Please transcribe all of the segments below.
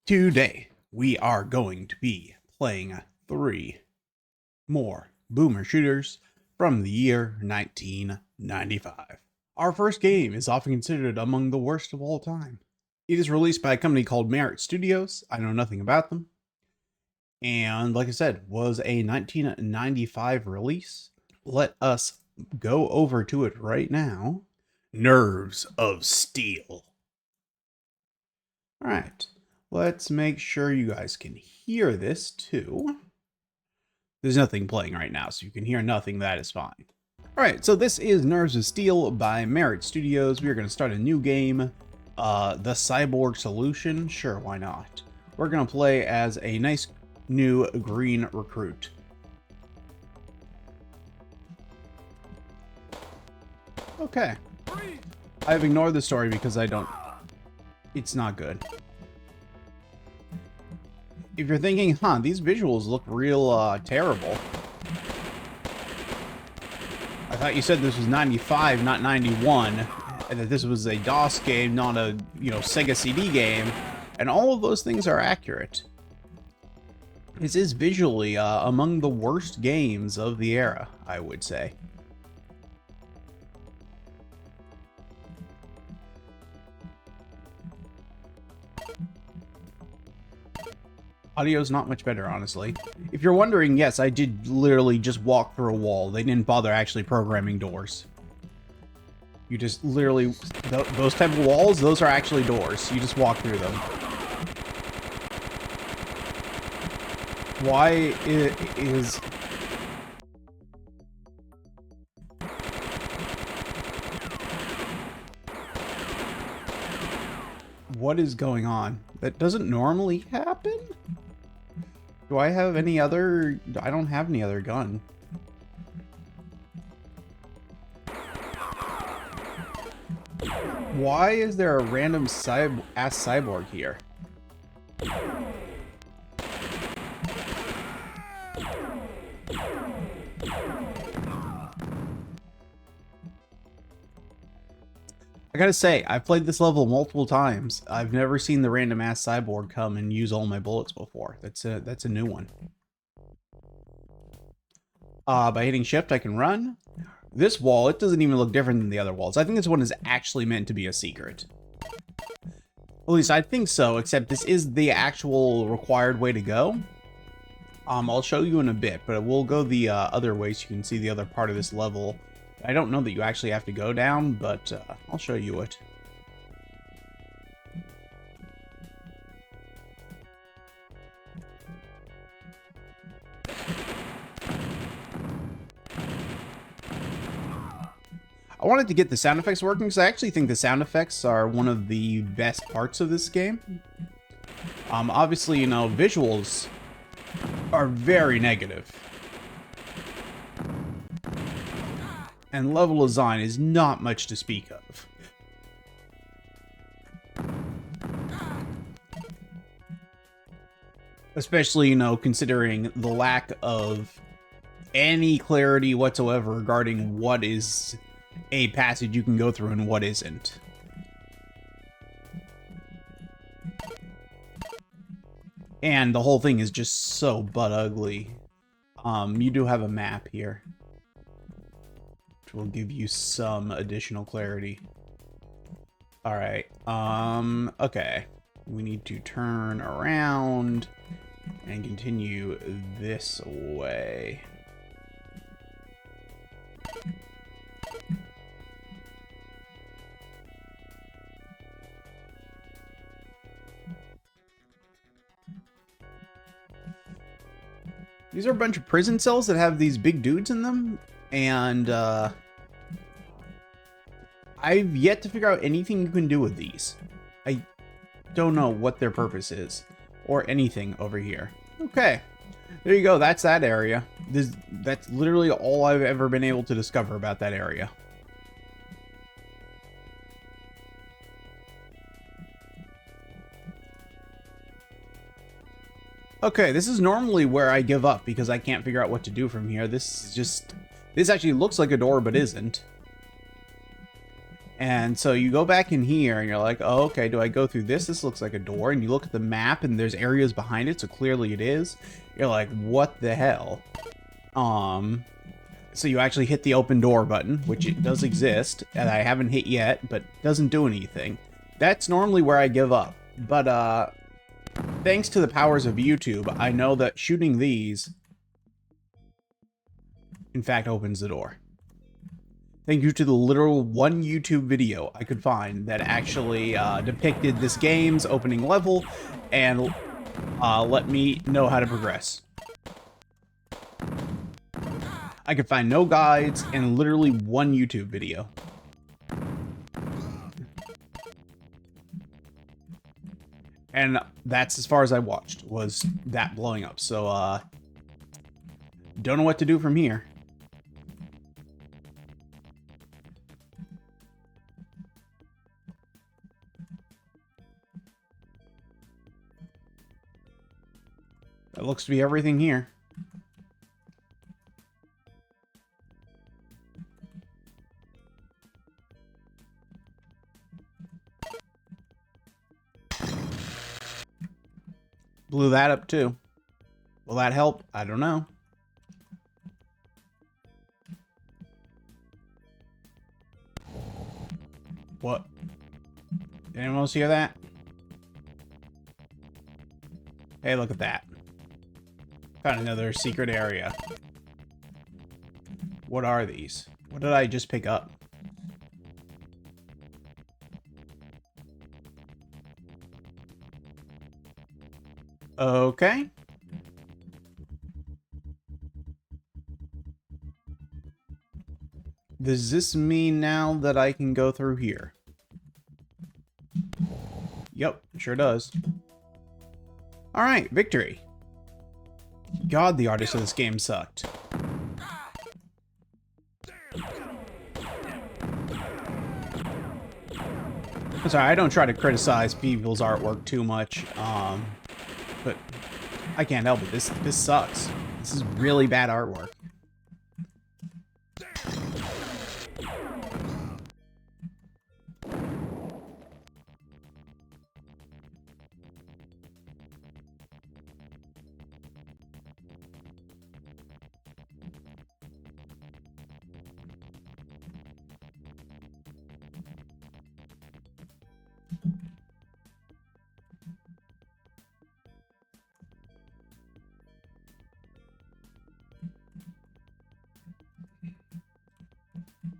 Today, we are going to be playing 3 more boomer shooters from the year 1995. Our first game is often considered among the worst of all time. It is released by a company called Merit Studios. I know nothing about them. And like I said, was a 1995 release. Let us go over to it right now. Nerves of Steel. All right. Let's make sure you guys can hear this too. There's nothing playing right now, so you can hear nothing. That is fine. Alright, so this is Nerves of Steel by Merit Studios. We are going to start a new game. The Cyborg Solution. Sure, why not? We're going to play as a nice new green recruit. Okay. I've ignored the story because I don't... It's not good. If you're thinking, these visuals look real terrible. I thought you said this was 95, not 91, and that this was a DOS game, not a, Sega CD game, and all of those things are accurate. This is visually among the worst games of the era, I would say. Audio's not much better, honestly. If you're wondering, yes, I did literally just walk through a wall. They didn't bother actually programming doors. You just literally... those type of walls, those are actually doors. You just walk through them. Why is... What is going on? That doesn't normally happen? Do I have any other... I don't have any other gun. Why is there a random ass cyborg here? I gotta say, I've played this level multiple times. I've never seen the random ass cyborg come and use all my bullets before. That's a new one. By hitting shift, I can run. This wall, it doesn't even look different than the other walls. I think this one is actually meant to be a secret. At least I think so, except this is the actual required way to go. I'll show you in a bit, but we'll go the other way so you can see the other part of this level. I don't know that you actually have to go down, but I'll show you it. I wanted to get the sound effects working because I actually think the sound effects are one of the best parts of this game. Obviously, visuals are very negative. And level design is not much to speak of. Especially, considering the lack of any clarity whatsoever regarding what is a passage you can go through and what isn't. And the whole thing is just so butt ugly. You do have a map here, will give you some additional clarity. All right. Okay. We need to turn around and continue this way. These are a bunch of prison cells that have these big dudes in them, and I've yet to figure out anything you can do with these. I don't know what their purpose is, or anything over here. Okay, there you go. That's that area. That's literally all I've ever been able to discover about that area. Okay, this is normally where I give up because I can't figure out what to do from here. This actually looks like a door, but isn't. And so you go back in here and you're like, oh, okay, do I go through this? This looks like a door. And you look at the map and there's areas behind it, so clearly it is. You're like, what the hell? So you actually hit the open door button, which it does exist, and I haven't hit yet, but doesn't do anything. That's normally where I give up. But thanks to the powers of YouTube, I know that shooting these, in fact, opens the door. Thank you to the literal one YouTube video I could find that actually depicted this game's opening level and let me know how to progress. I could find no guides and literally one YouTube video. And that's as far as I watched, was that blowing up. So, don't know what to do from here. That looks to be everything here. Blew that up too. Will that help? I don't know. What? Did anyone else hear that? Hey, look at that. Found another secret area. What are these? What did I just pick up? Okay. Does this mean now that I can go through here? Yep, sure does. Alright, victory. God, the artist of this game sucked. I'm sorry, I don't try to criticize people's artwork too much, but I can't help it. This sucks. This is really bad artwork.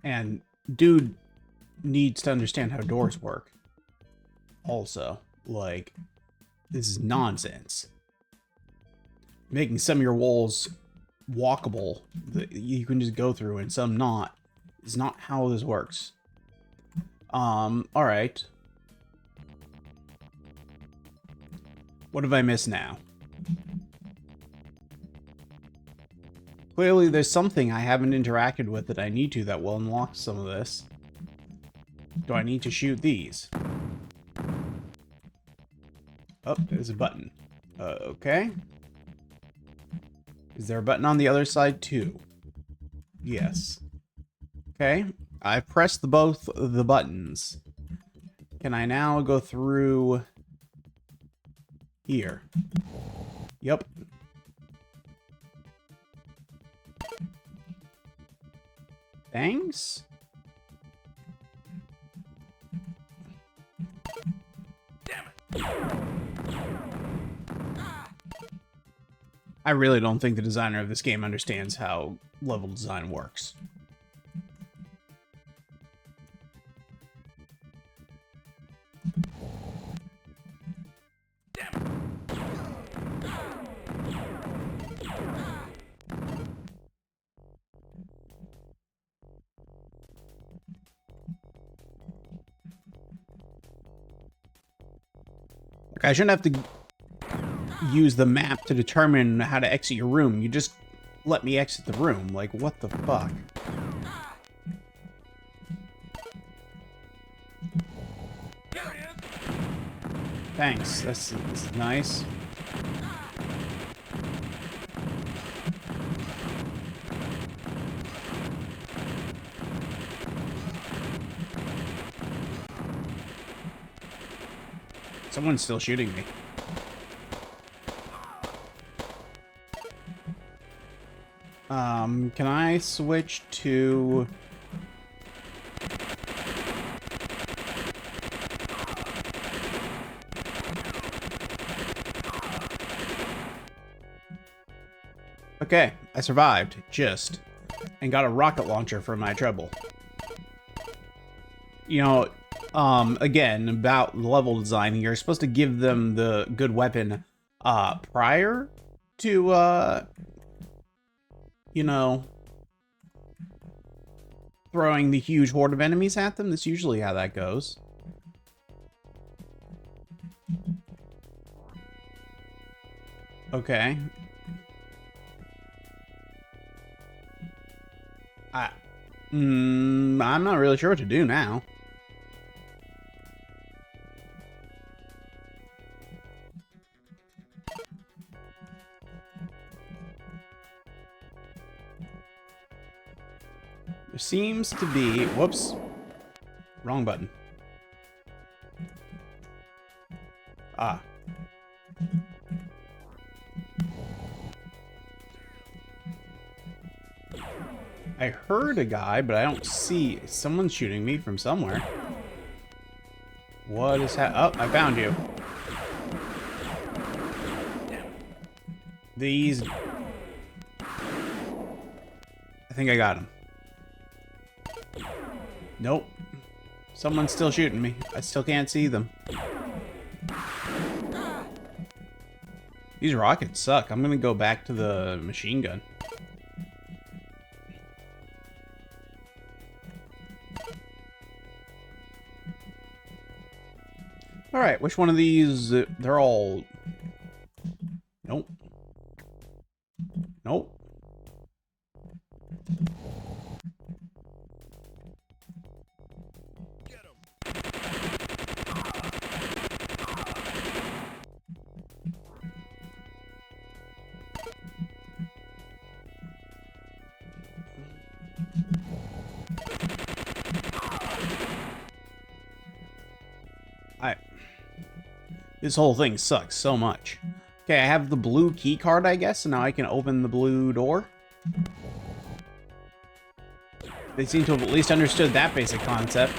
And dude needs to understand how doors work. Also, like, this is nonsense. Making some of your walls walkable that you can just go through and some not is not how this works. Alright. What have I missed now? Clearly, there's something I haven't interacted with that I need to that will unlock some of this. Do I need to shoot these? Oh, there's a button. Okay. Is there a button on the other side too? Yes. Okay. I pressed both the buttons. Can I now go through here? Yep. Thanks? Damn it. I really don't think the designer of this game understands how level design works. I shouldn't have to use the map to determine how to exit your room. You just let me exit the room. Like, what the fuck? Thanks. This is nice. Someone's still shooting me. Can I switch to... Okay, I survived, just, and got a rocket launcher for my trouble. You know, again, about level design, you're supposed to give them the good weapon, prior to, you know, throwing the huge horde of enemies at them. That's usually how that goes. Okay. I'm not really sure what to do now. There seems to be... Whoops. Wrong button. Ah. I heard a guy, but I don't see... Someone's shooting me from somewhere. What is Oh, I found you. These... I think I got him. Nope. Someone's still shooting me. I still can't see them. These rockets suck. I'm gonna go back to the machine gun. Alright, which one of these... they're all... Nope. Nope. This whole thing sucks so much. Okay, I have the blue key card, I guess, and now I can open the blue door. They seem to have at least understood that basic concept.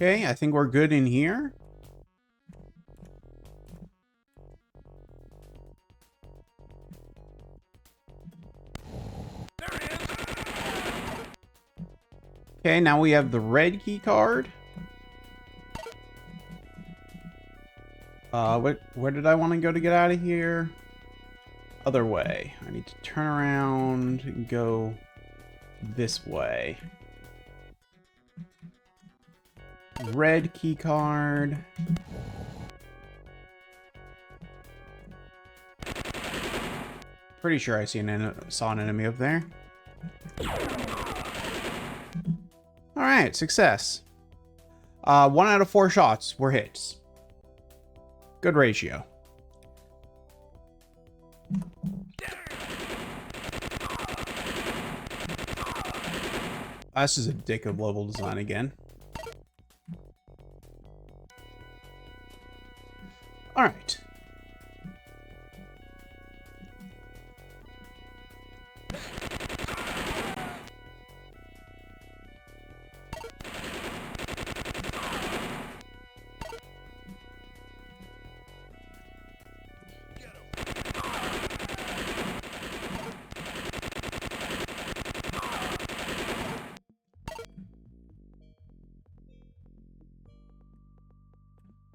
Okay, I think we're good in here. Okay, now we have the red key card. Where did I want to go to get out of here? Other way. I need to turn around and go this way. Red key card. Pretty sure I saw an enemy up there. Alright, success. 1 out of 4 shots were hits. Good ratio. This is a dick of level design again. Alright.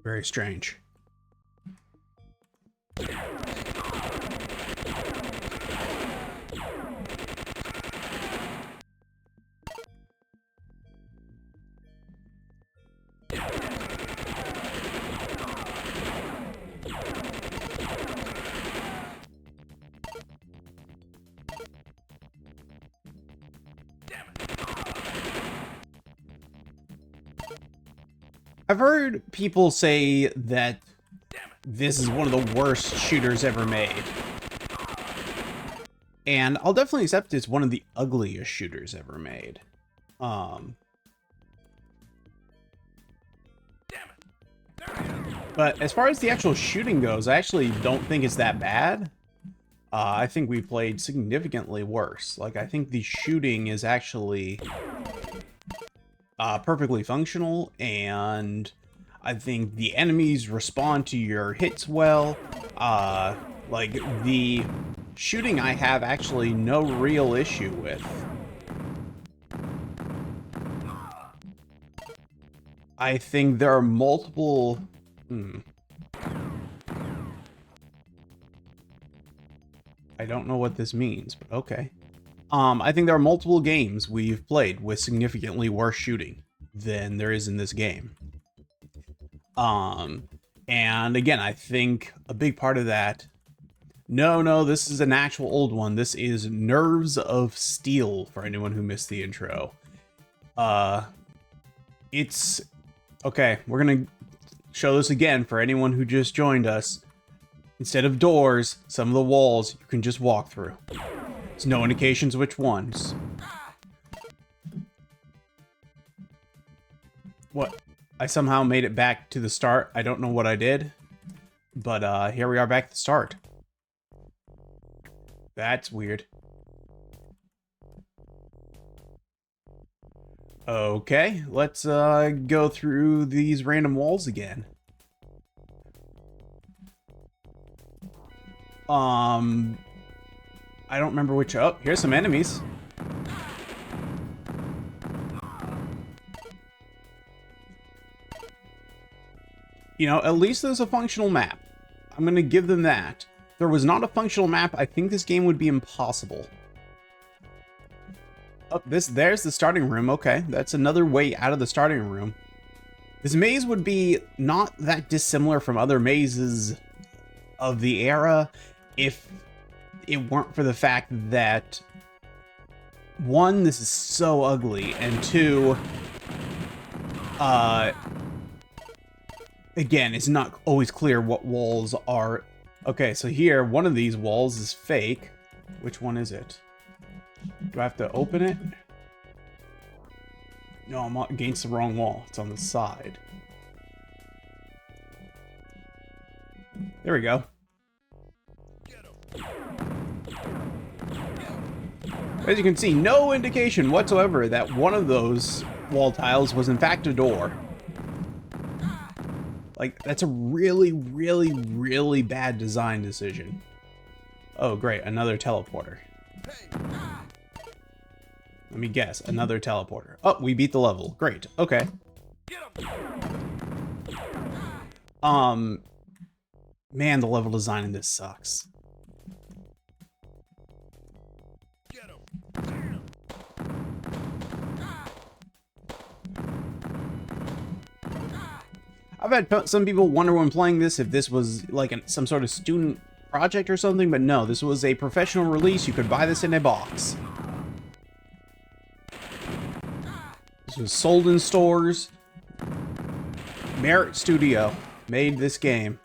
Very strange. I've heard people say that this is one of the worst shooters ever made. And I'll definitely accept it's one of the ugliest shooters ever made. But as far as the actual shooting goes, I actually don't think it's that bad. I think we played significantly worse. Like, I think the shooting is actually perfectly functional, and I think the enemies respond to your hits well. Like, the shooting I have actually no real issue with. I think there are multiple... I don't know what this means, but okay. I think there are multiple games we've played with significantly worse shooting than there is in this game. And again, I think a big part of that... No, this is an actual old one. This is Nerves of Steel, for anyone who missed the intro. It's... Okay, we're gonna show this again for anyone who just joined us. Instead of doors, some of the walls you can just walk through. There's no indications which ones. What? I somehow made it back to the start. I don't know what I did. But here we are back at the start. That's weird. Okay, let's go through these random walls again. I don't remember which... Oh, here's some enemies. You know, at least there's a functional map. I'm gonna give them that. If there was not a functional map, I think this game would be impossible. Oh, there's the starting room. Okay, that's another way out of the starting room. This maze would be not that dissimilar from other mazes of the era if it weren't for the fact that, one, this is so ugly, and two, again, it's not always clear what walls are. Okay, so here, one of these walls is fake. Which one is it? Do I have to open it? No, I'm against the wrong wall. It's on the side. There we go. As you can see, no indication whatsoever that one of those wall tiles was in fact a door. Like, that's a really, really, really bad design decision. Oh, great, another teleporter. Let me guess, another teleporter. Oh, we beat the level. Great, okay. Man, the level design in this sucks. I've had some people wonder when playing this if this was like some sort of student project or something, but no, this was a professional release. You could buy this in a box. This was sold in stores. Merit Studio made this game.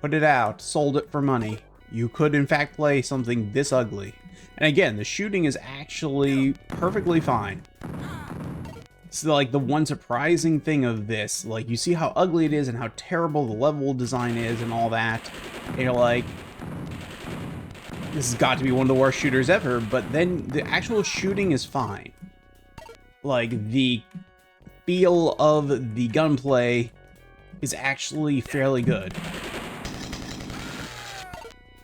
Put it out, sold it for money. You could in fact play something this ugly. And again, the shooting is actually perfectly fine. It's like the one surprising thing of this. Like, you see how ugly it is and how terrible the level design is and all that. And you're like, this has got to be one of the worst shooters ever. But then the actual shooting is fine. Like, the feel of the gunplay is actually fairly good.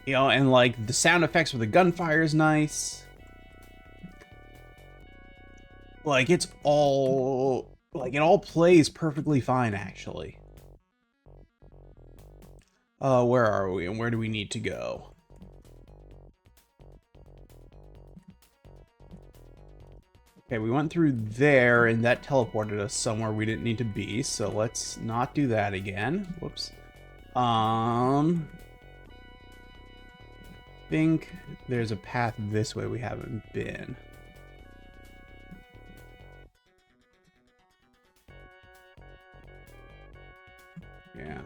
You know, and like the sound effects with the gunfire is nice. Like, it's all, like, it all plays perfectly fine, actually. Where are we and where do we need to go? Okay, we went through there, and that teleported us somewhere we didn't need to be, so let's not do that again. Whoops. Think there's a path this way we haven't been. Yeah.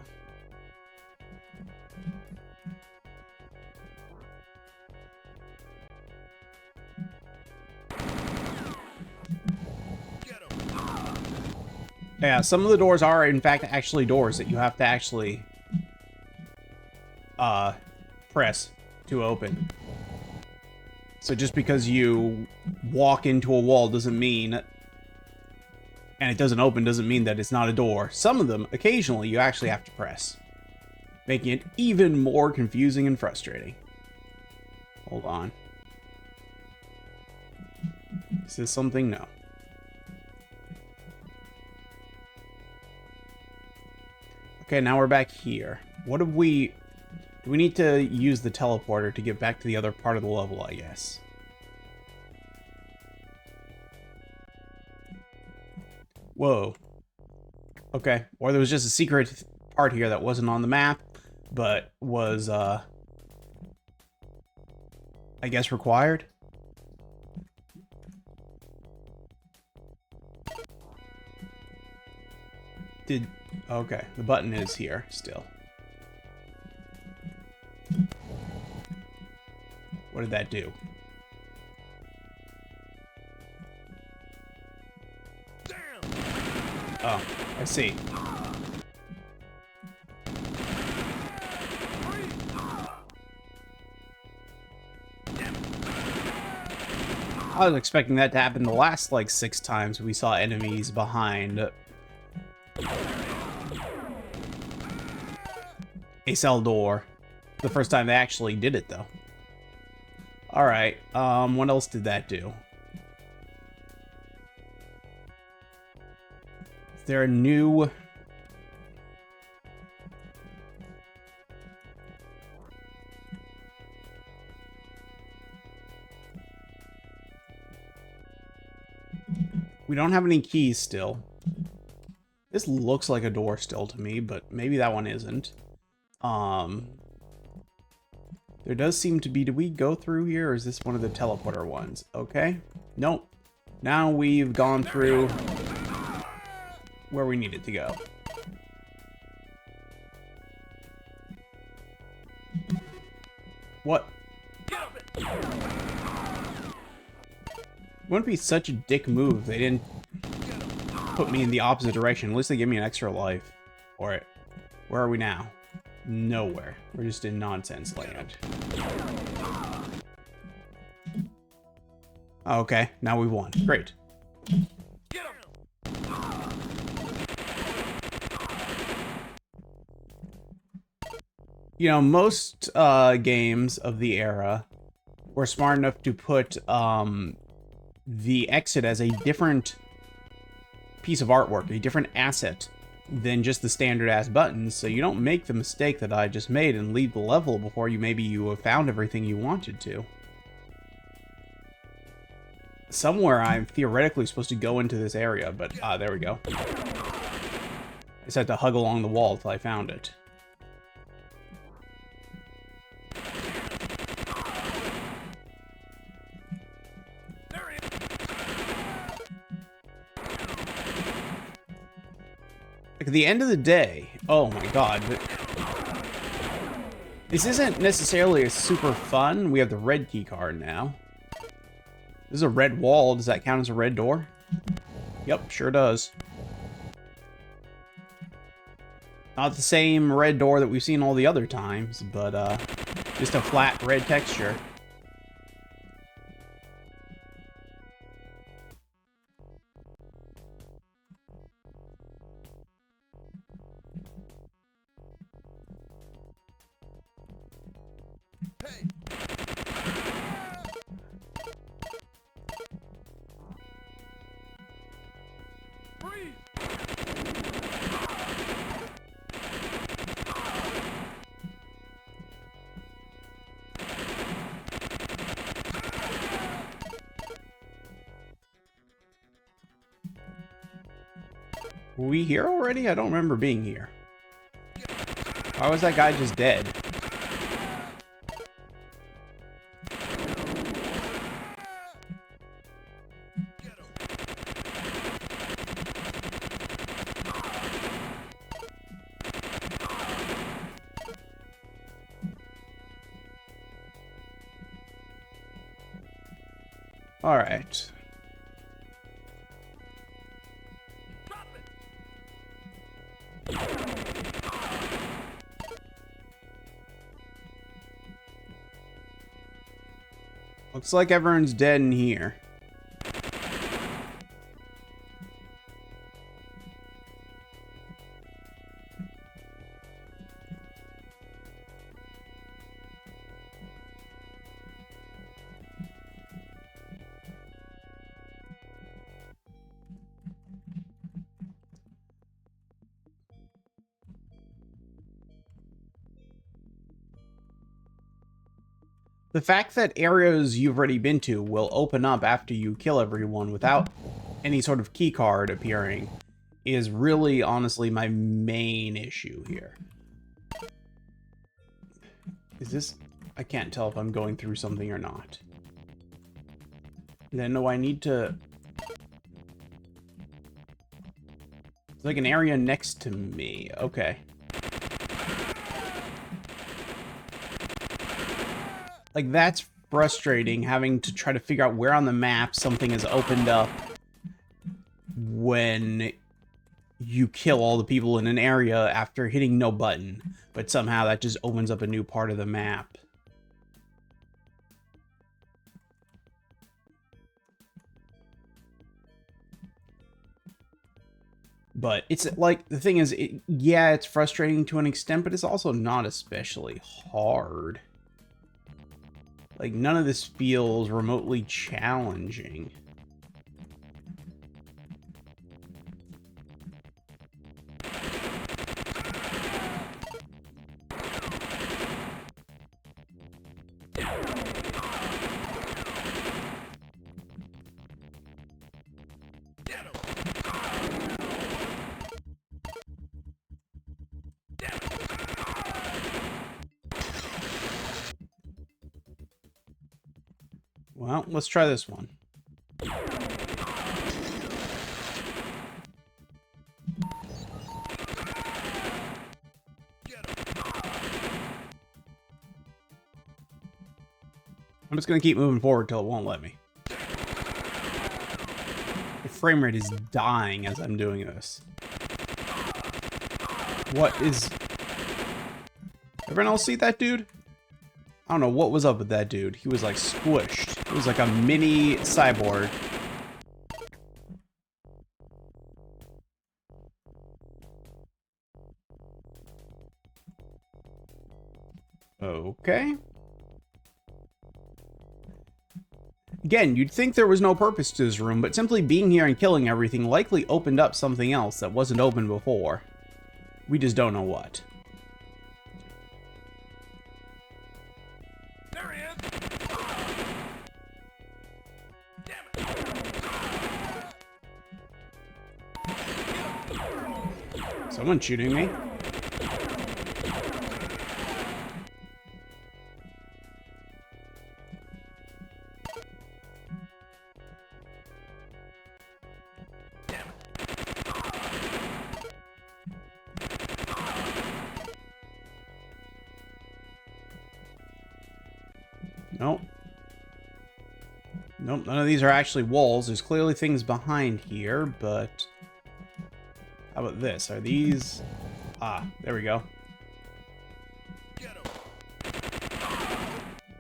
Yeah, some of the doors are, in fact, actually doors that you have to actually press to open. So just because you walk into a wall doesn't mean, and it doesn't open, doesn't mean that it's not a door. Some of them, occasionally, you actually have to press, making it even more confusing and frustrating. Hold on. Is this something? No. Okay, now we're back here. What have we... Do we need to use the teleporter to get back to the other part of the level, I guess? Whoa. Okay. Or there was just a secret part here that wasn't on the map, but was, I guess required? Okay, the button is here still. What did that do? Oh, I see. I was expecting that to happen the last, like, 6 times we saw enemies behind a cell door. The first time they actually did it, though. Alright, what else did that do? Is there a new... We don't have any keys still. This looks like a door still to me, but maybe that one isn't. There does seem to be... Did we go through here, or is this one of the teleporter ones? Okay. Nope. Now we've gone through where we needed to go. What? It wouldn't be such a dick move if they didn't put me in the opposite direction. At least they give me an extra life. Or where are we now? Nowhere. We're just in nonsense land. Okay, now we've won. Great. You know, most games of the era were smart enough to put the exit as a different piece of artwork, a different asset than just the standard-ass buttons, so you don't make the mistake that I just made and leave the level before you have found everything you wanted to. Somewhere I'm theoretically supposed to go into this area, but there we go. I just had to hug along the wall till I found it. Like, at the end of the day, oh my god, this isn't necessarily a super fun. We have the red key card now. This is a red wall. Does that count as a red door? Yep, sure does. Not the same red door that we've seen all the other times, but just a flat red texture. Were we here already? I don't remember being here. Why was that guy just dead? All right. Looks like everyone's dead in here. The fact that areas you've already been to will open up after you kill everyone without any sort of key card appearing is really, honestly, my main issue here. Is this... I can't tell if I'm going through something or not. Then do I need to... It's like an area next to me. Okay. Like, that's frustrating, having to try to figure out where on the map something is opened up when you kill all the people in an area after hitting no button, but somehow that just opens up a new part of the map. But it's like, the thing is, yeah, it's frustrating to an extent, but it's also not especially hard. Like, none of this feels remotely challenging. Well, let's try this one. I'm just gonna keep moving forward till it won't let me. The frame rate is dying as I'm doing this. What is... Everyone else see that dude? I don't know what was up with that dude. He was like squished. It was like a mini cyborg. Okay. Again, you'd think there was no purpose to this room, but simply being here and killing everything likely opened up something else that wasn't open before. We just don't know what. There he is. Damn it. Someone's shooting me. Nope. Nope, none of these are actually walls. There's clearly things behind here, but... How about this? Are these... Ah, there we go.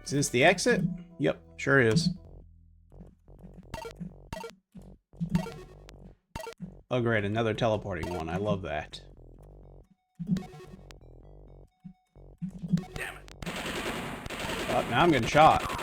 Is this the exit? Yep, sure is. Oh great, another teleporting one. I love that. Oh, now I'm getting shot.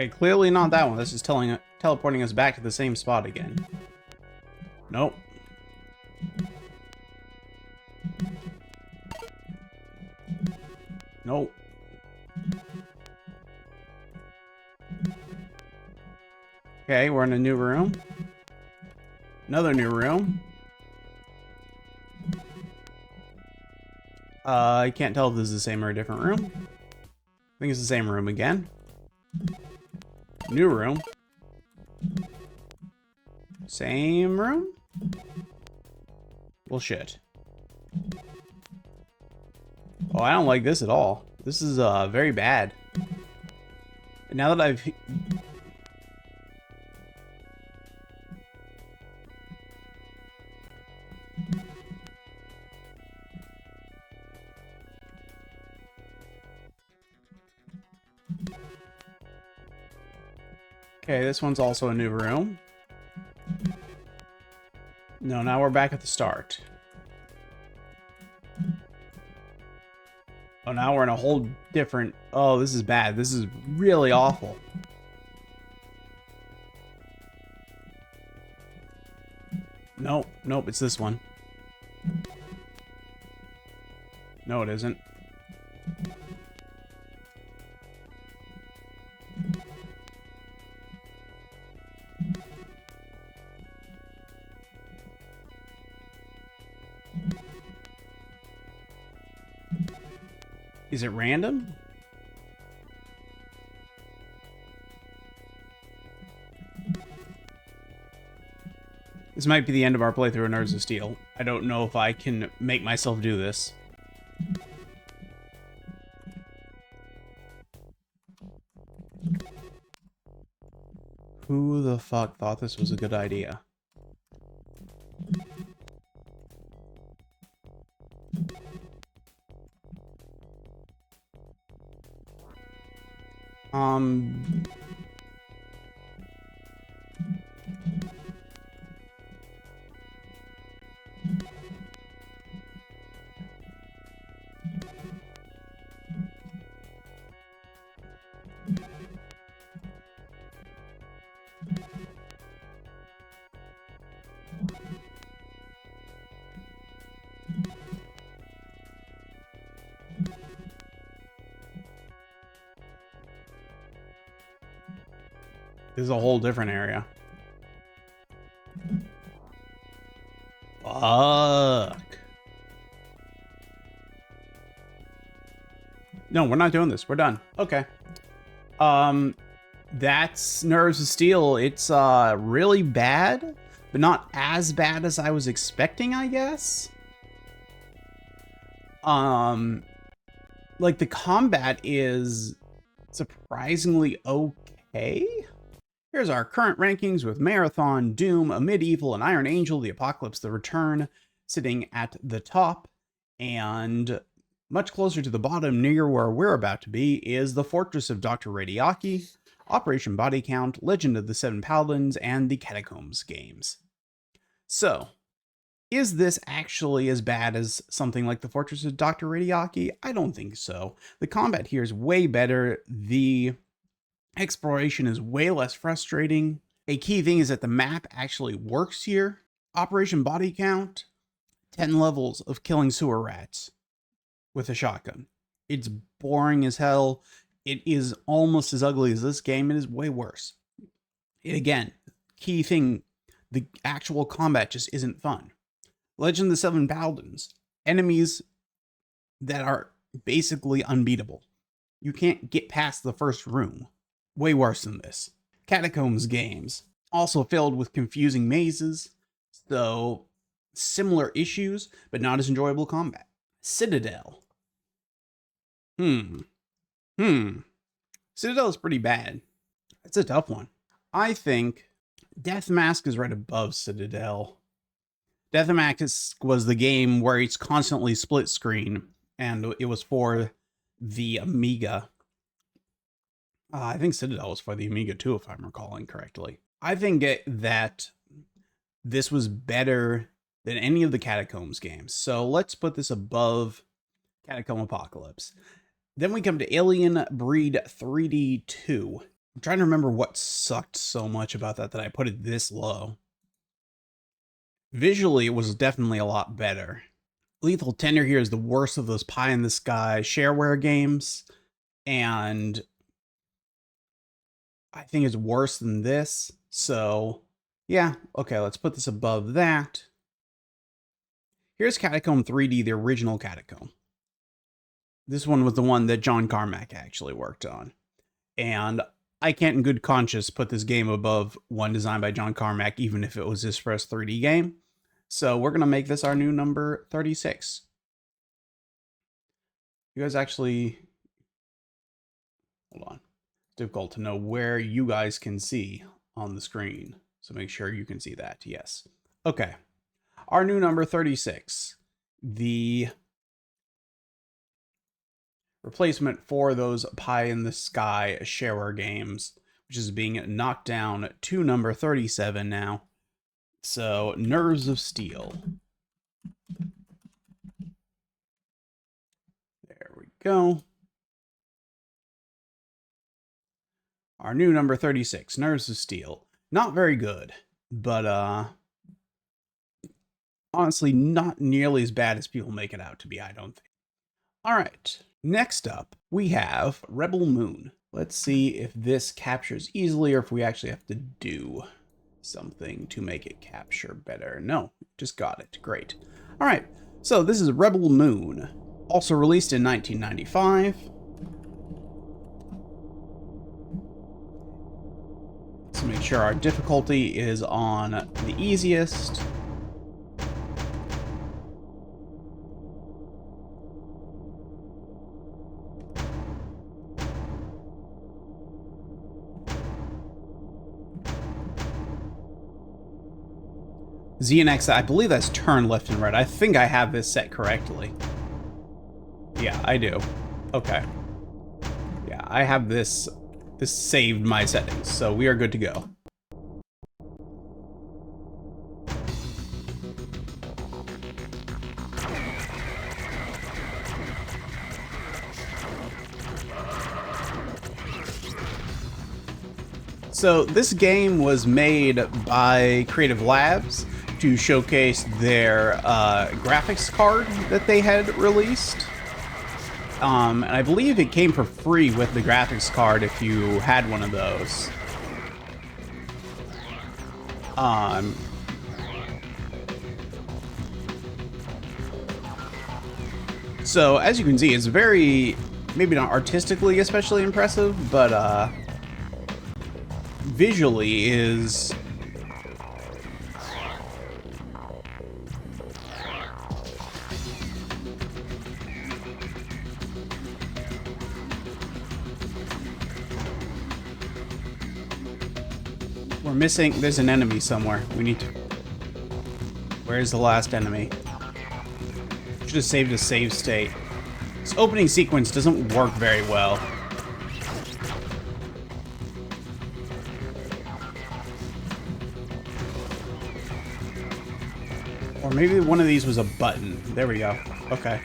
Okay, clearly not that one. This is teleporting us back to the same spot again. Nope. Nope. Okay, we're in a new room. Another new room. I can't tell if this is the same or a different room. I think it's the same room again. New room. Same room? Well, shit. Oh, I don't like this at all. This is very bad. And now that I've... Okay, this one's also a new room. No, now we're back at the start. Oh, now we're in a whole different... Oh, this is bad. This is really awful. Nope, nope, it's this one. No, it isn't. Is it random? This might be the end of our playthrough of Nerds of Steel. I don't know if I can make myself do this. Who the fuck thought this was a good idea? This is a whole different area. Fuck. No, we're not doing this. We're done. Okay. That's Nerves of Steel. It's really bad, but not as bad as I was expecting, I guess. Like the combat is surprisingly okay. Here's our current rankings with Marathon, Doom, A Medieval, and Iron Angel, The Apocalypse, The Return sitting at the top, and much closer to the bottom near where we're about to be is The Fortress of Dr. Radiaki, Operation Body Count, Legend of the Seven Paladins, and the Catacombs games. So, is this actually as bad as something like The Fortress of Dr. Radiaki? I don't think so. The combat here is way better. The exploration is way less frustrating. A key thing is that the map actually works here. Operation Body Count, 10 levels of killing sewer rats with a shotgun. It's boring as hell. It is almost as ugly as this game. It is way worse. Again, key thing, the actual combat just isn't fun. Legend of the Seven Paladins, enemies that are basically unbeatable. You can't get past the first room. Way worse than this. Catacombs games, also filled with confusing mazes, so similar issues, but not as enjoyable combat. Citadel. Citadel is pretty bad. It's a tough one. I think Death Mask is right above Citadel. Death Mask was the game where it's constantly split screen, and it was for the Amiga. I think Citadel was for the Amiga too, if I'm recalling correctly. I think that this was better than any of the Catacombs games. So let's put this above Catacomb Apocalypse. Then we come to Alien Breed 3D 2. I'm trying to remember what sucked so much about that I put it this low. Visually, it was definitely a lot better. Lethal Tender here is the worst of those pie-in-the-sky shareware games, and I think it's worse than this. So, yeah, okay, let's put this above that. Here's Catacomb 3D, the original Catacomb. This one was the one that John Carmack actually worked on. And I can't in good conscience put this game above one designed by John Carmack, even if it was his first 3D game. So we're going to make this our new number 36. You guys actually... Hold on. It's difficult to know where you guys can see on the screen. So make sure you can see that. Yes. Okay. Our new number 36. The replacement for those pie-in-the-sky shareware games, which is being knocked down to number 37 now. So, Nerves of Steel. There we go. Our new number 36, Nerves of Steel. Not very good, but honestly not nearly as bad as people make it out to be, I don't think. Alright, next up, we have Rebel Moon. Let's see if this captures easily or if we actually have to do something to make it capture better. No, just got it. Great. Alright, so this is Rebel Moon, also released in 1995. Let's make sure our difficulty is on the easiest. Z and X, I believe that's turn left and right. I think I have this set correctly. Yeah, I do. Okay. Yeah, I have this. This saved my settings, so we are good to go. So this game was made by Creative Labs to showcase their graphics card that they had released. And I believe it came for free with the graphics card if you had one of those. So as you can see, it's very, maybe not artistically especially impressive, but visually is we're missing, there's an enemy somewhere. We need to, where's the last enemy? Should have saved a save state. This opening sequence doesn't work very well. Or maybe one of these was a button. There we go. Okay.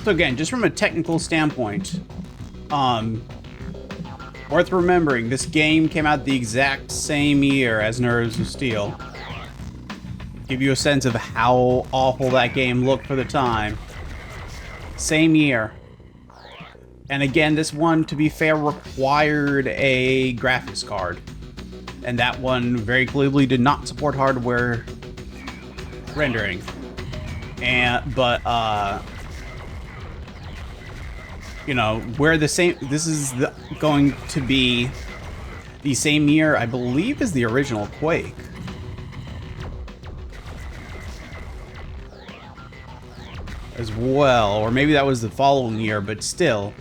So again, just from a technical standpoint, worth remembering, this game came out the exact same year as Nerves of Steel. Give you a sense of how awful that game looked for the time. Same year. And again, this one, to be fair, required a graphics card. And that one very clearly did not support hardware rendering. But you know, where the same, this is going to be the same year, I believe, as the original Quake. As well, or maybe that was the following year, but still.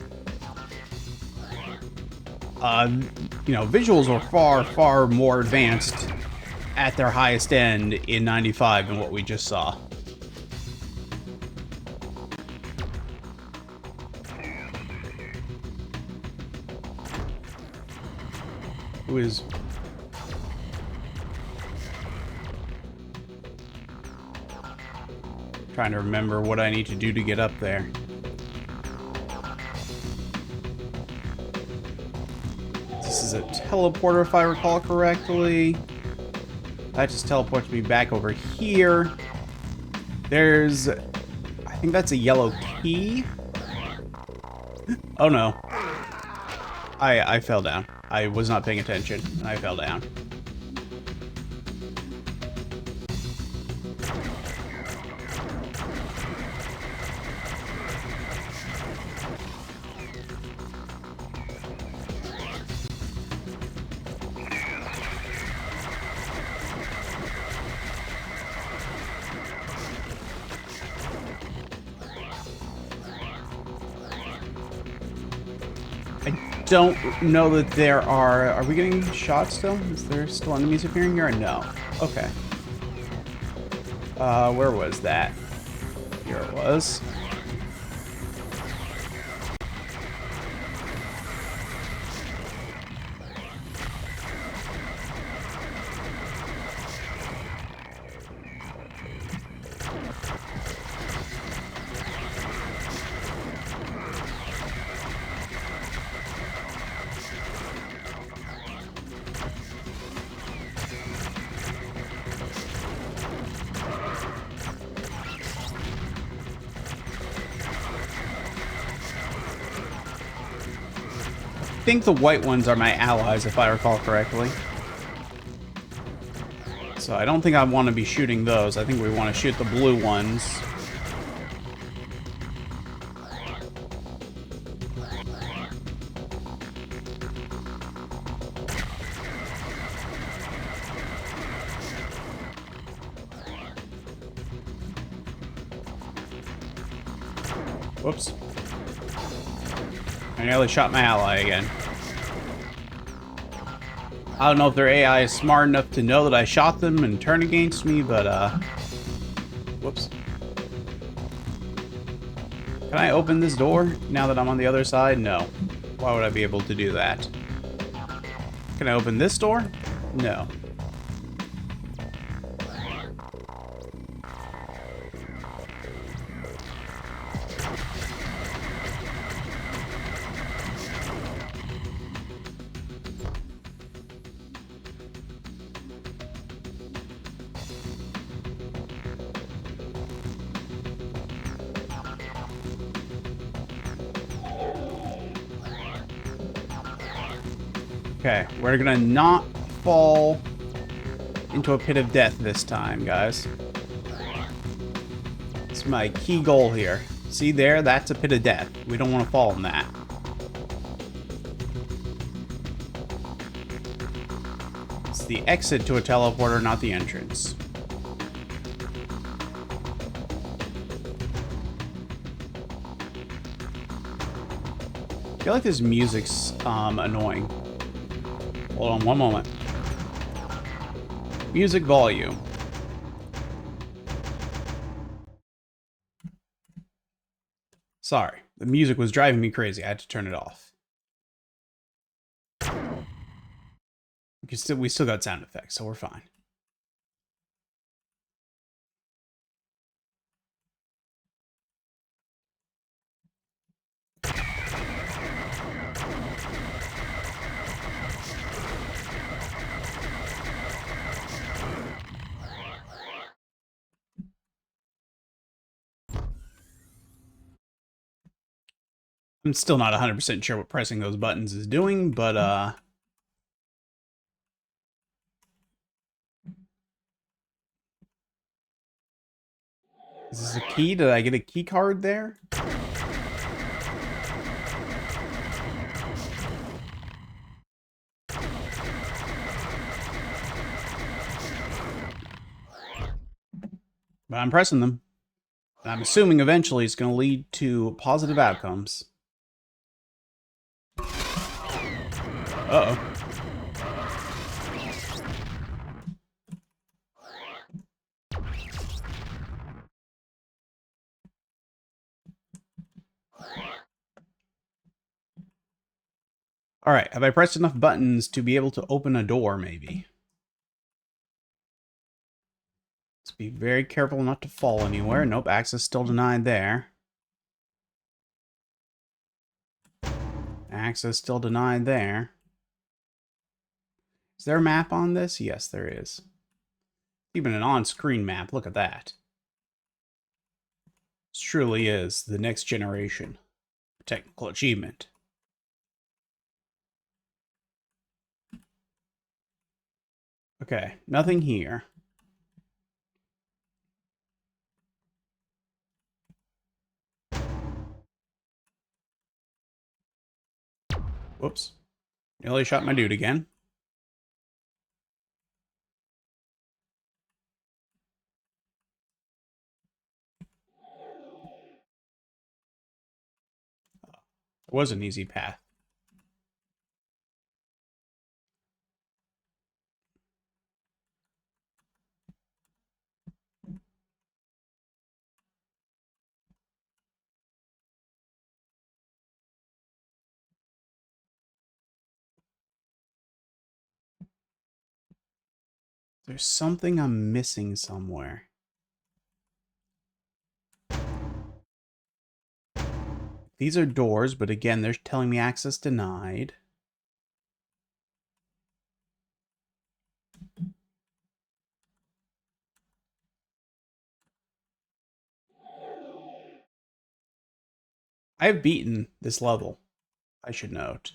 You know, visuals are far, far more advanced at their highest end in 95 and what we just saw. Who is... trying to remember what I need to do to get up there. This is a teleporter, if I recall correctly. That just teleports me back over here. There's... I think that's a yellow key. Oh no. I fell down. I was not paying attention, and I fell down. Don't know that there are we getting shots still? Is there still enemies appearing here? No. Okay. Where was that? Here it was. I think the white ones are my allies, if I recall correctly. So I don't think I want to be shooting those. I think we want to shoot the blue ones. Whoops. I nearly shot my ally again. I don't know if their AI is smart enough to know that I shot them and turn against me, but, whoops. Can I open this door now that I'm on the other side? No. Why would I be able to do that? Can I open this door? No. Okay, we're gonna not fall into a pit of death this time, guys. It's my key goal here. See there? That's a pit of death. We don't want to fall in that. It's the exit to a teleporter, not the entrance. I feel like this music's annoying. Hold on one moment. Music volume. Sorry, the music was driving me crazy. I had to turn it off. We still got sound effects, so we're fine. I'm still not 100% sure what pressing those buttons is doing, but, is this a key? Did I get a key card there? But I'm pressing them. I'm assuming eventually it's going to lead to positive outcomes. Uh-oh. All right, have I pressed enough buttons to be able to open a door, maybe? Let's be very careful not to fall anywhere. Nope, access still denied there. Access still denied there. Is there a map on this? Yes, there is. Even an on-screen map. Look at that. This truly is the next generation technical achievement. Okay, nothing here. Whoops. Nearly shot my dude again. It was an easy path. There's something I'm missing somewhere. These are doors, but again, they're telling me access denied. I've beaten this level, I should note.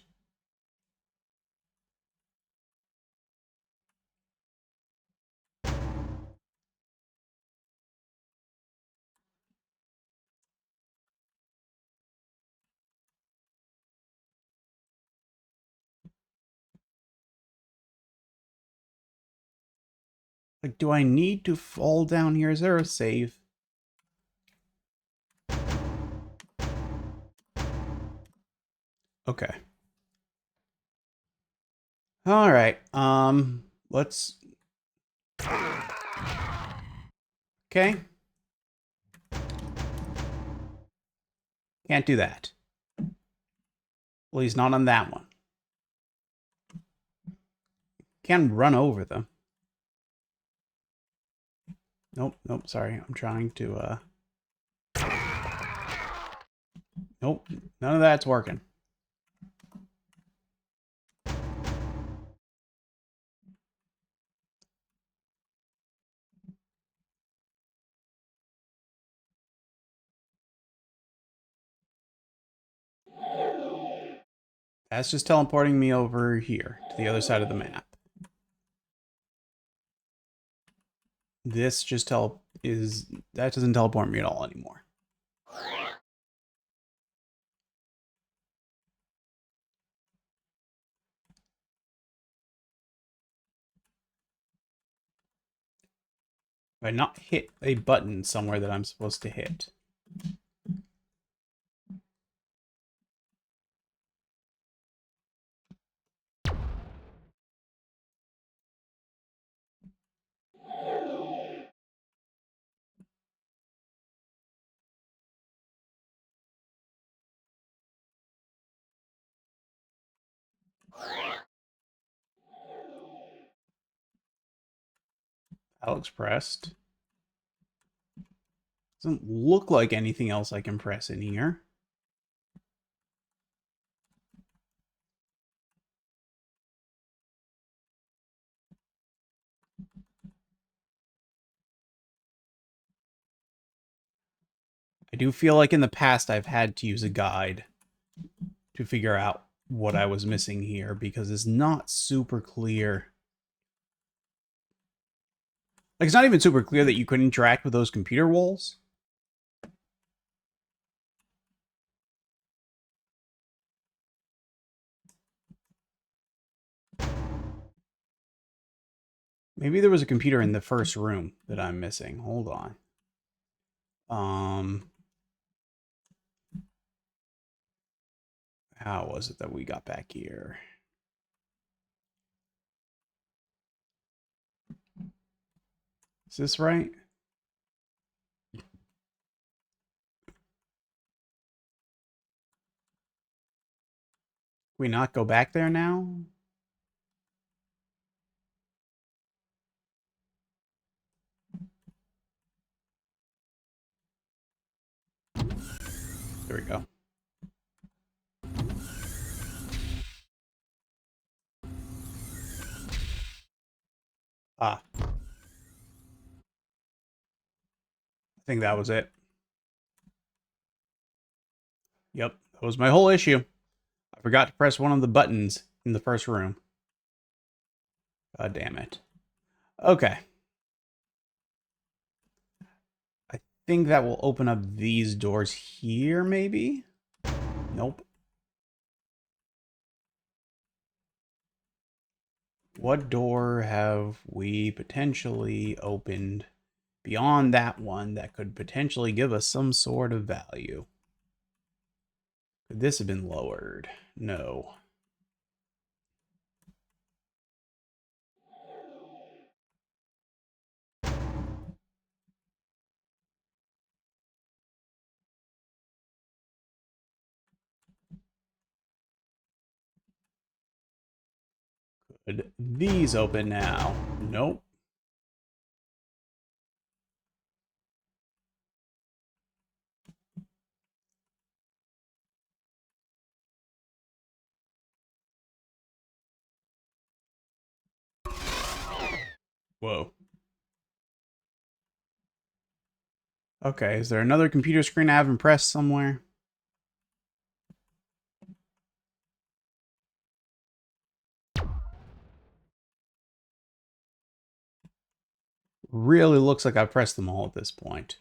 Like, do I need to fall down here? Is there a save? Okay. All right. Let's. Okay. Can't do that. Well, he's not on that one. Can run over them. Nope, nope, sorry. I'm trying to, Nope, none of that's working. That's just teleporting me over here to the other side of the map. This just that doesn't teleport me at all anymore. If I not hit a button somewhere that I'm supposed to hit. That looks pressed. Doesn't look like anything else I can press in here. I do feel like in the past I've had to use a guide to figure out what I was missing here because it's not super clear. Like, it's not even super clear that you could interact with those computer walls. Maybe there was a computer in the first room that I'm missing. Hold on. How was it that we got back here? Is this right? we not go back there now? There we go. Ah, I think that was it. Yep, that was my whole issue. I forgot to press one of the buttons in the first room. God damn it. Okay. I think that will open up these doors here, maybe? Nope. What door have we potentially opened beyond that one that could potentially give us some sort of value? Could this have been lowered? No. Could these open now? Nope. Whoa. Okay, is there another computer screen I haven't pressed somewhere? Really looks like I've pressed them all at this point.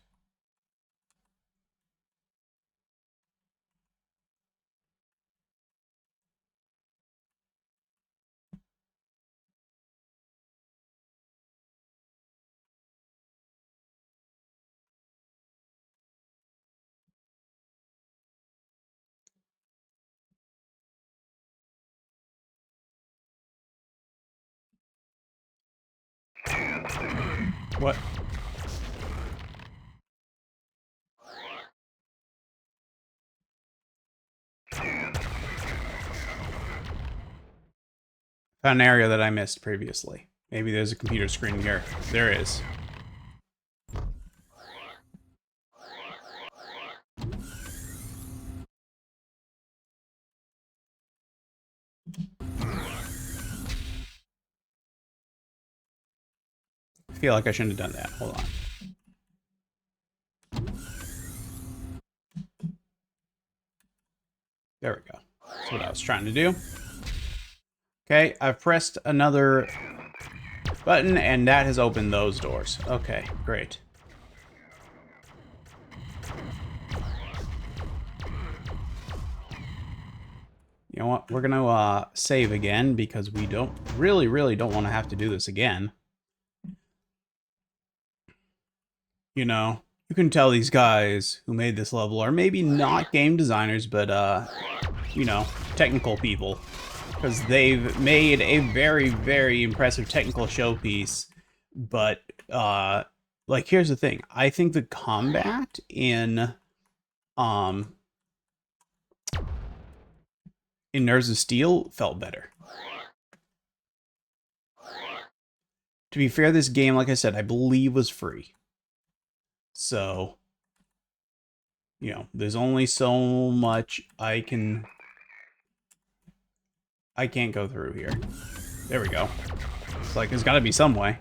What? Found an area that I missed previously. Maybe there's a computer screen here. There is. I feel like I shouldn't have done that. Hold on. There we go. That's what I was trying to do. Okay, I've pressed another button, and that has opened those doors. Okay, great. You know what? We're going to save again because we don't really don't want to have to do this again. You know, you can tell these guys who made this level are maybe not game designers, but, you know, technical people. Because they've made a very impressive technical showpiece. But, like, here's the thing. I think the combat um, in Nerves of Steel felt better. To be fair, this game, like I said, I believe was free. So, you know, there's only so much I can't go through here. There we go. It's like there's got to be some way.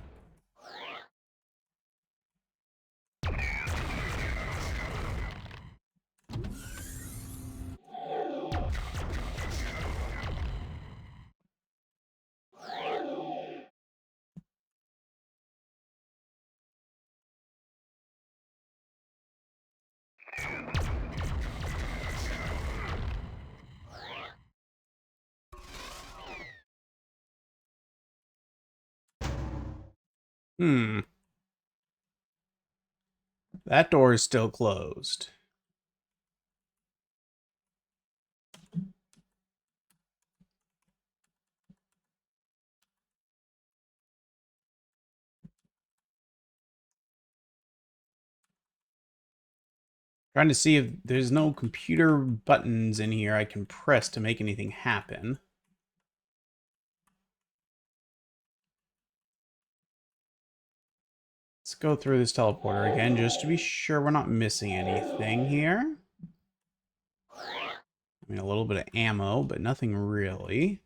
Hmm. That door is still closed. Trying to see if there's no computer buttons in here I can press to make anything happen. Let's go through this teleporter again just to be sure we're not missing anything here. I mean, a little bit of ammo, but nothing really.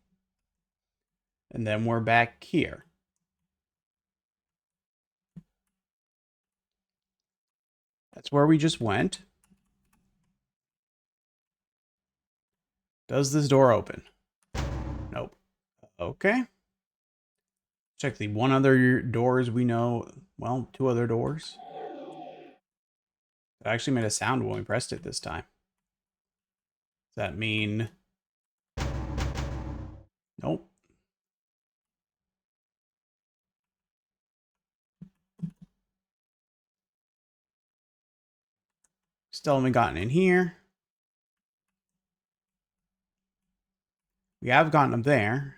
And then we're back here. That's where we just went. Does this door open? Nope. Okay. Check the one other doors we know. Well, two other doors. It actually made a sound when we pressed it this time. Does that mean... Nope. Still haven't gotten in here. We have gotten up there.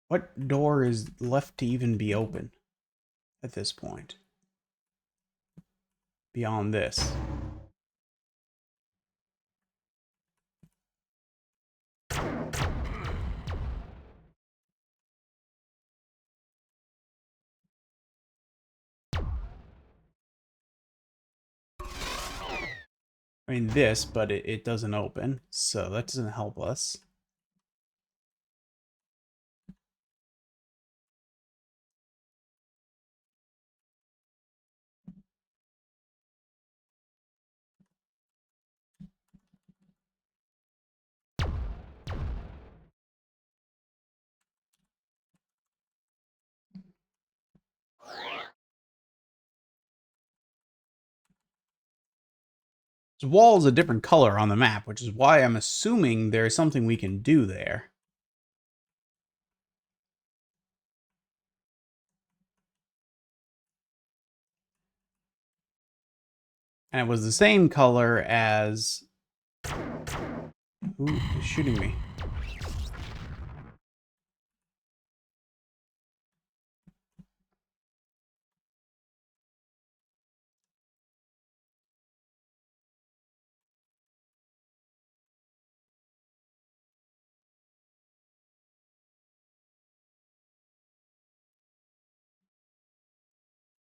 What door is left to even be open at this point? Beyond this. I mean this, but it doesn't open, so that doesn't help us. The wall is a different color on the map, which is why I'm assuming there's something we can do there. And it was the same color as... Who is shooting me?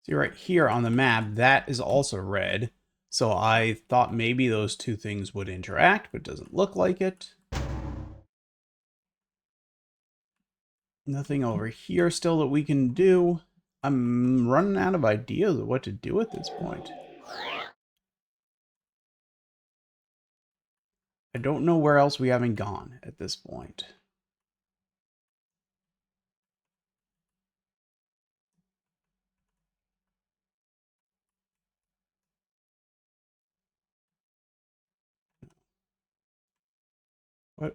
See right here on the map, that is also red. So I thought maybe those two things would interact, but it doesn't look like it. Nothing over here still that we can do. I'm running out of ideas of what to do at this point. I don't know where else we haven't gone at this point. What?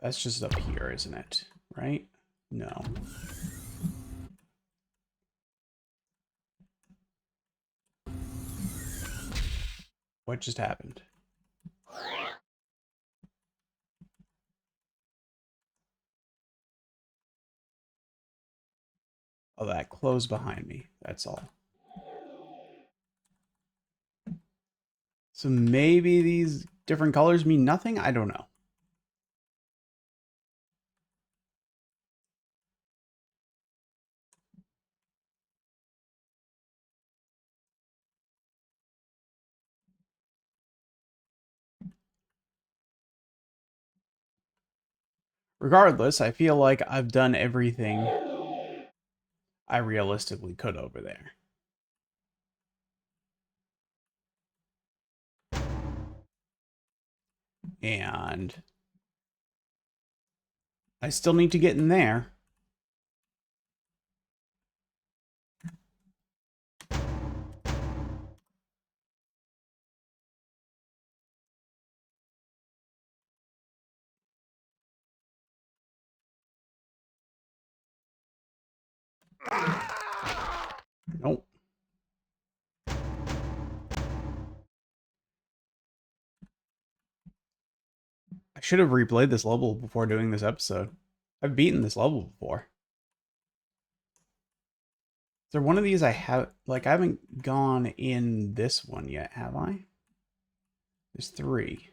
That's just up here, isn't it? Right? No. What just happened? Oh, that closed behind me. That's all. So maybe these different colors mean nothing? I don't know. Regardless, I feel like I've done everything I realistically could over there. And I still need to get in there. Nope. I should have replayed this level before doing this episode. I've beaten this level before. there one of these I have, like, I haven't gone in this one yet, have I? There's 3.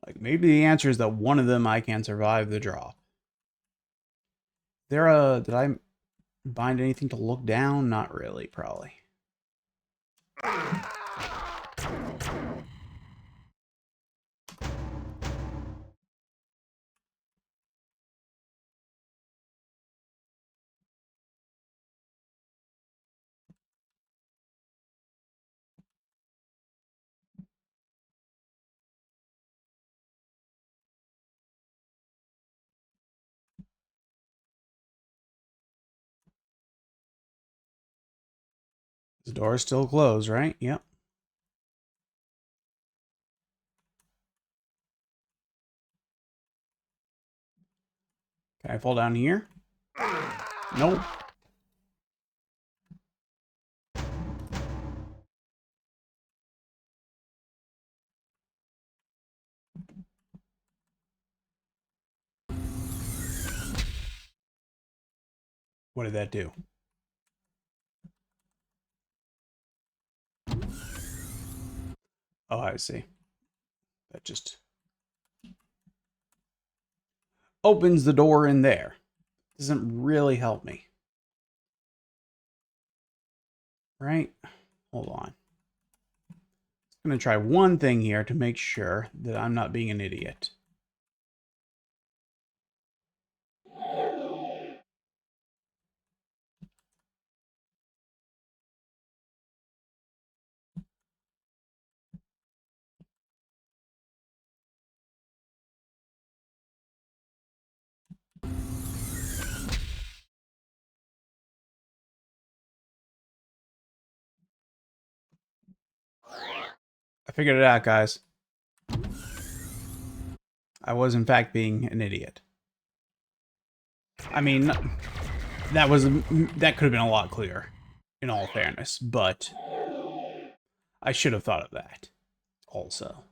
Like, maybe the answer is that one of them I can survive the drop. Did I find anything to look down? Not really, probably. The door is still closed, right? Yep. Can I fall down here? Nope. What did that do? Oh, I see. That just opens the door in there. Doesn't really help me. Right? Hold on. I'm going to try one thing here to make sure that I'm not being an idiot. I figured it out, guys. I was, in fact, being an idiot. I mean, that could have been a lot clearer, in all fairness, but I should have thought of that also.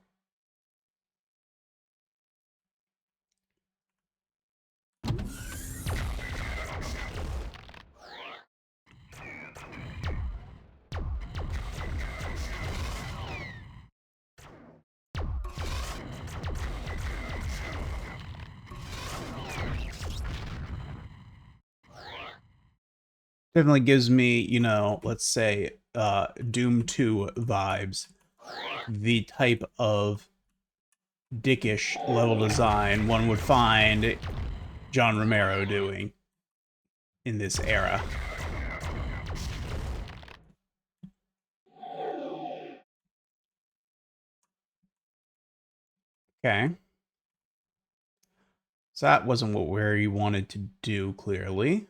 Definitely gives me, you know, let's say, Doom 2 vibes. The type of dickish level design one would find John Romero doing in this era. Okay. So that wasn't what where you wanted to do, clearly.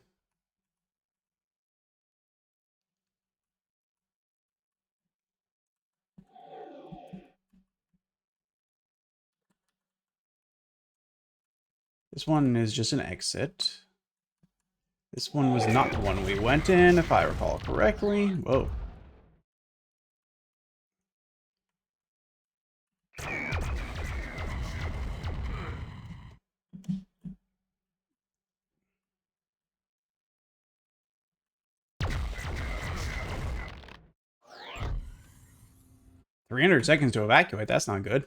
This one is just an exit. This one was not the one we went in, if I recall correctly. Whoa. $300 to evacuate, that's not good.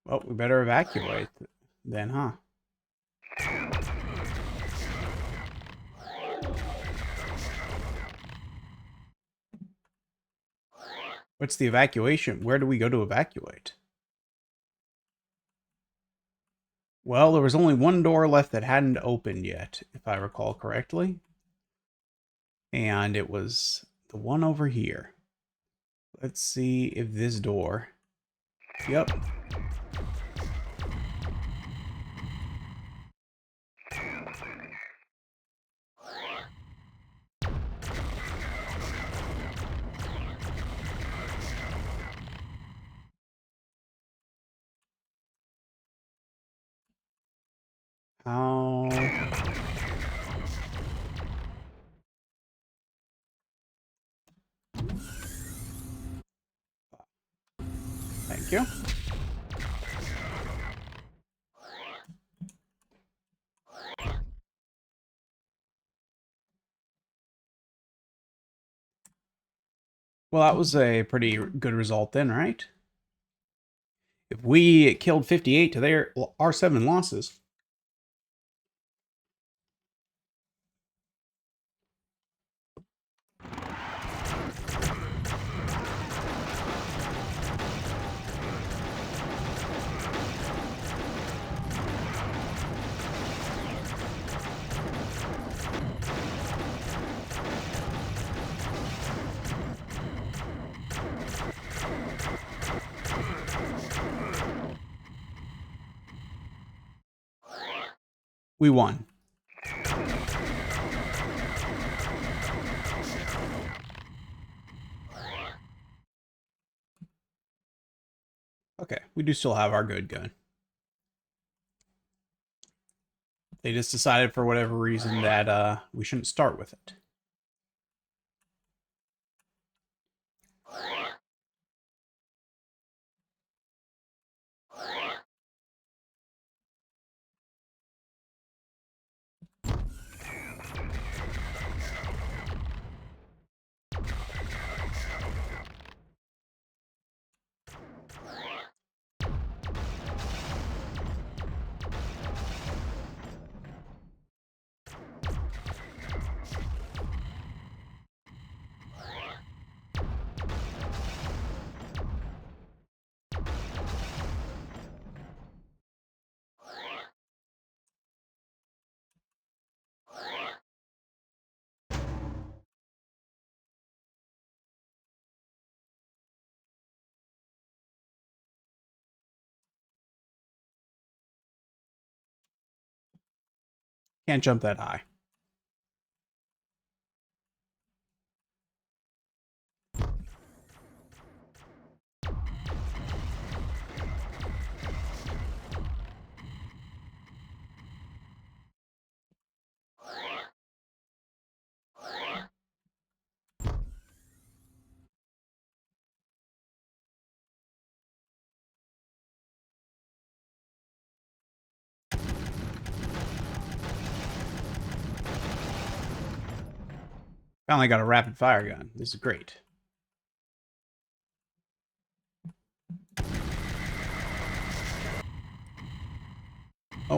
Well, we better evacuate then, huh? What's the evacuation? Where do we go to evacuate? Well, there was only one door left that hadn't opened yet, if I recall correctly. And it was the one over here. Let's see if this door... Yep. How... you. Well, that was a pretty good result then, right? If we killed 58 to our 7 losses. We won. Okay, we do still have our good gun. They just decided for whatever reason that we shouldn't start with it. Can't jump that high. Finally got a rapid fire gun. This is great. Oh.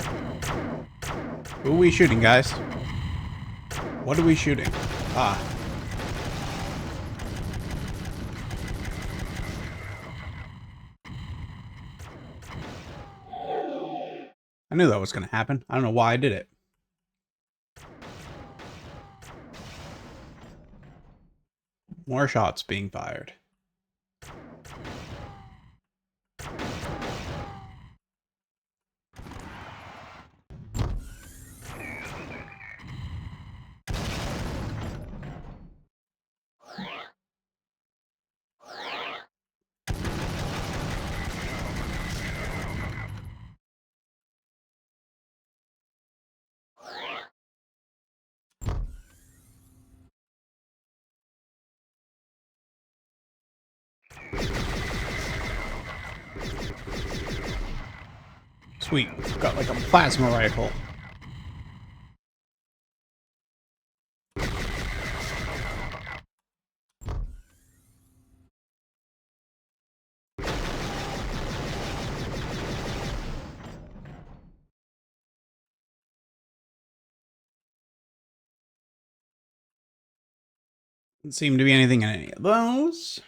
Who are we shooting, guys? What are we shooting? Ah. I knew that was going to happen. I don't know why I did it. More shots being fired. Sweet. Got like a plasma rifle. Didn't seem to be anything in any of those.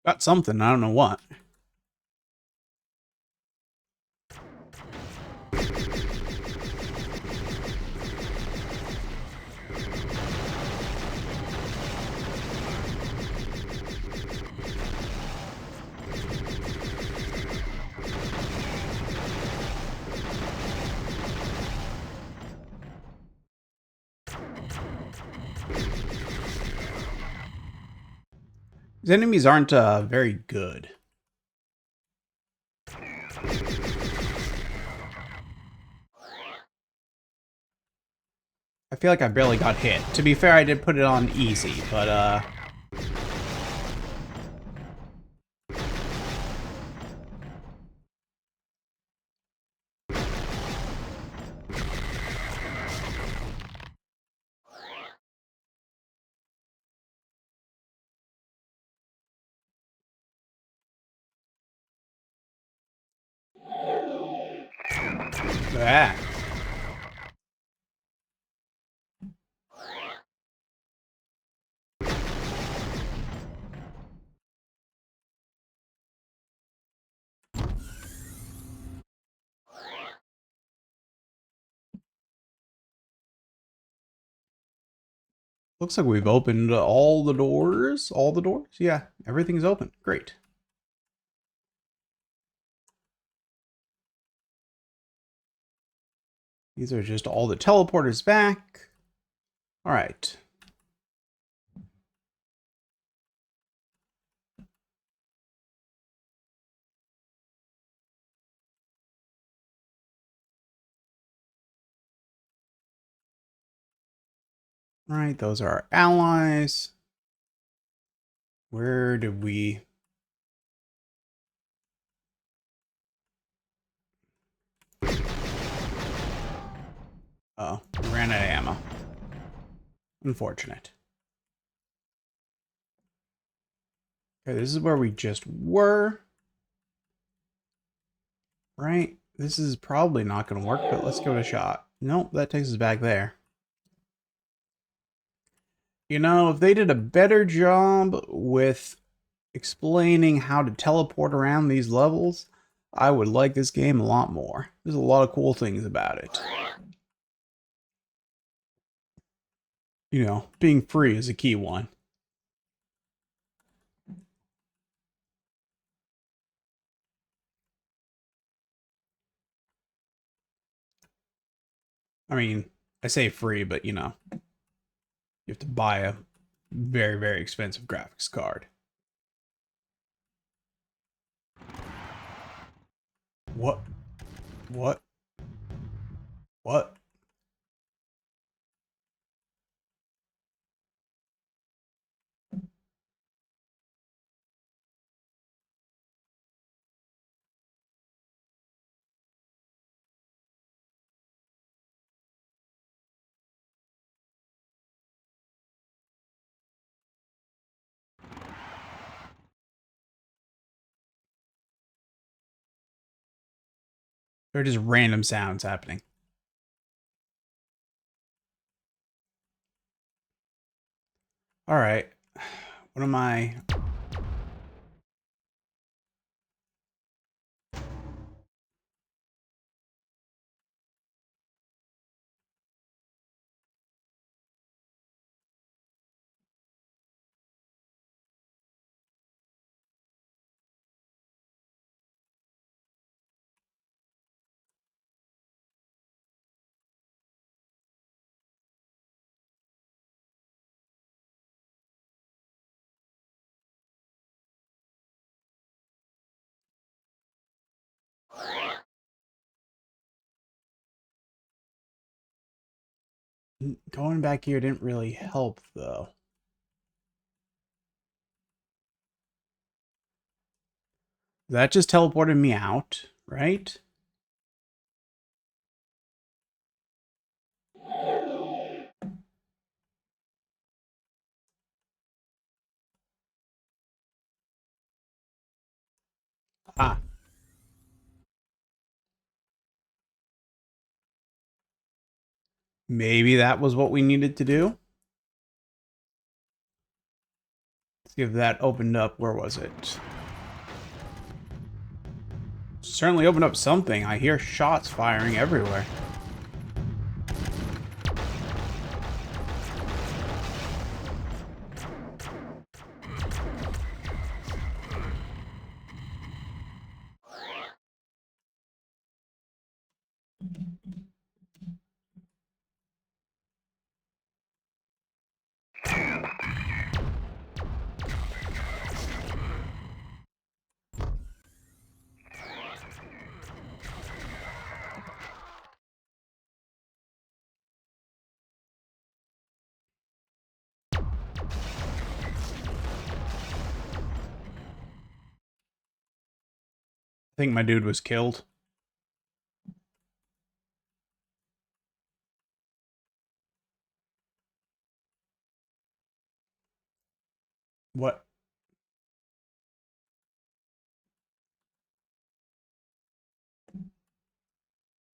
Got something, I don't know what. His enemies aren't very good. I feel like I barely got hit. To be fair, I did put it on easy, but ah. Looks like we've opened all the doors. All the doors? Yeah, everything's open. Great. These are just all the teleporters back. All right. All right, those are our allies. Where did we... Oh, we ran out of ammo. Unfortunate. Okay, this is where we just were. Right? This is probably not going to work, but let's give it a shot. Nope, that takes us back there. You know, if they did a better job with explaining how to teleport around these levels, I would like this game a lot more. There's a lot of cool things about it. You know, being free is a key one. I mean, I say free, but you know, you have to buy a very, very expensive graphics card. What? What? What? They're just random sounds happening. All right. What am I? Going back here didn't really help, though. That just teleported me out, right? Ah. Maybe that was what we needed to do. Let's see if that opened up. Where was it? Certainly opened up something. I hear shots firing everywhere. think my dude was killed. What?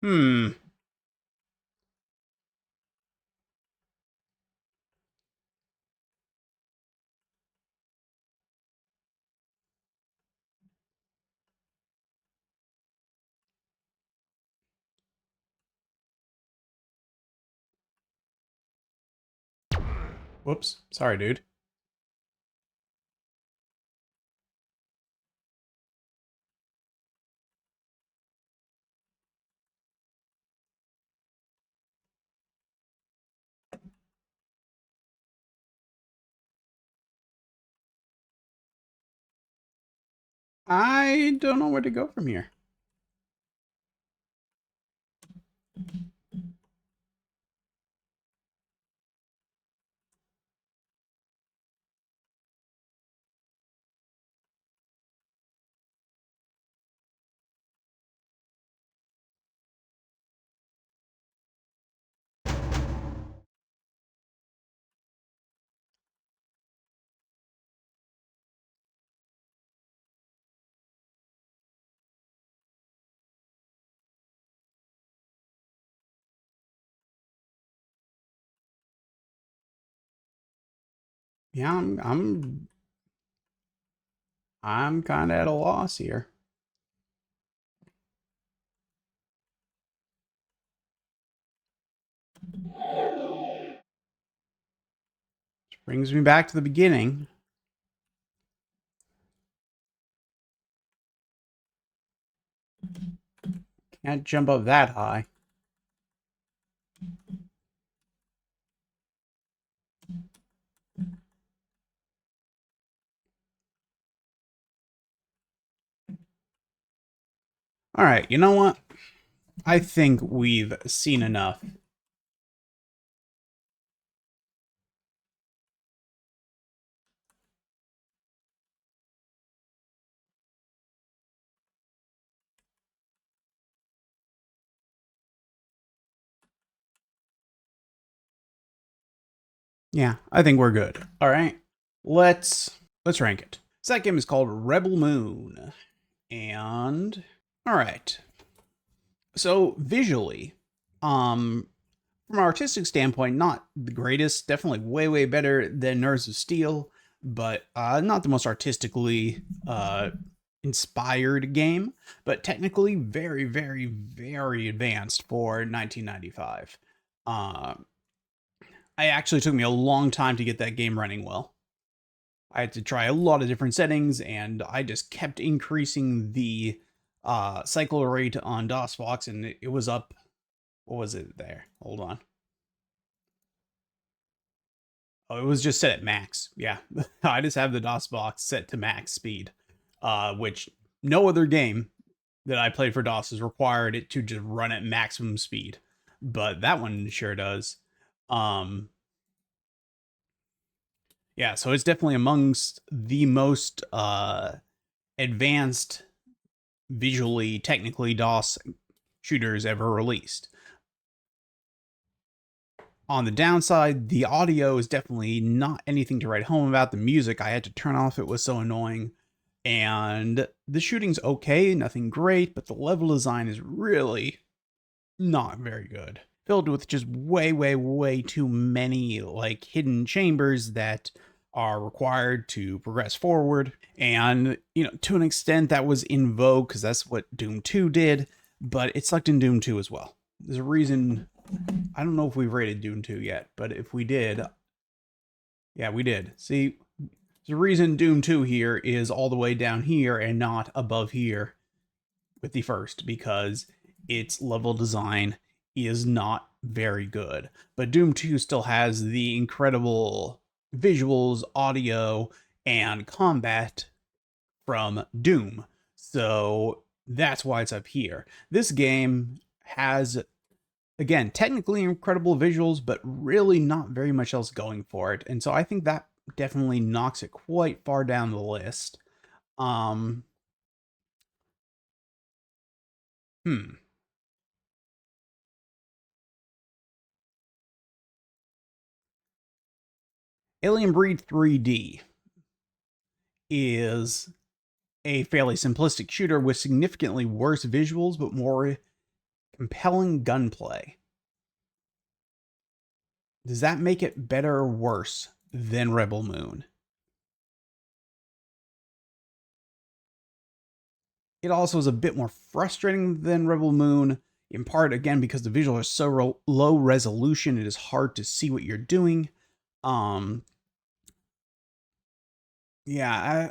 Hmm. Whoops. Sorry, dude. I don't know where to go from here. Yeah, I'm kind of at a loss here. Which brings me back to the beginning. Can't jump up that high. All right, you know what? I think we've seen enough. Yeah, I think we're good. All right, let's rank it. Second game is called Rebel Moon, and all right. So visually, from an artistic standpoint, not the greatest. Definitely way better than Nerves of Steel, but not the most artistically inspired game. But technically, very advanced for 1995. Uh, it actually took me a long time to get that game running well. I had to try a lot of different settings, and I just kept increasing the cycle rate on DOSBox, and it was up. What was it there? Hold on. Oh, it was just set at max. Yeah, I just have the DOSBox set to max speed, which no other game that I played for DOS has required it to just run at maximum speed, but that one sure does. Um, yeah, so it's definitely amongst the most advanced visually, technically DOS shooters ever released. On the downside, the audio is definitely not anything to write home about. The music I had to turn off, it was so annoying. And the shooting's okay, nothing great, but the level design is really not very good. Filled with just way too many like hidden chambers that are required to progress forward. And, you know, to an extent that was in vogue because that's what Doom 2 did, but it sucked in Doom 2 as well. There's a reason. I don't know if we've rated Doom 2 yet, but if we did, yeah, we did. See, the reason Doom 2 here is all the way down here and not above here with the first, because its level design is not very good. But Doom 2 still has the incredible visuals, audio, and combat from Doom. So that's why it's up here. This game has, again, technically incredible visuals, but really not very much else going for it. And so I think that definitely knocks it quite far down the list. Um, Alien Breed 3D is a fairly simplistic shooter with significantly worse visuals but more compelling gunplay. Does that make it better or worse than Rebel Moon? It also is a bit more frustrating than Rebel Moon, in part, again, because the visuals are so low resolution, it is hard to see what you're doing. Yeah,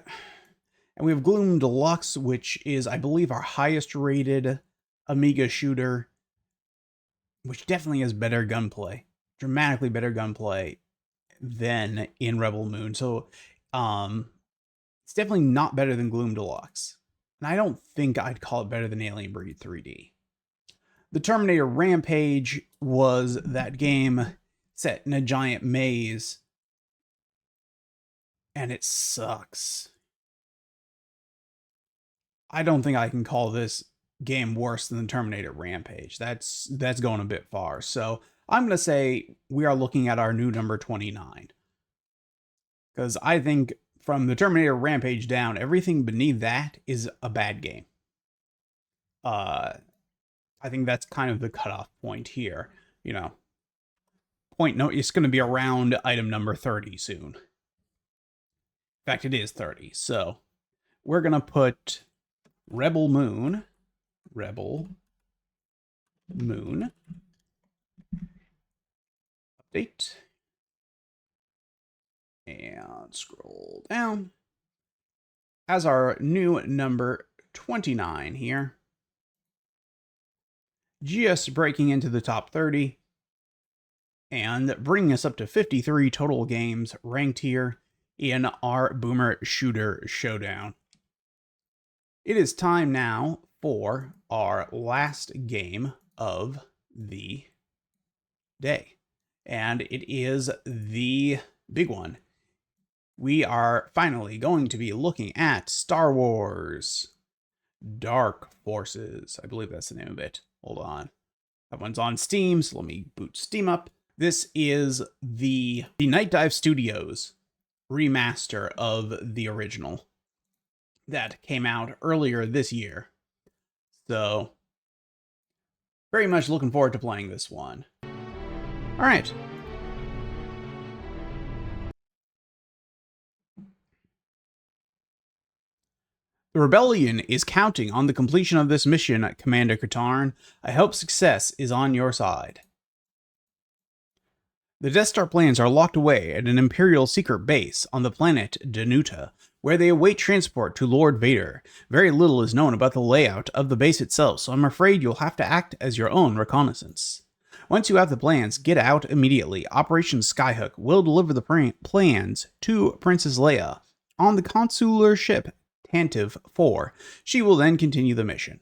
and we have Gloom Deluxe, which is, I believe, our highest rated Amiga shooter, which definitely has better gunplay, dramatically better gunplay than in Rebel Moon. So, it's definitely not better than Gloom Deluxe. And I don't think I'd call it better than Alien Breed 3D. The Terminator Rampage was that game set in a giant maze, and it sucks. I don't think I can call this game worse than the Terminator Rampage. That's going a bit far. So I'm going to say we are looking at our new number 29. Because I think from the Terminator Rampage down, everything beneath that is a bad game. I think that's kind of the cutoff point here. You know, it's going to be around item number 30 soon. In fact, it is 30. So we're going to put Rebel Moon, update, and scroll down as our new number 29 here. Just breaking into the top 30 and bringing us up to 53 total games ranked here in our Boomer Shooter Showdown. It is time now for our last game of the day, and it is the big one. We are finally going to be looking at Star Wars Dark Forces. I believe that's the name of it. Hold on. That one's on Steam, so let me boot Steam up. This is the Nightdive Studios remaster of the original that came out earlier this year. So, very much looking forward to playing this one. All right. The Rebellion is counting on the completion of this mission, Commander Katarn. I hope success is on your side. The Death Star plans are locked away at an Imperial secret base on the planet Danuta, where they await transport to Lord Vader. Very little is known about the layout of the base itself, so I'm afraid you'll have to act as your own reconnaissance. Once you have the plans, get out immediately. Operation Skyhook will deliver the plans to Princess Leia on the consular ship Tantive 4. She will then continue the mission.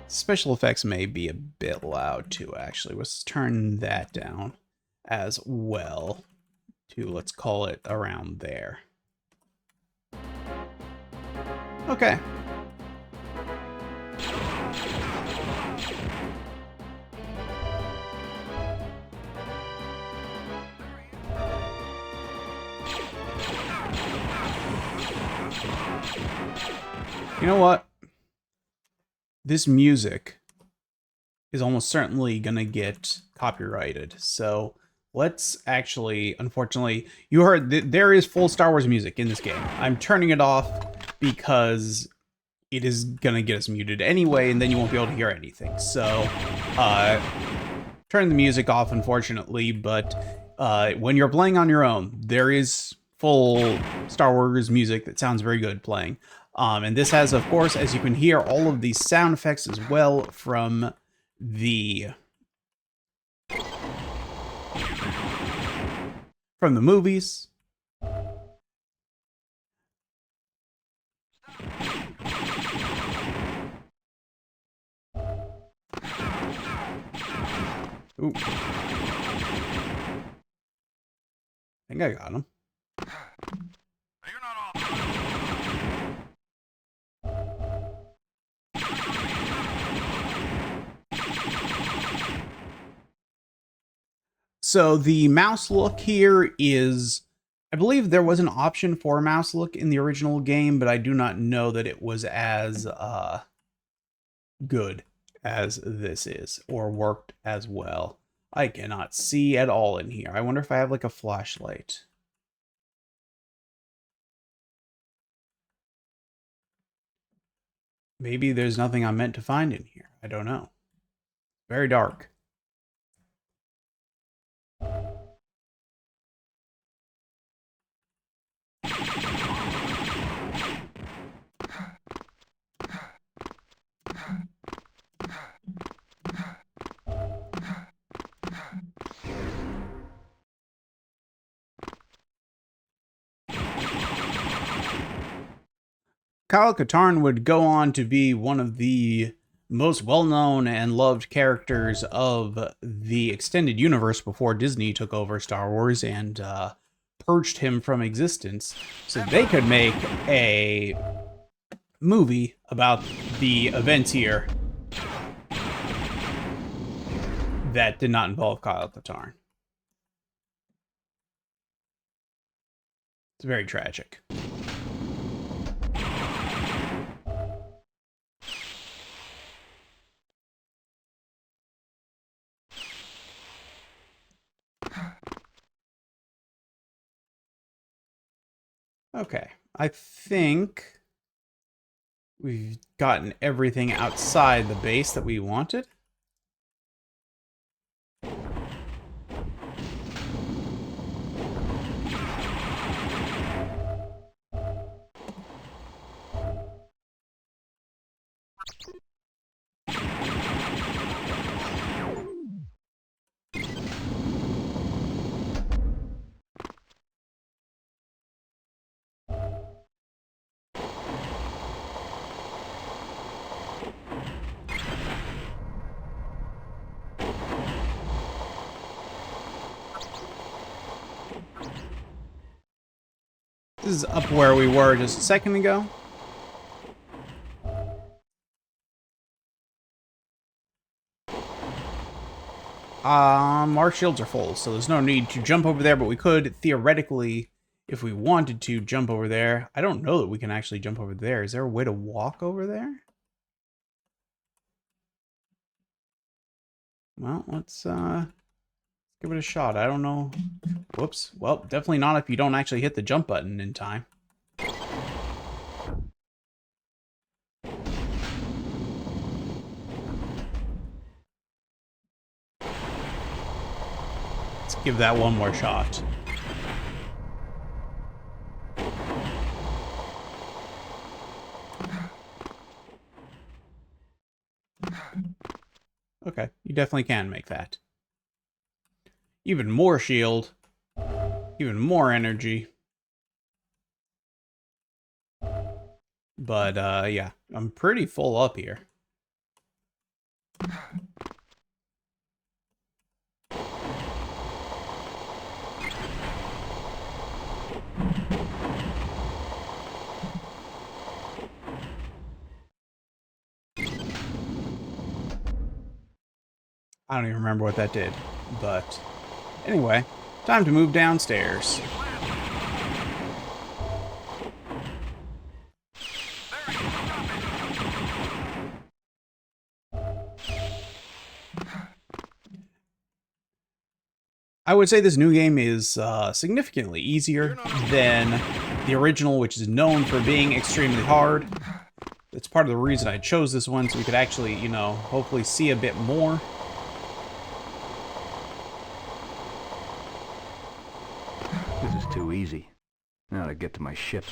Special effects may be a bit loud too, actually. Let's turn that down as well to, let's call it around there. Okay. You know what? This music is almost certainly gonna get copyrighted. So let's actually, unfortunately, you heard there is full Star Wars music in this game. I'm turning it off because it is gonna get us muted anyway, and then you won't be able to hear anything. So turn the music off, unfortunately, but when you're playing on your own, there is full Star Wars music that sounds very good playing. And this has, of course, as you can hear, all of these sound effects as well from the movies. Ooh. I think I got him. You're not off. So the mouse look here is, I believe there was an option for a mouse look in the original game, but I do not know that it was as good as this is, or worked as well. I cannot see at all in here. I wonder if I have like a flashlight. Maybe there's nothing I'm meant to find in here. I don't know. Very dark. Kyle Katarn would go on to be one of the most well-known and loved characters of the extended universe before Disney took over Star Wars and purged him from existence, so they could make a movie about the events here that did not involve Kyle Katarn. It's very tragic. Okay, I think we've gotten everything outside the base that we wanted. This is up where we were just a second ago. Our shields are full, so there's no need to jump over there, but we could, theoretically, if we wanted to, jump over there. I don't know that we can actually jump over there. Is there a way to walk over there? Well, let's give it a shot. I don't know. Whoops. Well, definitely not if you don't actually hit the jump button in time. Let's give that one more shot. Okay, you definitely can make that. Even more shield. Even more energy. But, yeah, I'm pretty full up here. I don't even remember what that did, but anyway, time to move downstairs. I would say this new game is significantly easier than the original, which is known for being extremely hard. That's part of the reason I chose this one, so we could actually, you know, hopefully see a bit more. This is too easy. Now to get to my ship.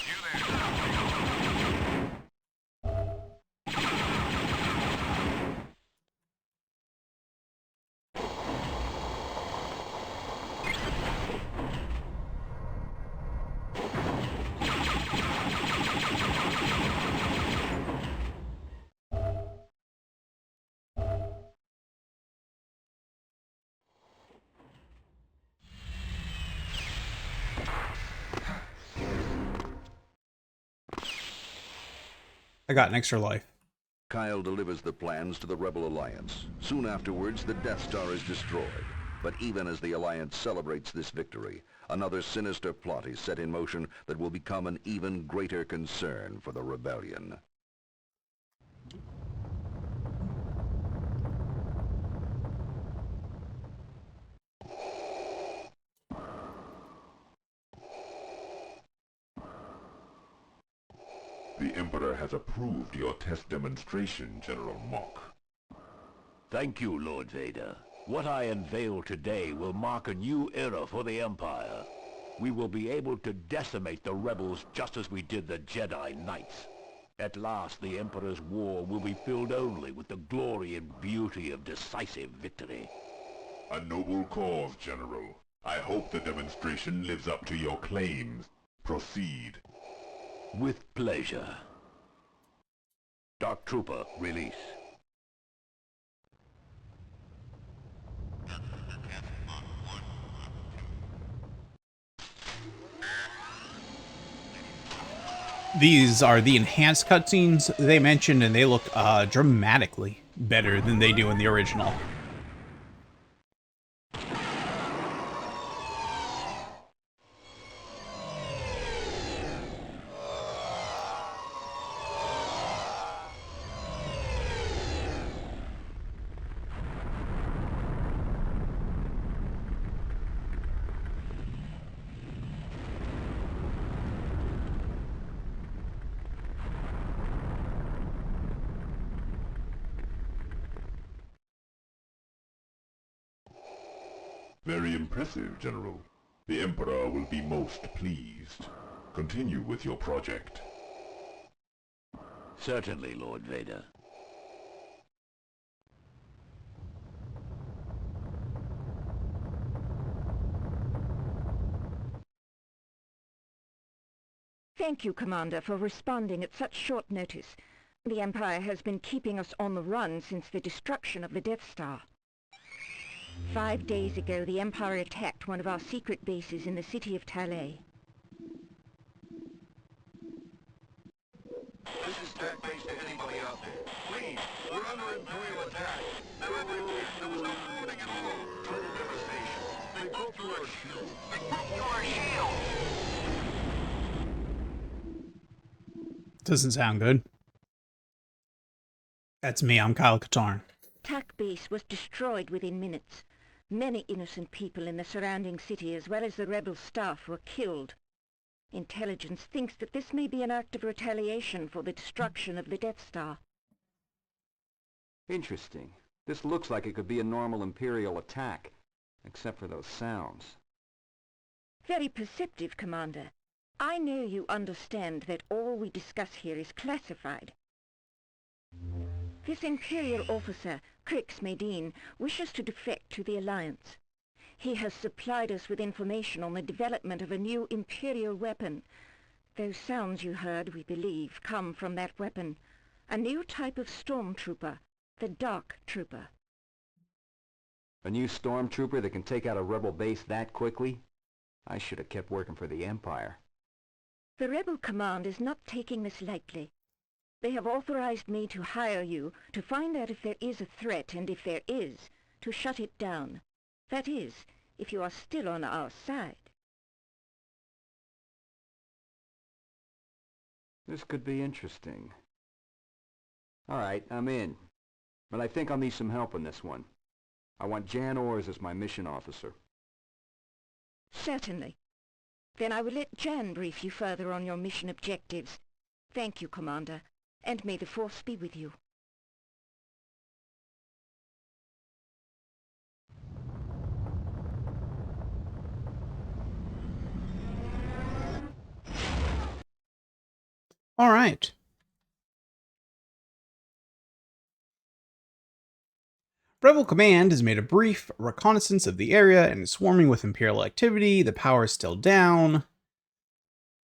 I got an extra life. Kyle delivers the plans to the Rebel Alliance. Soon afterwards, the Death Star is destroyed. But even as the Alliance celebrates this victory, another sinister plot is set in motion that will become an even greater concern for the rebellion. The Emperor has approved your test demonstration, General Mock. Thank you, Lord Vader. What I unveil today will mark a new era for the Empire. We will be able to decimate the rebels just as we did the Jedi Knights. At last, the Emperor's war will be filled only with the glory and beauty of decisive victory. A noble cause, General. I hope the demonstration lives up to your claims. Proceed. With pleasure. Dark Trooper, release. These are the enhanced cutscenes they mentioned, and they look dramatically better than they do in the original. Very impressive, General. The Emperor will be most pleased. Continue with your project. Certainly, Lord Vader. Thank you, Commander, for responding at such short notice. The Empire has been keeping us on the run since the destruction of the Death Star. 5 days ago, the Empire attacked one of our secret bases in the city of Talay. This is Tech Base to anybody out there. Please, we're under Imperial attack. There was no warning at all. Total devastation. They broke through our shield. They broke through our shield! Doesn't sound good. That's me, I'm Kyle Katarn. TAC base was destroyed within minutes. Many innocent people in the surrounding city as well as the rebel staff were killed. Intelligence thinks that this may be an act of retaliation for the destruction of the Death Star. Interesting. This looks like it could be a normal Imperial attack, except for those sounds. Very perceptive, Commander. I know you understand that all we discuss here is classified. This Imperial officer, Crix Medine, wishes to defect to the Alliance. He has supplied us with information on the development of a new Imperial weapon. Those sounds you heard, we believe, come from that weapon. A new type of stormtrooper, the Dark Trooper. A new stormtrooper that can take out a rebel base that quickly? I should have kept working for the Empire. The Rebel Command is not taking this lightly. They have authorized me to hire you to find out if there is a threat, and if there is, to shut it down. That is, if you are still on our side. This could be interesting. All right, I'm in. But I think I'll need some help on this one. I want Jan Ors as my mission officer. Certainly. Then I will let Jan brief you further on your mission objectives. Thank you, Commander, and may the Force be with you. All right. Rebel Command has made a brief reconnaissance of the area and is swarming with Imperial activity. The power is still down.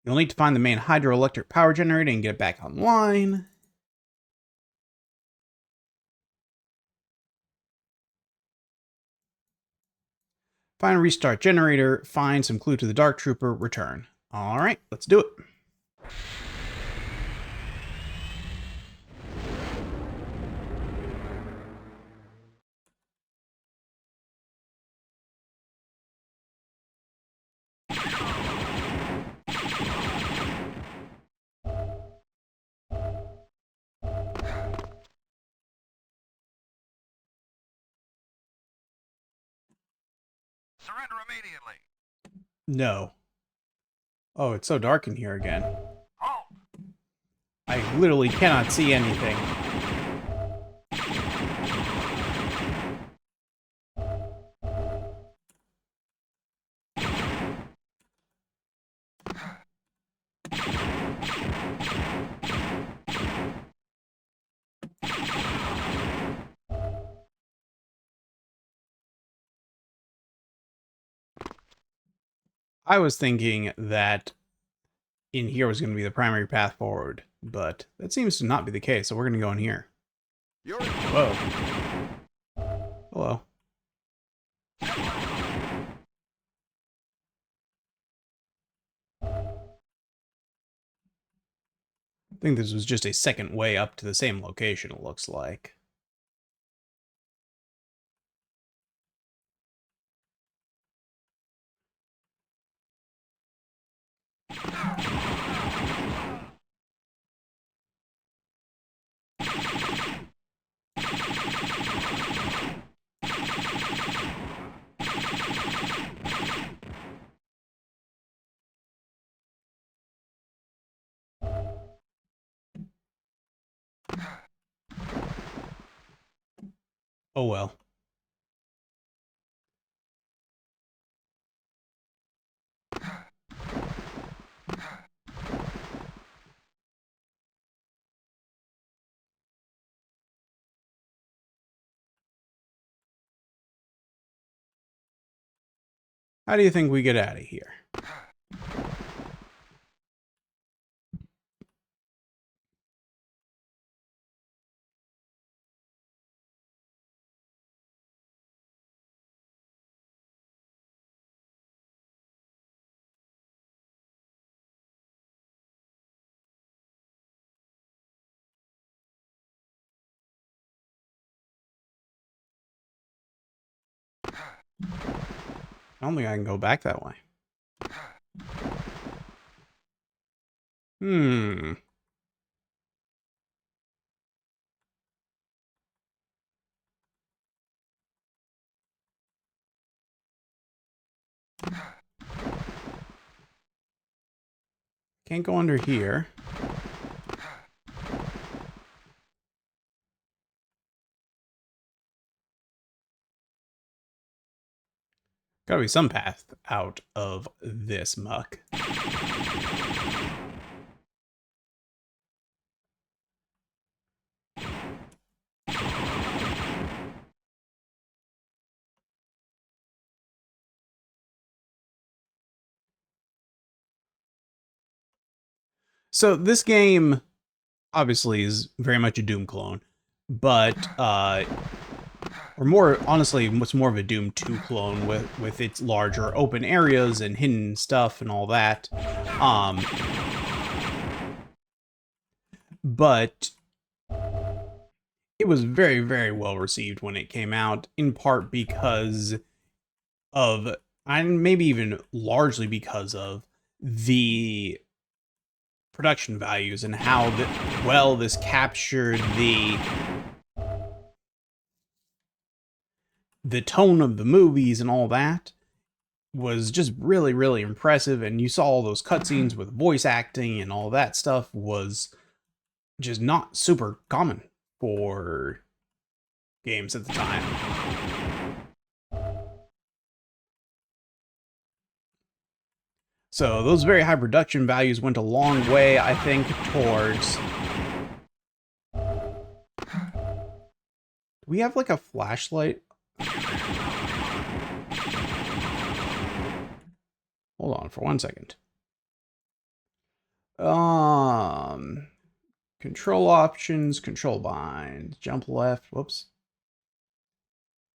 You'll need to find the main hydroelectric power generator and get it back online. Find a restart generator, find some clue to the Dark Trooper, return. All right, let's do it. Surrender immediately. No. Oh, it's so dark in here again. Halt! I literally cannot see anything. I was thinking that in here was going to be the primary path forward, but that seems to not be the case, so we're going to go in here. You're Whoa. Hello. I think this was just a second way up to the same location, it looks like. Oh well. How do you think we get out of here? I don't think I can go back that way. Hmm. Can't go under here. Gotta be some path out of this muck. So this game obviously is very much a Doom clone, but or more honestly, what's more of a Doom 2 clone with its larger open areas and hidden stuff and all that. But it was very, very well received when it came out, in part because of, and maybe even largely because of, the production values and how well this captured the tone of the movies and all that was just really, really impressive. And you saw all those cutscenes with voice acting and all that stuff was just not super common for games at the time. So those very high production values went a long way, I think, towards... Do we have like a flashlight? Hold on for 1 second. Control options, control bind, jump left, whoops.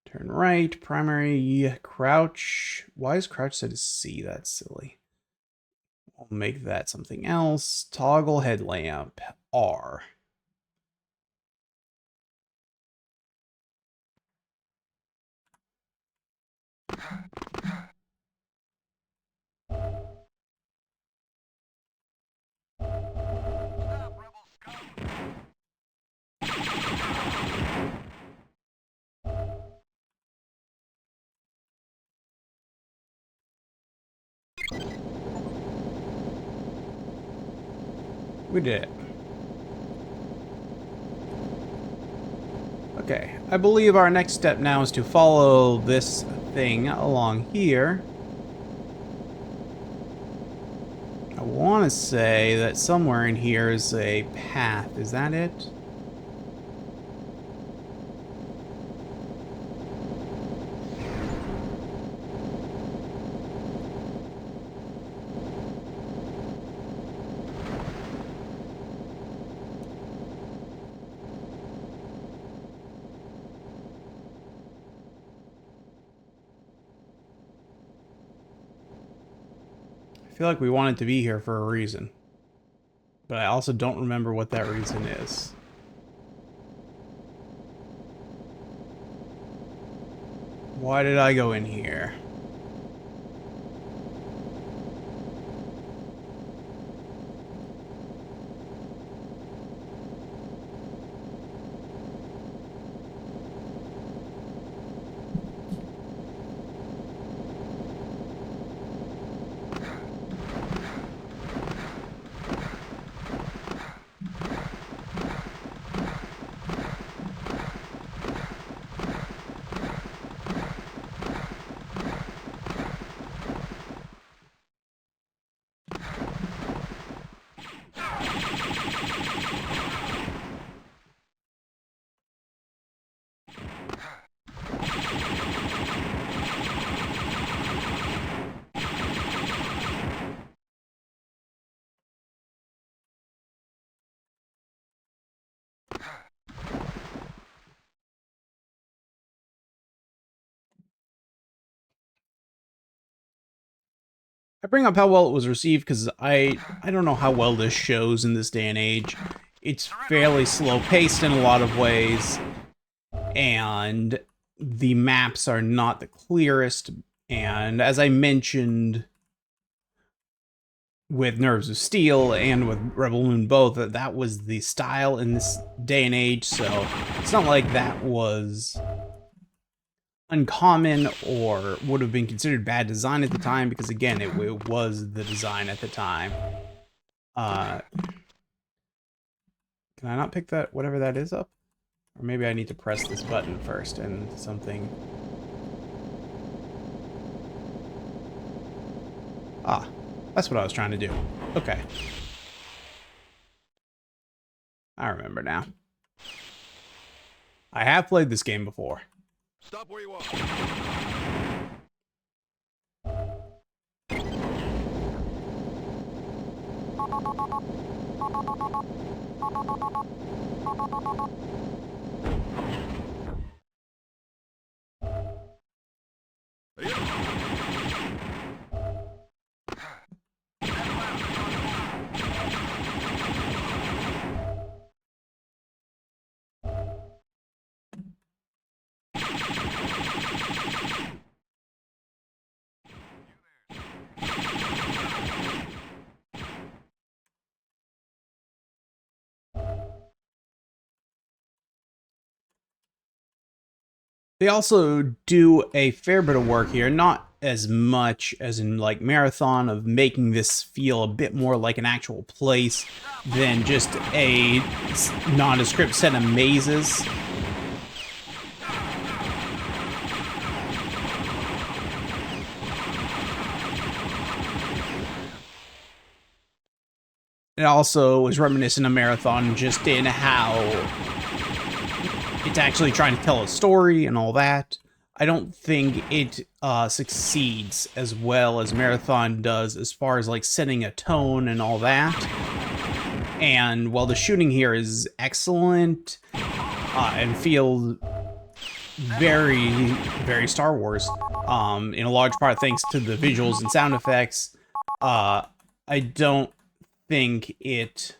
Turn right, primary, crouch. Why is crouch set as C? That's silly. I'll make that something else. Toggle headlamp, R. We did it. Okay, I believe our next step now is to follow this thing along here. I want to say that somewhere in here is a path. Is that it? I feel like we wanted to be here for a reason. But I also don't remember what that reason is. Why did I go in here? I bring up how well it was received because I don't know how well this shows in this day and age. It's fairly slow paced in a lot of ways, and the maps are not the clearest. And as I mentioned with Nerves of Steel and with Rebel Moon both, that was the style in this day and age, so it's not like that was uncommon or would have been considered bad design at the time, because again, it was the design at the time. Can I not pick that, whatever that is, up? Or maybe I need to press this button first and something... Ah, that's what I was trying to do. Okay. I remember now. I have played this game before. Stop where you are. They also do a fair bit of work here, not as much as in like Marathon, of making this feel a bit more like an actual place than just a nondescript set of mazes. It also is reminiscent of Marathon just in how it's actually trying to tell a story and all that. I don't think it succeeds as well as Marathon does as far as like setting a tone and all that. And while the shooting here is excellent and feels very, very Star Wars, in a large part thanks to the visuals and sound effects, I don't think it...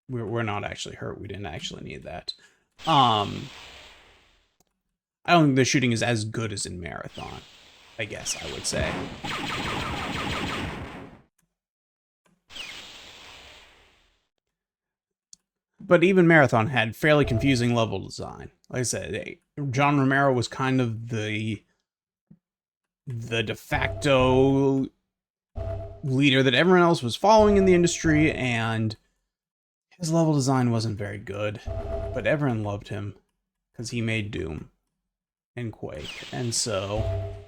We're not actually hurt. We didn't actually need that. I don't think the shooting is as good as in Marathon, I guess I would say. But even Marathon had fairly confusing level design. Like I said, John Romero was kind of the the de facto leader that everyone else was following in the industry, and his level design wasn't very good, but everyone loved him because he made Doom and Quake. And so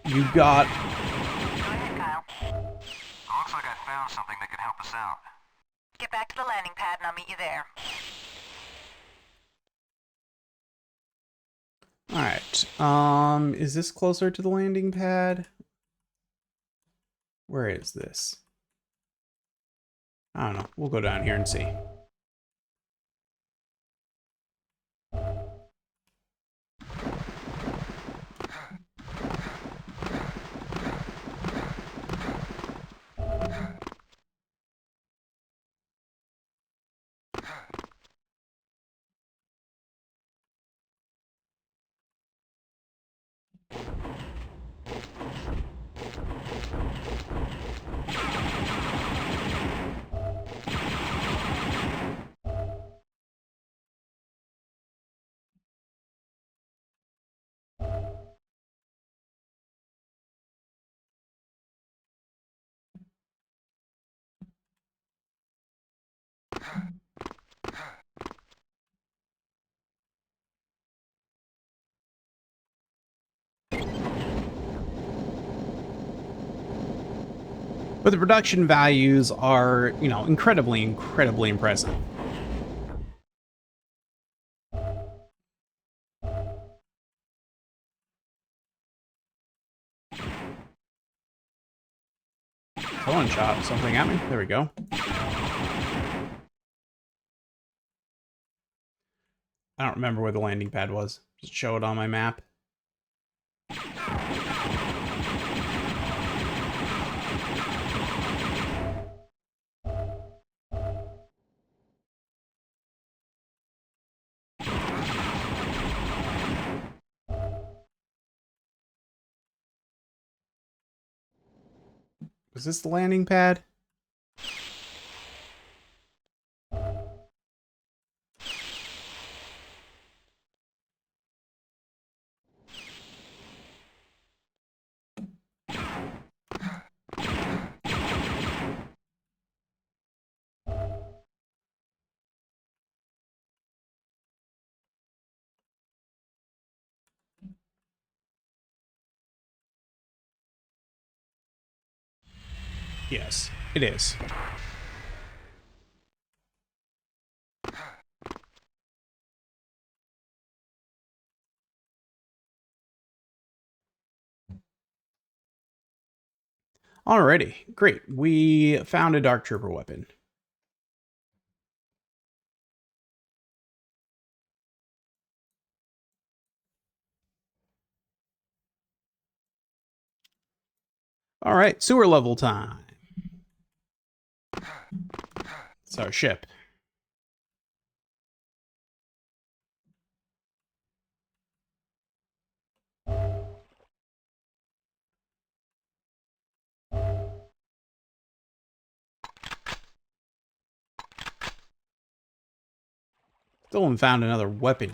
you got... Go ahead, Kyle. Looks like I found something that could help us out. Get back to the landing pad and I'll meet you there. Alright, is this closer to the landing pad? Where is this? I don't know. We'll go down here and see. But the production values are, you know, incredibly impressive. Someone shot something at me. There we go. I don't remember where the landing pad was. Just show it on my map. Was this the landing pad? Yes, it is. Alrighty, great. We found a Dark Trooper weapon. Alright, sewer level time. It's our ship. Still haven't found another weapon.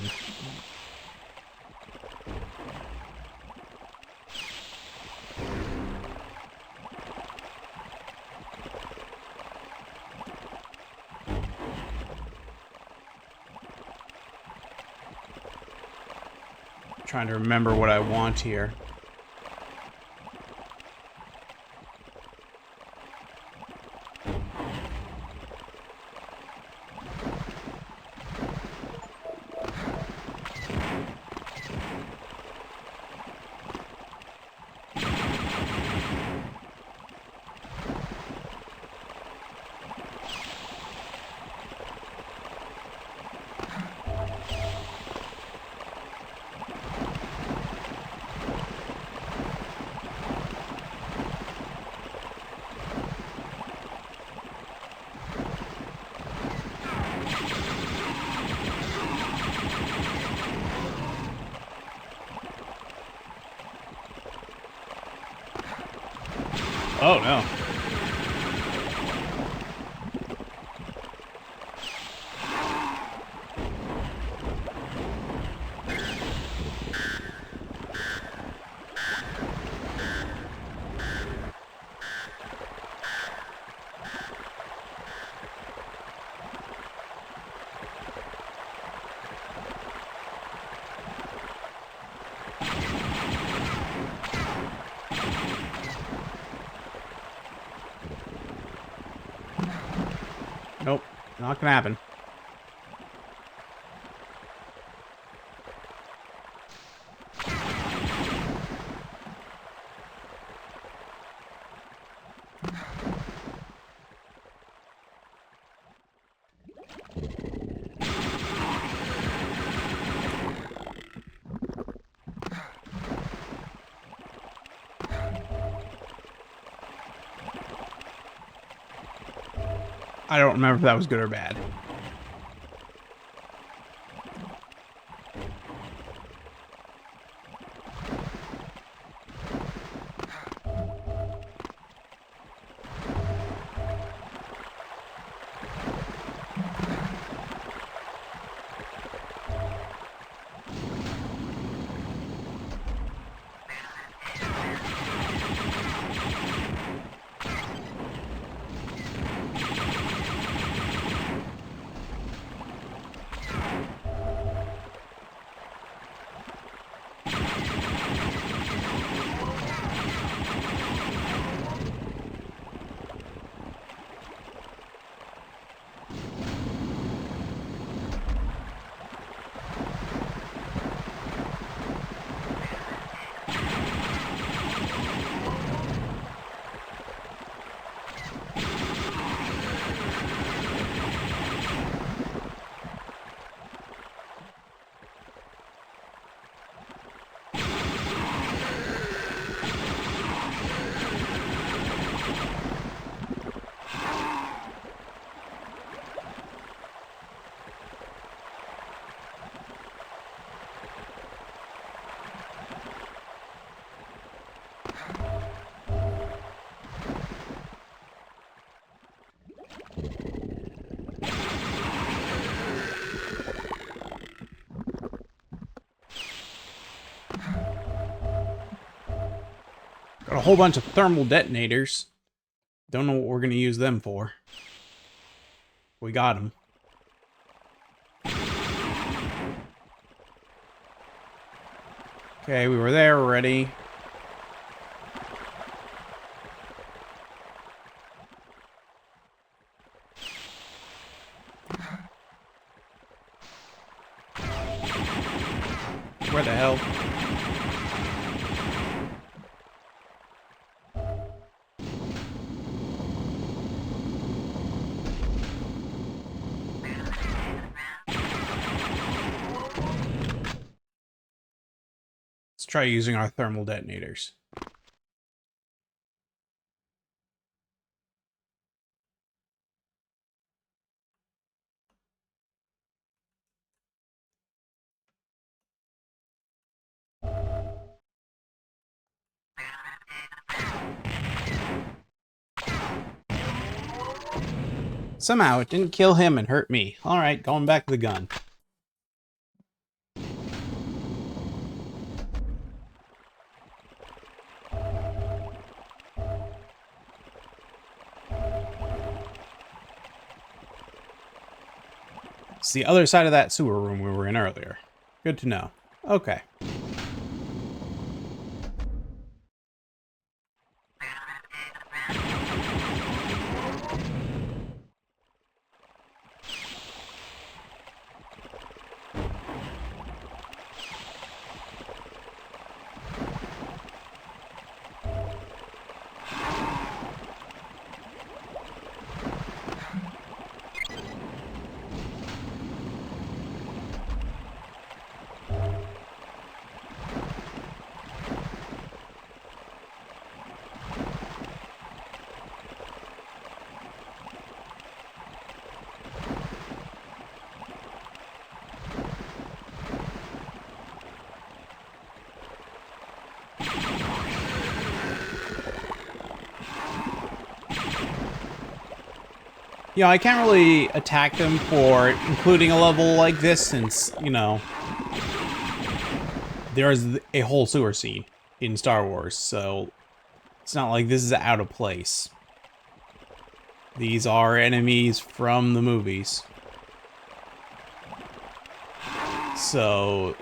Trying to remember what I want here. Oh no. Not gonna happen. I don't remember if that was good or bad. Got a whole bunch of thermal detonators. Don't know what we're going to use them for. We got them. Okay, we were there already. Where the hell? Let's try using our thermal detonators. Somehow it didn't kill him and hurt me. Alright, going back to the gun. It's the other side of that sewer room we were in earlier. Good to know. Okay. You know, I can't really attack them for including a level like this since, you know, there's a whole sewer scene in Star Wars, so it's not like this is out of place. These are enemies from the movies. So,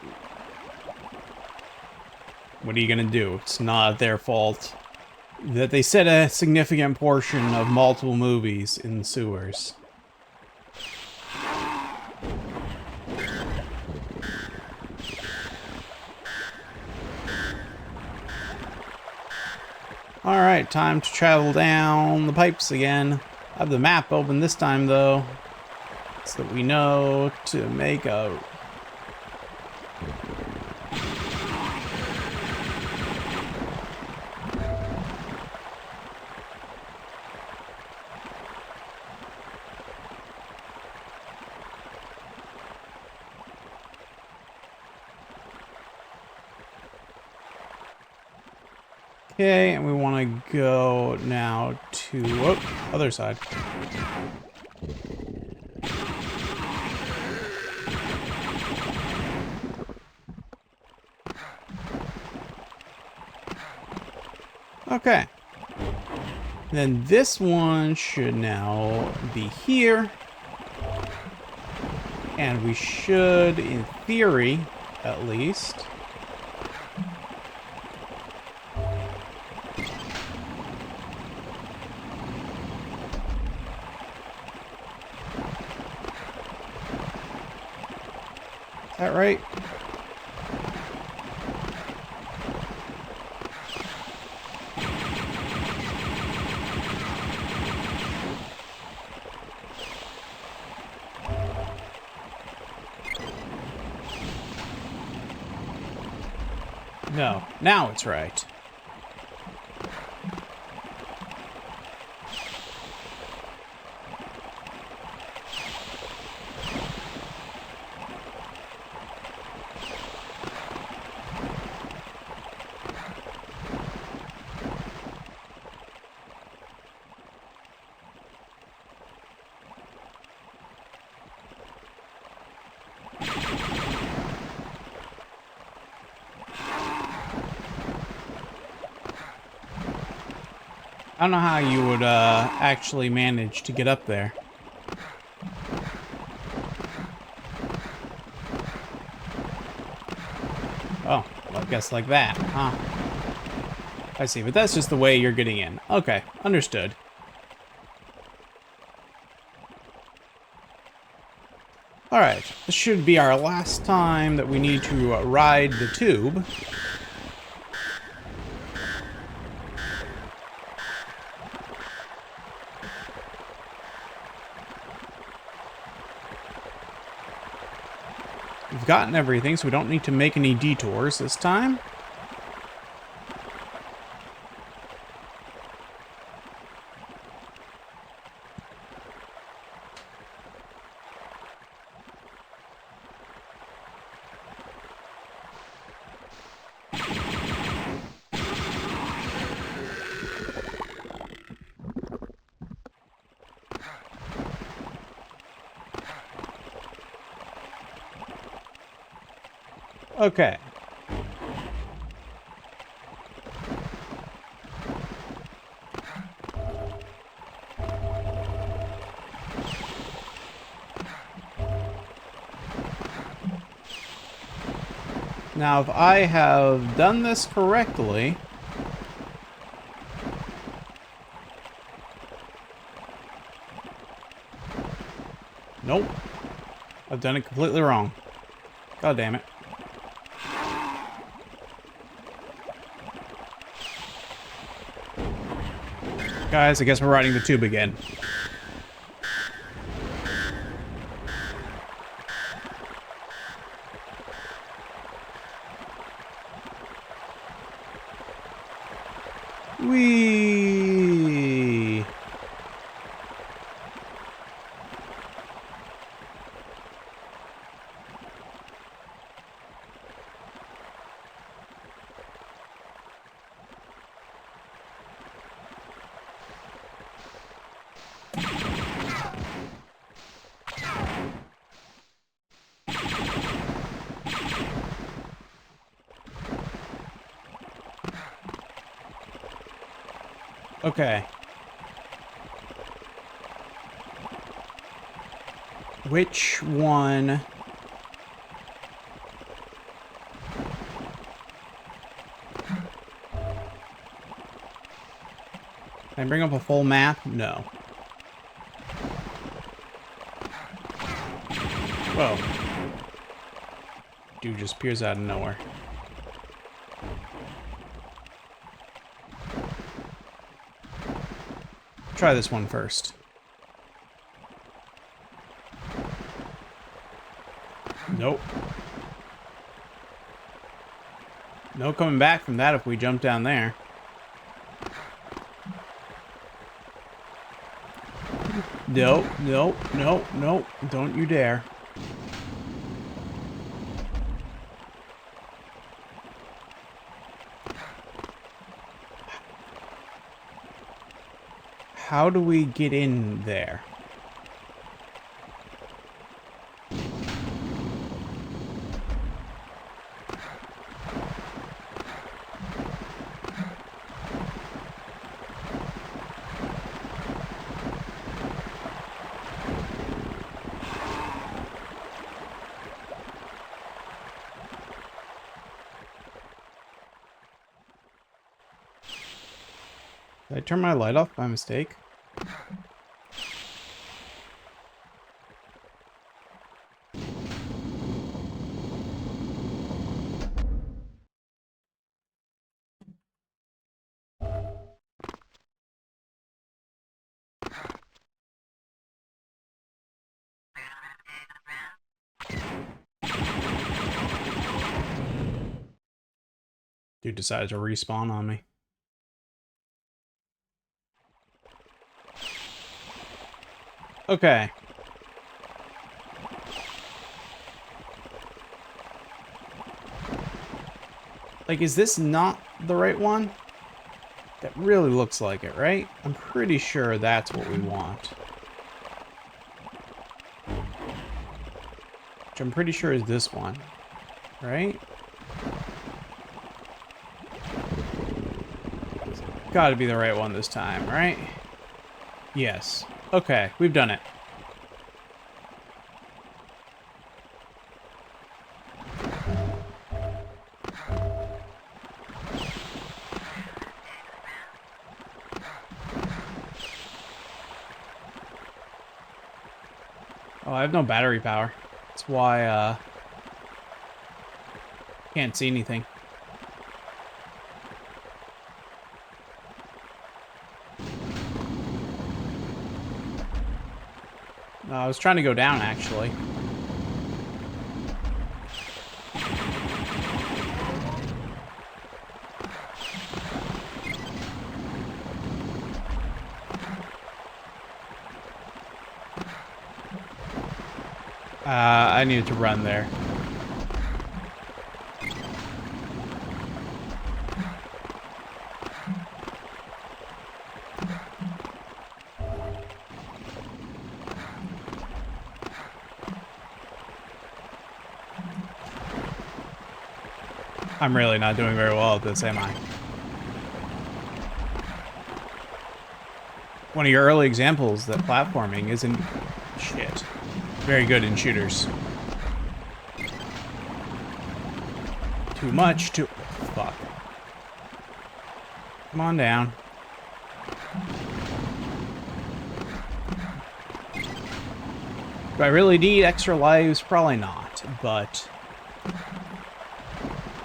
what are you gonna do? It's not their fault that they set a significant portion of multiple movies in the sewers. Alright, time to travel down the pipes again. I have the map open this time, though, so that we know to make a... Okay, and we want to go now to... Oh, other side. Okay. Then this one should now be here. And we should, in theory, at least... Is that right? No, now it's right. I don't know how you would actually manage to get up there. Oh, well, I guess like that, huh? I see, but that's just the way you're getting in. Okay, understood. Alright, this should be our last time that we need to ride the tube. We've gotten everything, so we don't need to make any detours this time. Okay. Now, if I have done this correctly... Nope. I've done it completely wrong. God damn it. Guys, I guess we're riding the tube again. Whee! Okay. Which one? Can I bring up a full map? No. Whoa. Dude just appears out of nowhere. Try this one first. Nope. No coming back from that if we jump down there. Nope, nope, nope, nope. Don't you dare. How do we get in there? Did I turn my light off by mistake? Dude decided to respawn on me. Okay. Like, is this not the right one? That really looks like it, right? I'm pretty sure that's what we want. Which I'm pretty sure is this one, right? Gotta be the right one this time, right? Yes. Okay, we've done it. Oh, I have no battery power. That's why, can't see anything. No, I was trying to go down, actually. I needed to run there. I'm really not doing very well at this, am I? One of your early examples that platforming isn't shit. Very good in shooters. Too much, too... Fuck. Come on down. Do I really need extra lives? Probably not, but...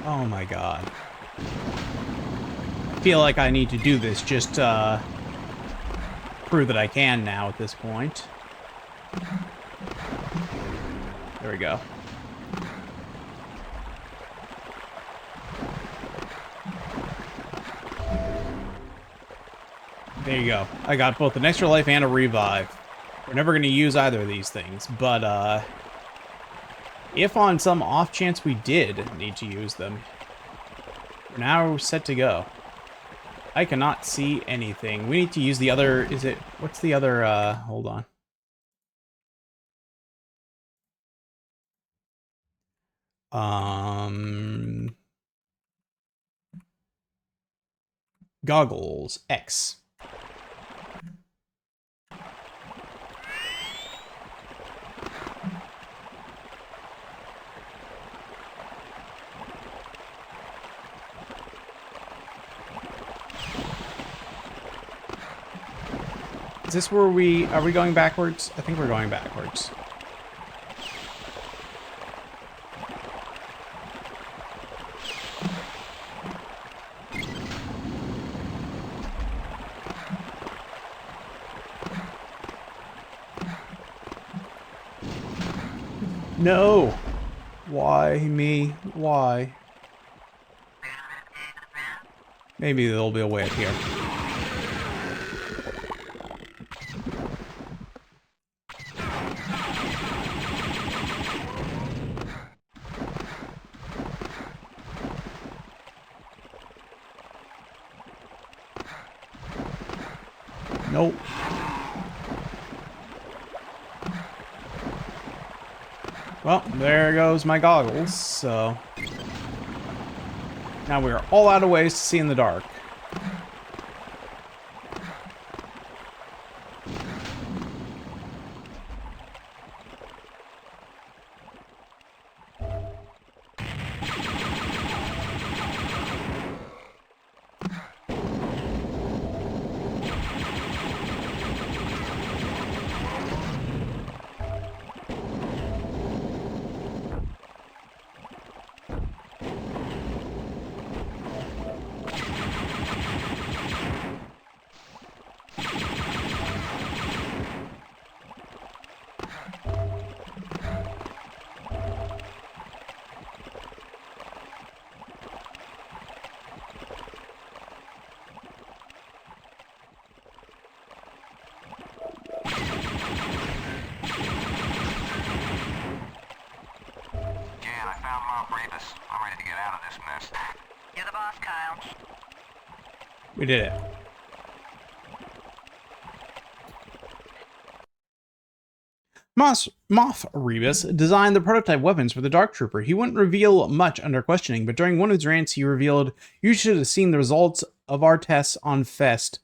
Oh my god. I feel like I need to do this just to prove that I can now at this point. There we go. There you go. I got both an extra life and a revive. We're never going to use either of these things, but if on some off chance we did need to use them, we're now set to go. I cannot see anything. We need to use the other, is it, what's the other, hold on. Goggles, X. Is this where are we going backwards? I think we're going backwards. No! Why me? Why? Maybe there'll be a way up here. Nope. Well, there goes my goggles, so... Now we're all out of ways to see in the dark. Jan, I found Mom Rebus. I'm ready to get out of this mess. You're the boss, Kyle. We did it. Moth Rebus designed the prototype weapons for the Dark Trooper. He wouldn't reveal much under questioning, but during one of his rants he revealed, "You should have seen the results of our tests on Fest.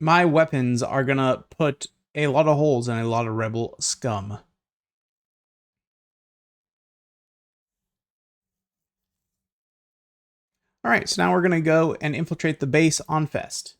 My weapons are gonna put a lot of holes in a lot of rebel scum." Alright, so now we're gonna go and infiltrate the base on Fest.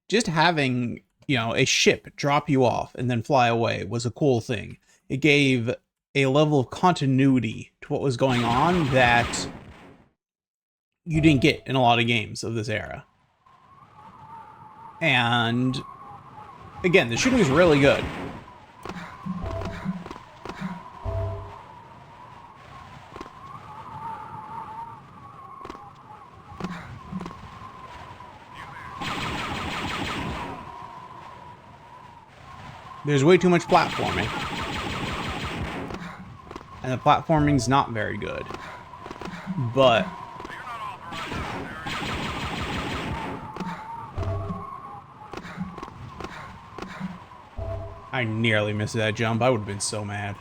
Just having, a ship drop you off and then fly away was a cool thing. It gave a level of continuity to what was going on that you didn't get in a lot of games of this era. And again, the shooting is really good. There's way too much platforming. And the platforming's not very good. But I nearly missed that jump. I would have been so mad.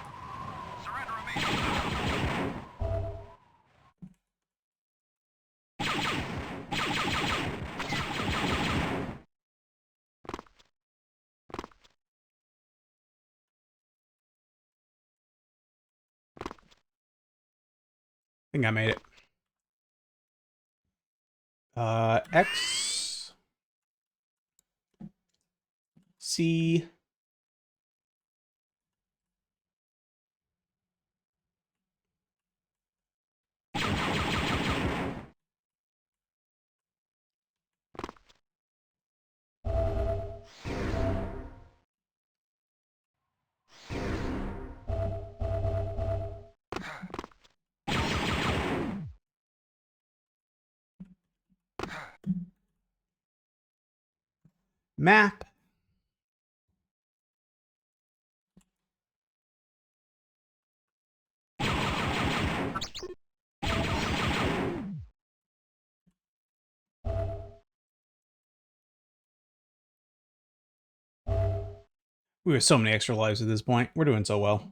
I think I made it. X C map. We have so many extra lives at this point. We're doing so well.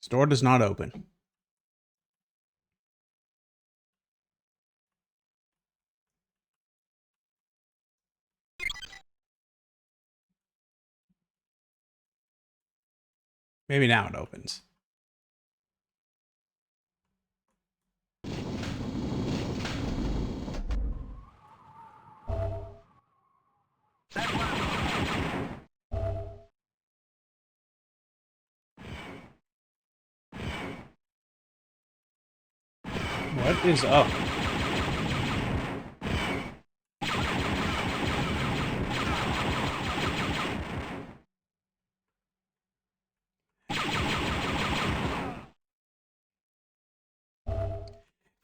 Store does not open. Maybe now it opens. What is up?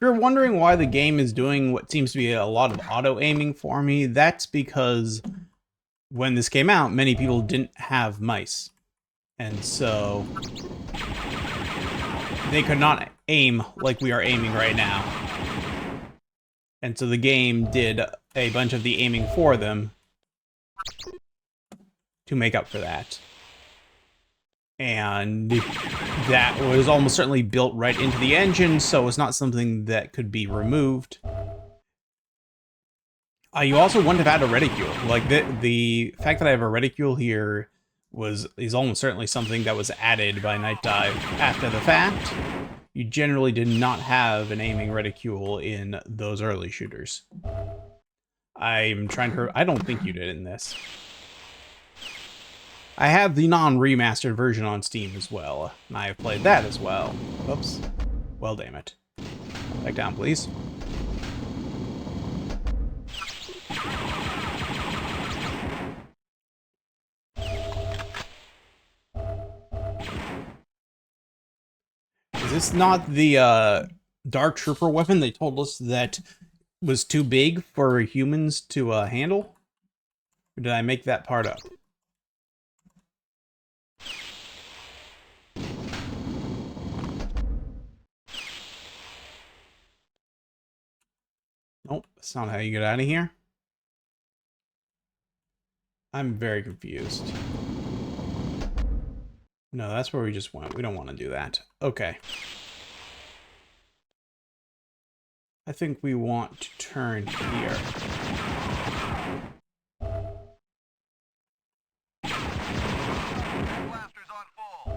If you're wondering why the game is doing what seems to be a lot of auto-aiming for me, that's because when this came out, many people didn't have mice. And so they could not aim like we are aiming right now. And so the game did a bunch of the aiming for them to make up for that. And that was almost certainly built right into the engine, so it's not something that could be removed. You also wouldn't have had a reticule. Like, the fact that I have a reticule here is almost certainly something that was added by Nightdive after the fact. You generally did not have an aiming reticule in those early shooters. I'm trying to... I don't think you did in this. I have the non-remastered version on Steam as well, and I have played that as well. Oops. Well, damn it. Back down, please. Is this not the Dark Trooper weapon they told us that was too big for humans to handle? Or did I make that part up? Nope, that's not how you get out of here. I'm very confused. No, that's where we just went. We don't want to do that. Okay. I think we want to turn here. Blasters on full.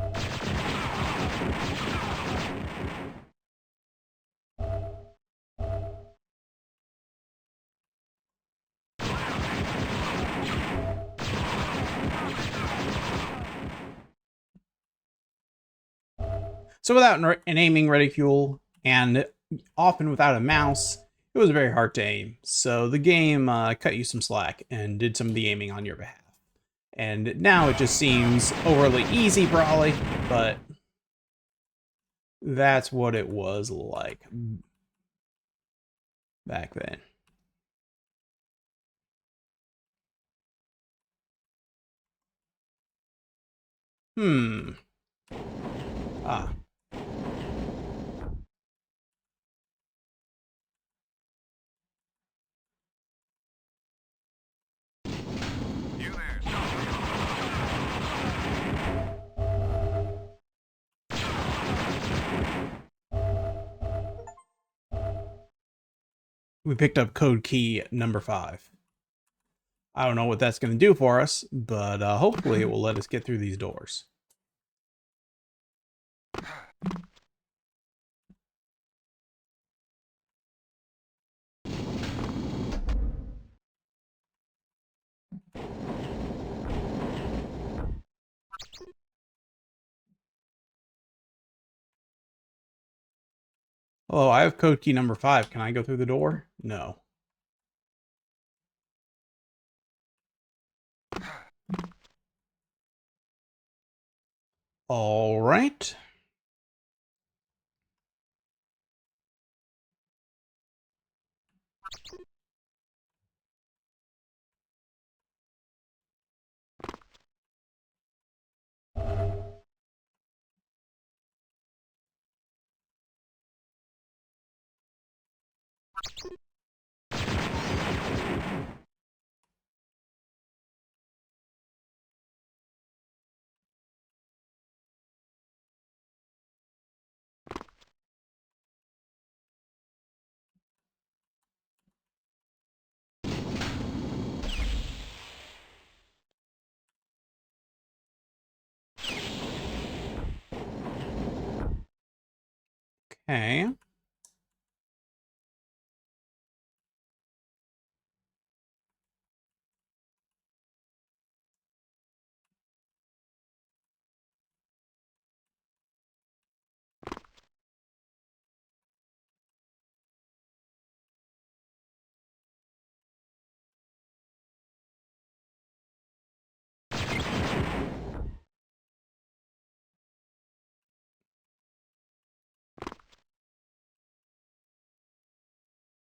So without an aiming reticule, and often without a mouse, it was very hard to aim. So the game cut you some slack and did some of the aiming on your behalf. And now it just seems overly easy, probably, but that's what it was like back then. Ah. You there, We picked up code key number 5. I don't know what that's going to do for us, but hopefully it will let us get through these doors. Oh, I have code key number 5. Can I go through the door? No. All right. Okay.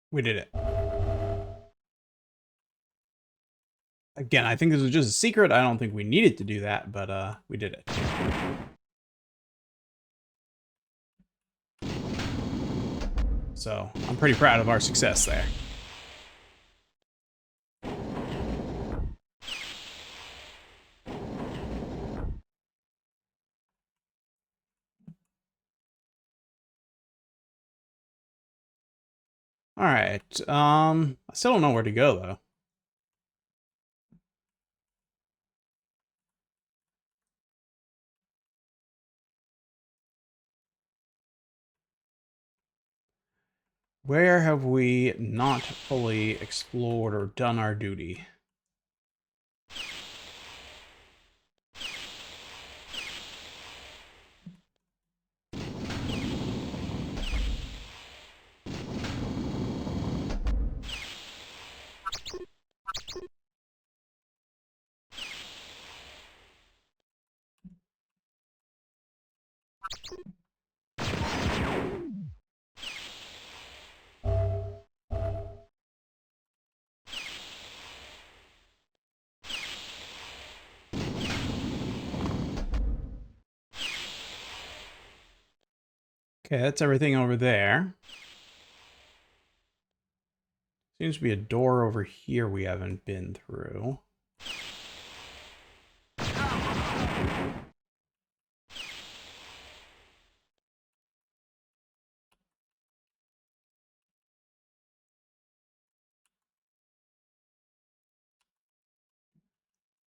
We did it. Again, I think this was just a secret. I don't think we needed to do that, but we did it. So, I'm pretty proud of our success there. Alright, I still don't know where to go, though. Where have we not fully explored or done our duty? Okay, that's everything over there. Seems to be a door over here we haven't been through.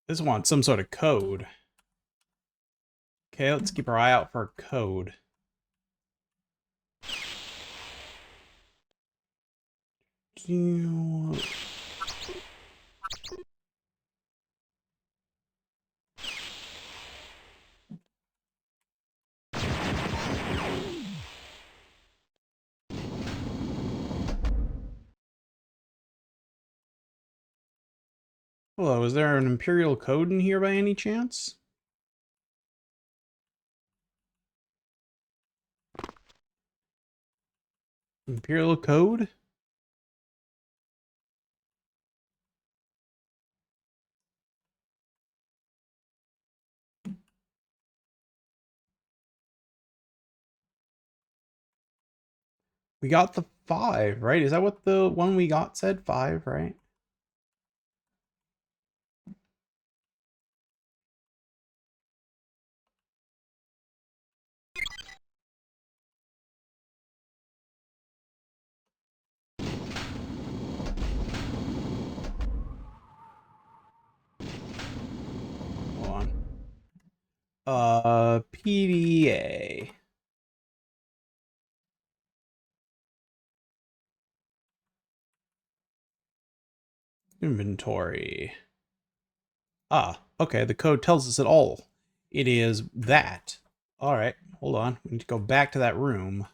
This wants some sort of code. Okay, let's keep our eye out for a code. Hello, is there an Imperial code in here by any chance? Imperial code? We got the 5, right? Is that what the one we got said? 5, right? Hold on. PDA. Inventory. Ah, okay, the code tells us it all. It is that. Alright, hold on. We need to go back to that room.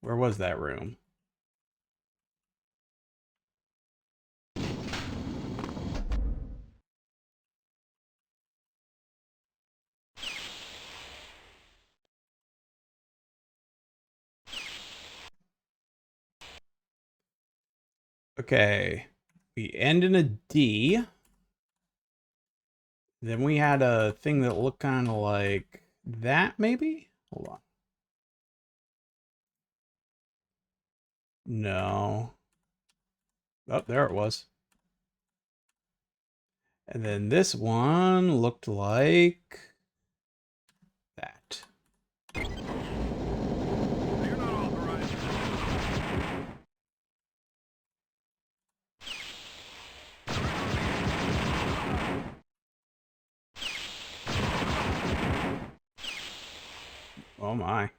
Where was that room? Okay. We end in a D. Then we had a thing that looked kind of like that, maybe? Hold on. No. Oh, there it was. And then this one looked like that. You're not authorized. Oh my.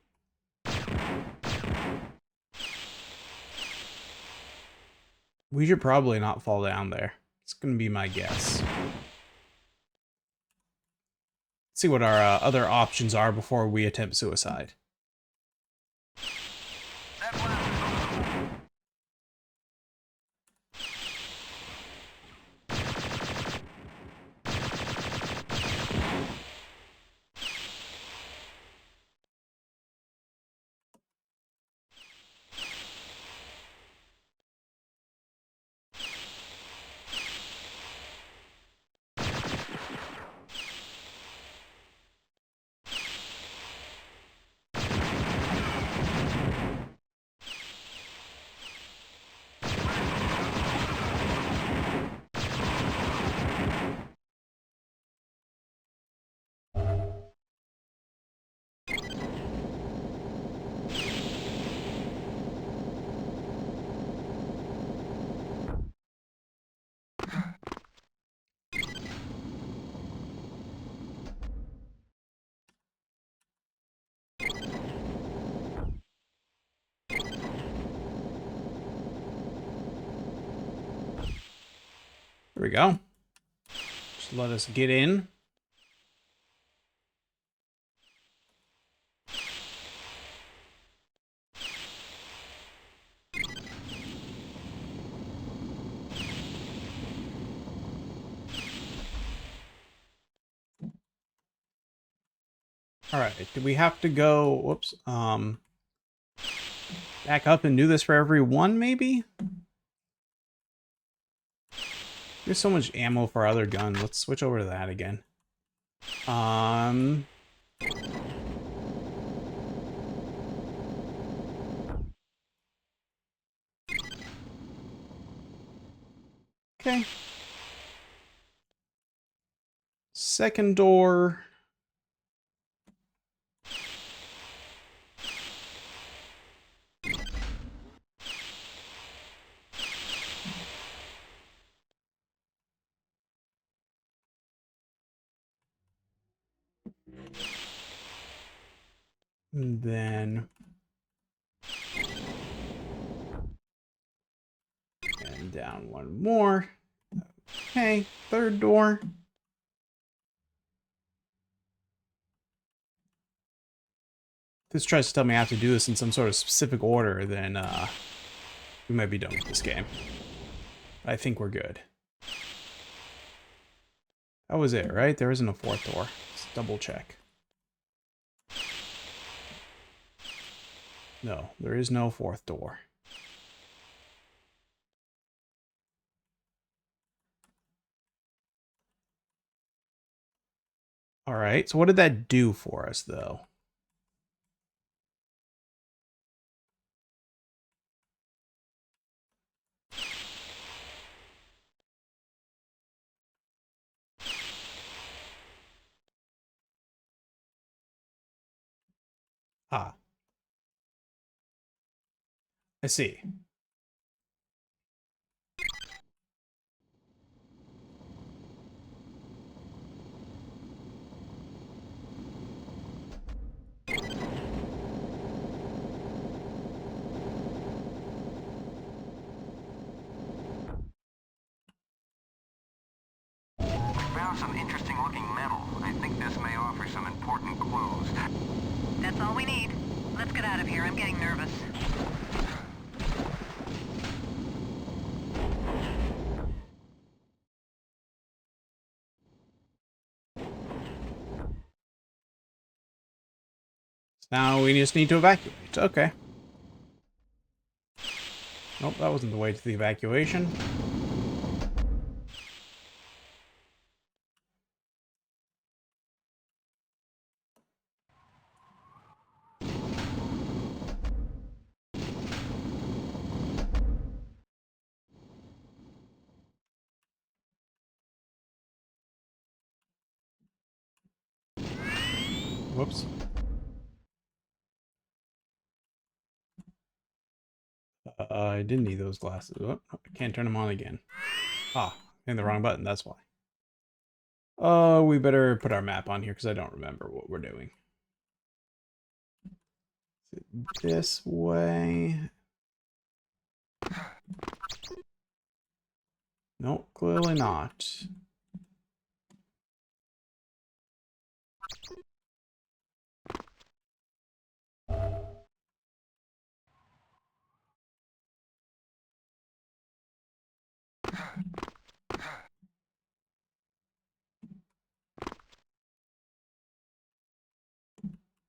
We should probably not fall down there. It's gonna be my guess. Let's see what our other options are before we attempt suicide. There we go. Just let us get in. All right, do we have to go, whoops, back up and do this for every one, maybe? There's so much ammo for our other gun. Let's switch over to that again. Okay. Second door. And then... and down one more. Okay, third door. This tries to tell me I have to do this in some sort of specific order, then we might be done with this game. I think we're good. That was it, right? There isn't a fourth door. Let's double check. No, there is no fourth door. All right, so what did that do for us, though? Ah. I see. Found some interesting looking metal. I think this may offer some important clues. That's all we need. Let's get out of here. I'm getting nervous. Now we just need to evacuate. Okay. Nope, that wasn't the way to the evacuation. Whoops. I didn't need those glasses. Oh, I can't turn them on again. Ah, in the wrong button, that's why. We better put our map on here because I don't remember what we're doing. Is it this way? Nope, clearly not.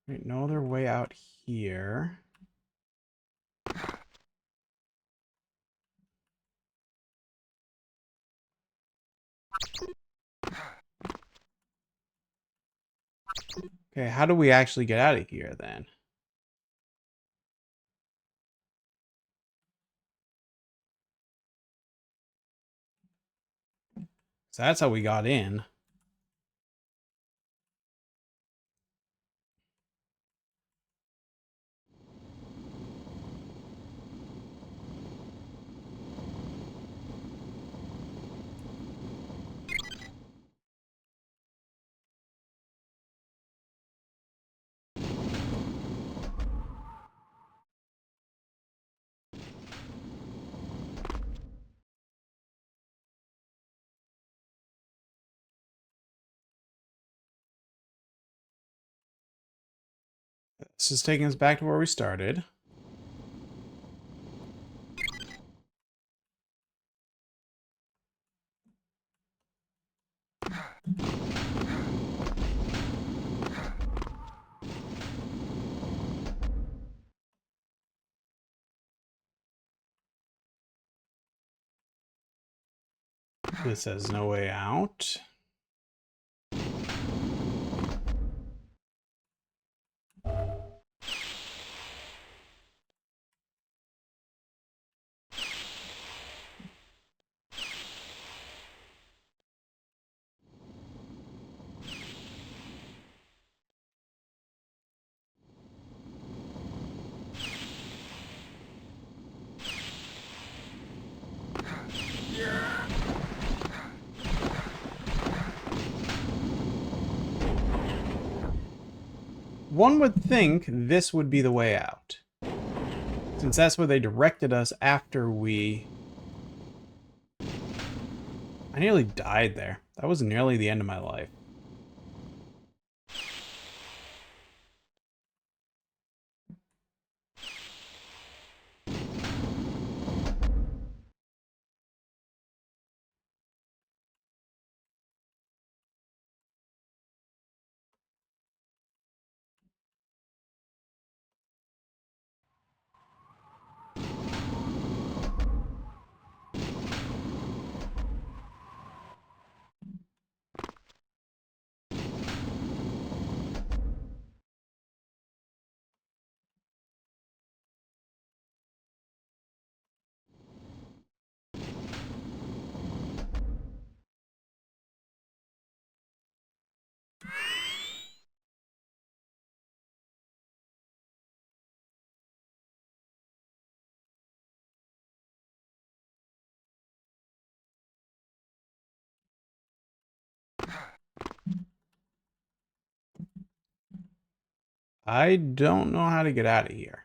Wait, no other way out here. Okay, how do we actually get out of here then? So that's how we got in. This is taking us back to where we started. This has no way out. One would think this would be the way out, since that's where they directed us after we... I nearly died there. That was nearly the end of my life. I don't know how to get out of here.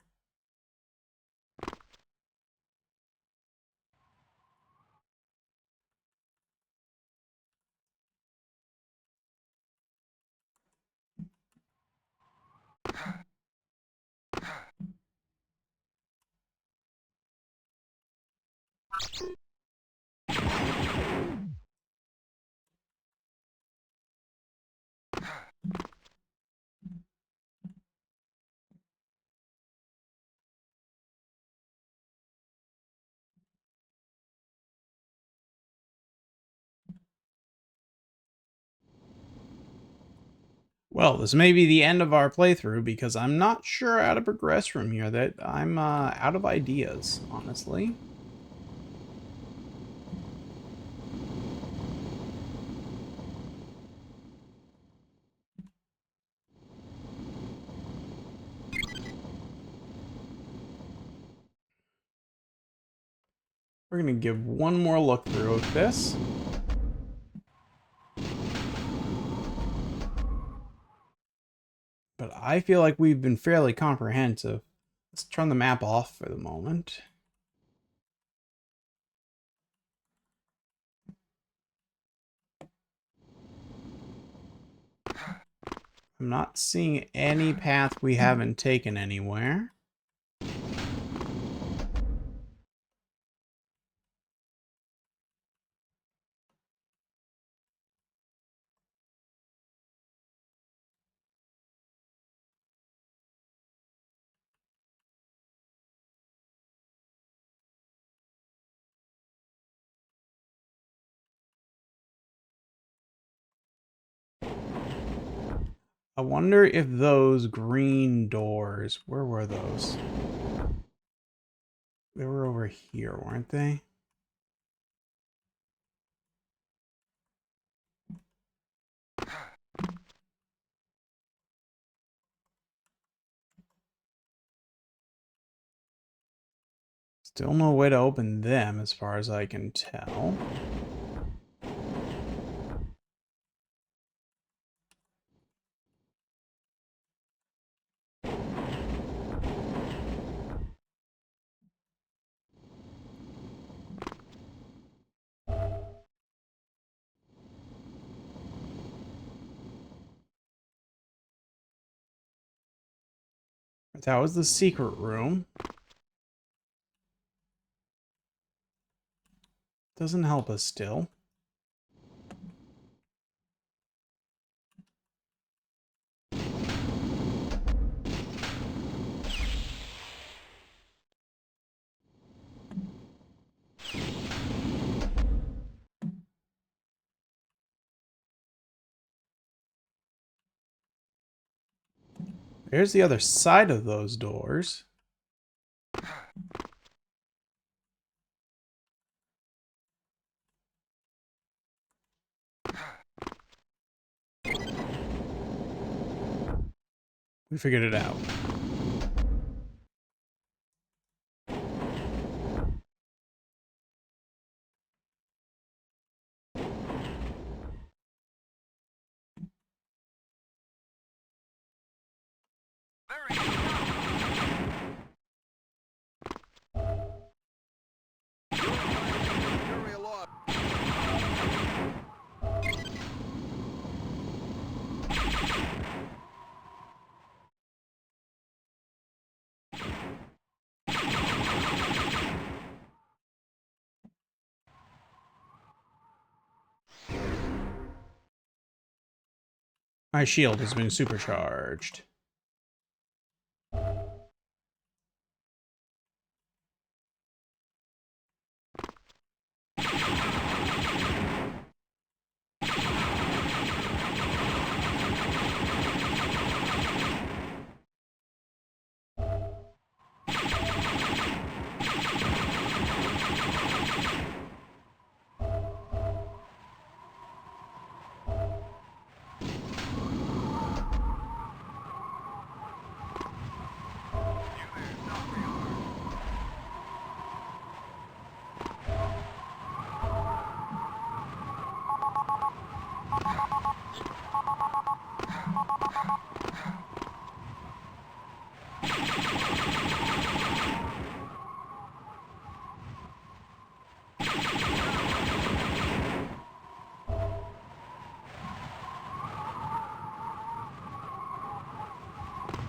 Well, this may be the end of our playthrough because I'm not sure how to progress from here. That I'm out of ideas, honestly. We're gonna give one more look through of this. But I feel like we've been fairly comprehensive. Let's turn the map off for the moment. I'm not seeing any path we haven't taken anywhere. I wonder if those green doors, where were those? They were over here, weren't they? Still no way to open them as far as I can tell. That was the secret room. Doesn't help us still. There's the other side of those doors. We figured it out. My shield has been supercharged.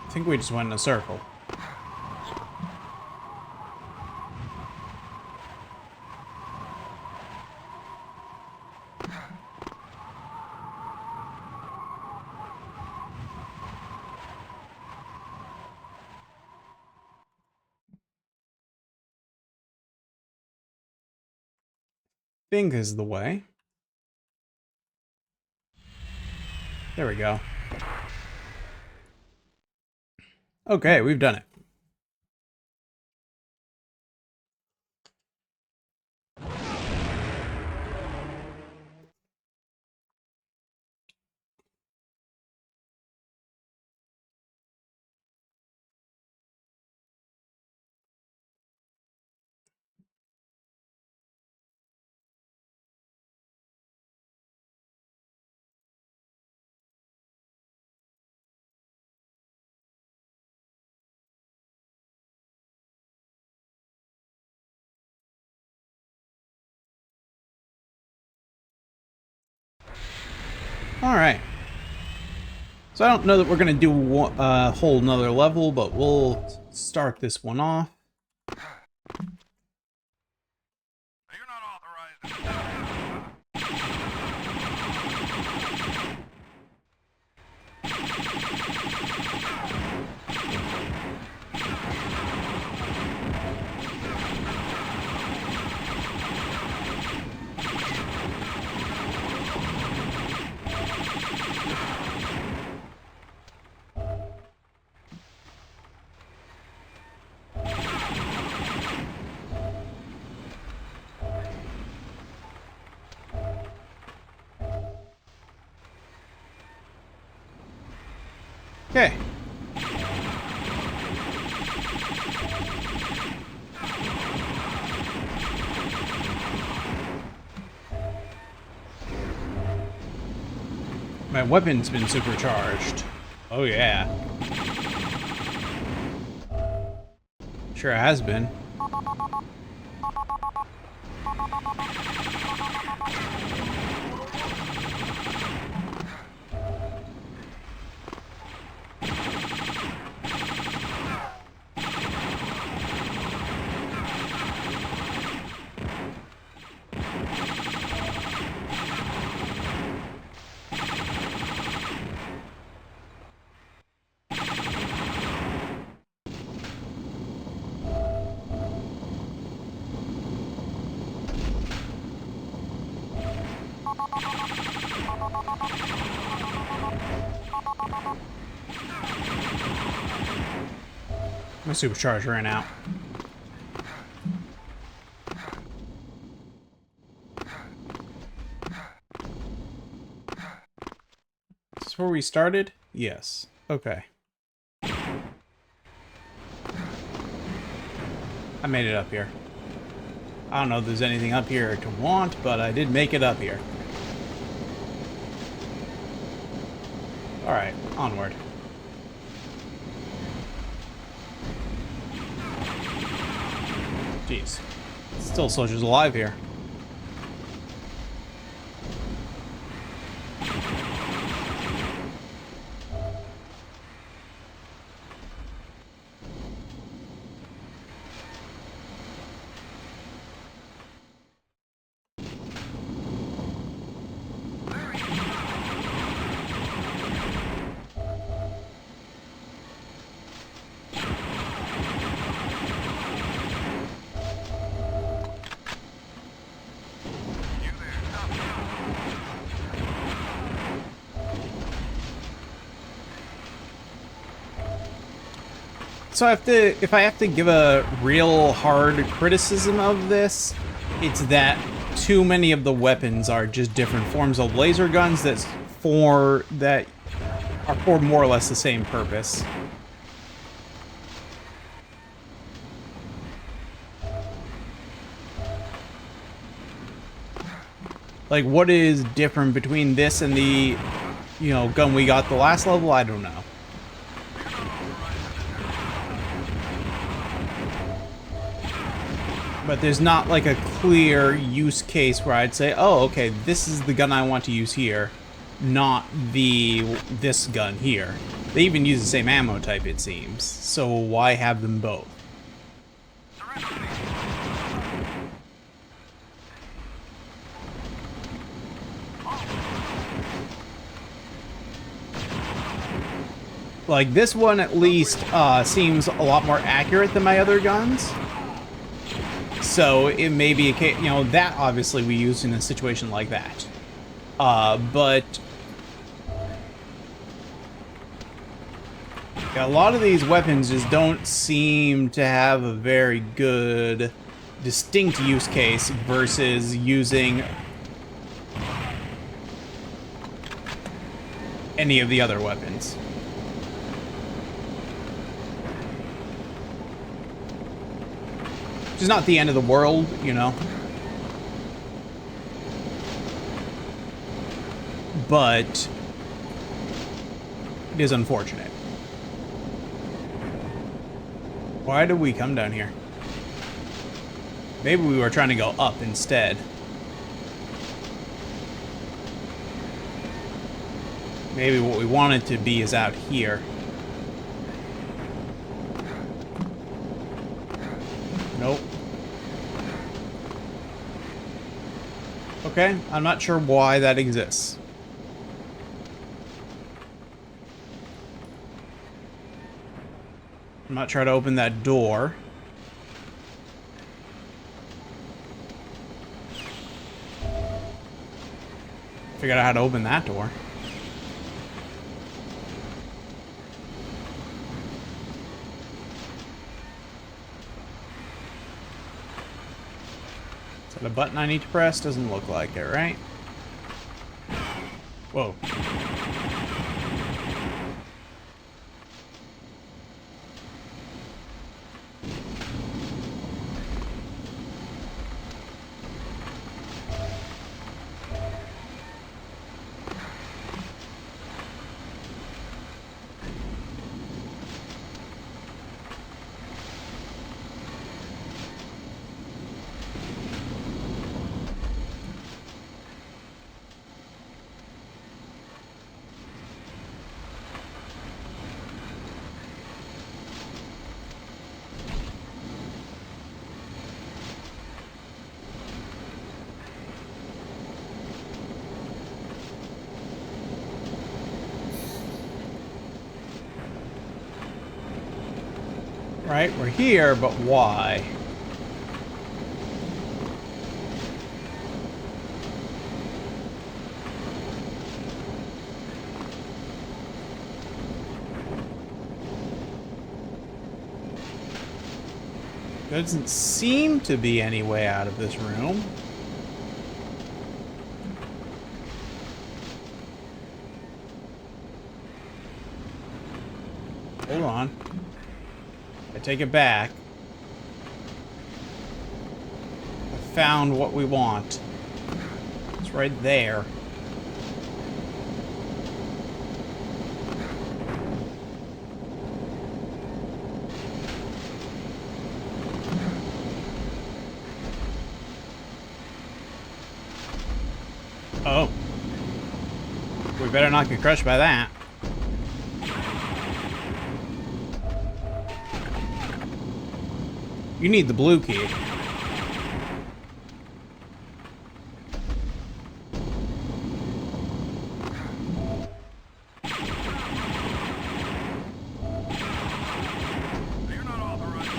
I think we just went in a circle. Think is the way. There we go. Okay, we've done it. All right. So I don't know that we're going to do a whole nother level, but we'll start this one off. You're not authorized. Okay. My weapon's been supercharged. Oh yeah. Sure has been. My supercharger ran out. Is this where we started? Yes. Okay. I made it up here. I don't know if there's anything up here to want, but I did make it up here. Alright, onward. Jeez. Still soldiers alive here. So if I have to give a real hard criticism of this, it's that too many of the weapons are just different forms of laser guns that are for more or less the same purpose. Like, what is different between this and the, gun we got the last level? I don't know. But there's not like a clear use case where I'd say, oh, okay, this is the gun I want to use here, not this gun here. They even use the same ammo type, it seems. So why have them both? Like, this one at least seems a lot more accurate than my other guns. So it may be a case, that obviously we use in a situation like that. But a lot of these weapons just don't seem to have a very good, distinct use case versus using any of the other weapons. Which is not the end of the world, but it is unfortunate. Why did we come down here? Maybe we were trying to go up instead. Maybe what we wanted to be is out here. Nope. Okay, I'm not sure why that exists. I'm not trying to open that door. Figured out how to open that door. Is that a button I need to press? Doesn't look like it, right? Whoa. Right, we're here, but why? Doesn't seem to be any way out of this room. Hold on. I take it back. I found what we want. It's right there. Oh. We better not get crushed by that. You need the blue key. You're not authorized.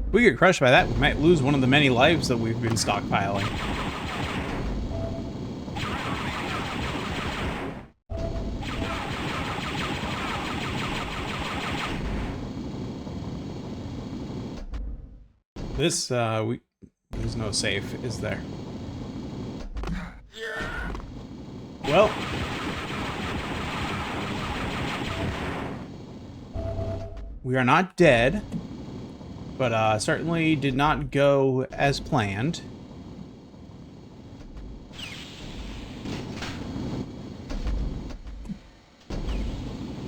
If we get crushed by that, we might lose one of the many lives that we've been stockpiling. This, there's no safe, is there? Well. We are not dead, but certainly did not go as planned.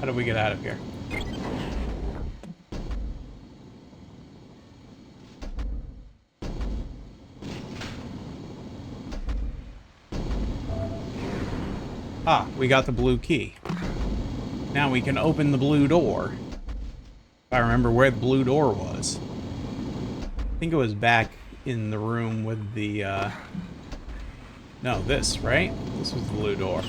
How do we get out of here? Ah, we got the blue key. Now we can open the blue door. If I remember where the blue door was. I think it was back in the room with the, no, this, right? This was the blue door.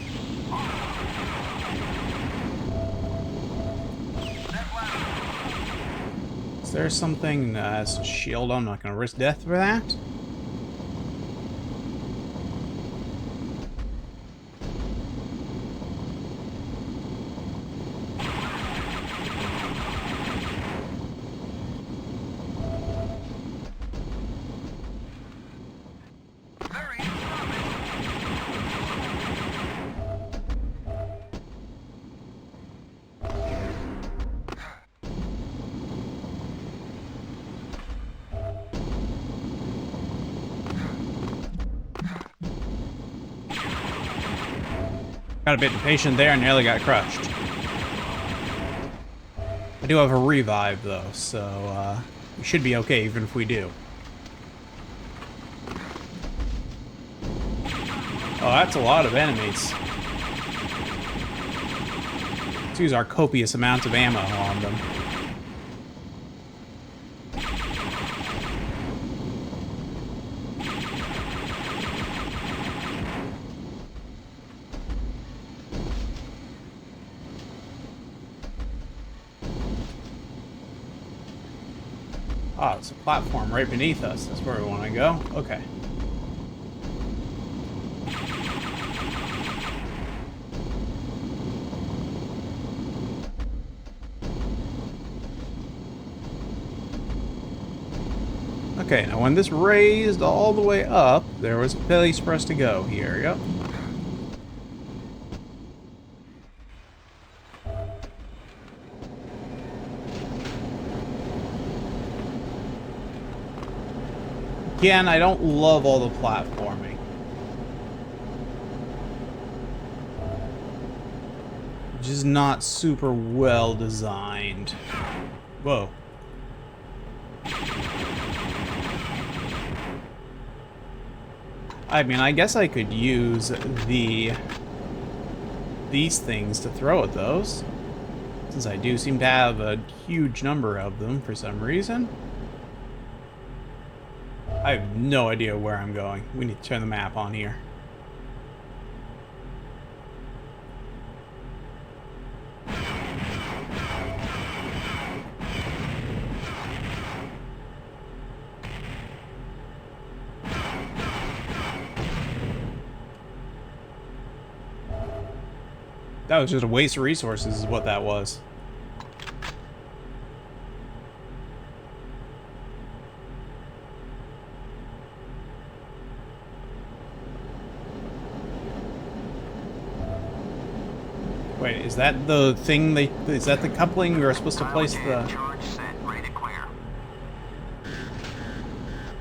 Is there something as a shield? I'm not going to risk death for that. Got a bit impatient there and nearly got crushed. I do have a revive though, so we should be okay even if we do. Oh, that's a lot of enemies. Let's use our copious amount of ammo on them. Ah, it's a platform right beneath us. That's where we want to go. Okay. Okay, now when this raised all the way up, there was a place for us to go here. Yep. Again, I don't love all the platforming. Just not super well designed. Whoa. I mean, I guess I could use these things to throw at those, since I do seem to have a huge number of them for some reason. I have no idea where I'm going. We need to turn the map on here. That was just a waste of resources is what that was. Wait, is that the thing they... Is that the coupling we were supposed to place the... Charge set, ready to clear.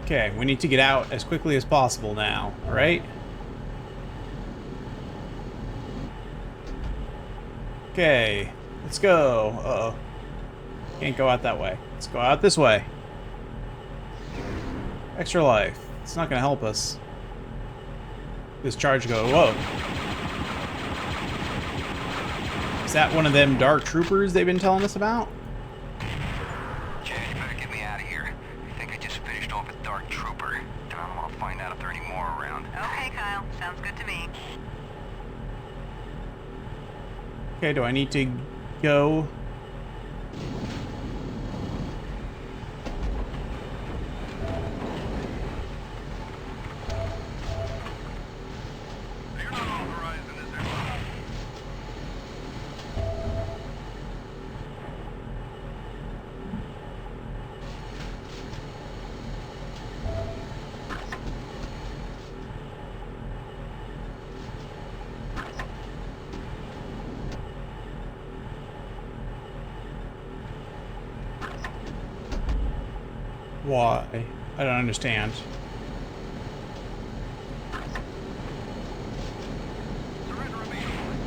Okay, we need to get out as quickly as possible now, right? Okay, let's go. Uh-oh. Can't go out that way. Let's go out this way. Extra life. It's not gonna help us. This charge go. Whoa. Is that one of them dark troopers they've been telling us about? Chad, you better get me out of here. I think I just finished off a dark trooper. And I want to find out if there are any more around. Okay, Kyle. Sounds good to me. Okay, do I need to go? You're not authorized in this area. Why? I don't understand. Surrender immediately.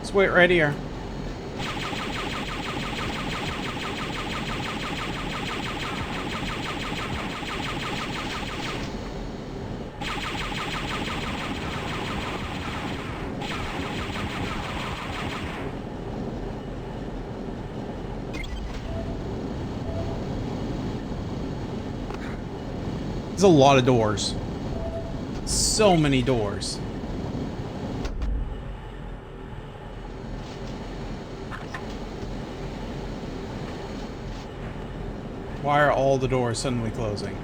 Let's wait right here. There's a lot of doors. So many doors. Why are all the doors suddenly closing?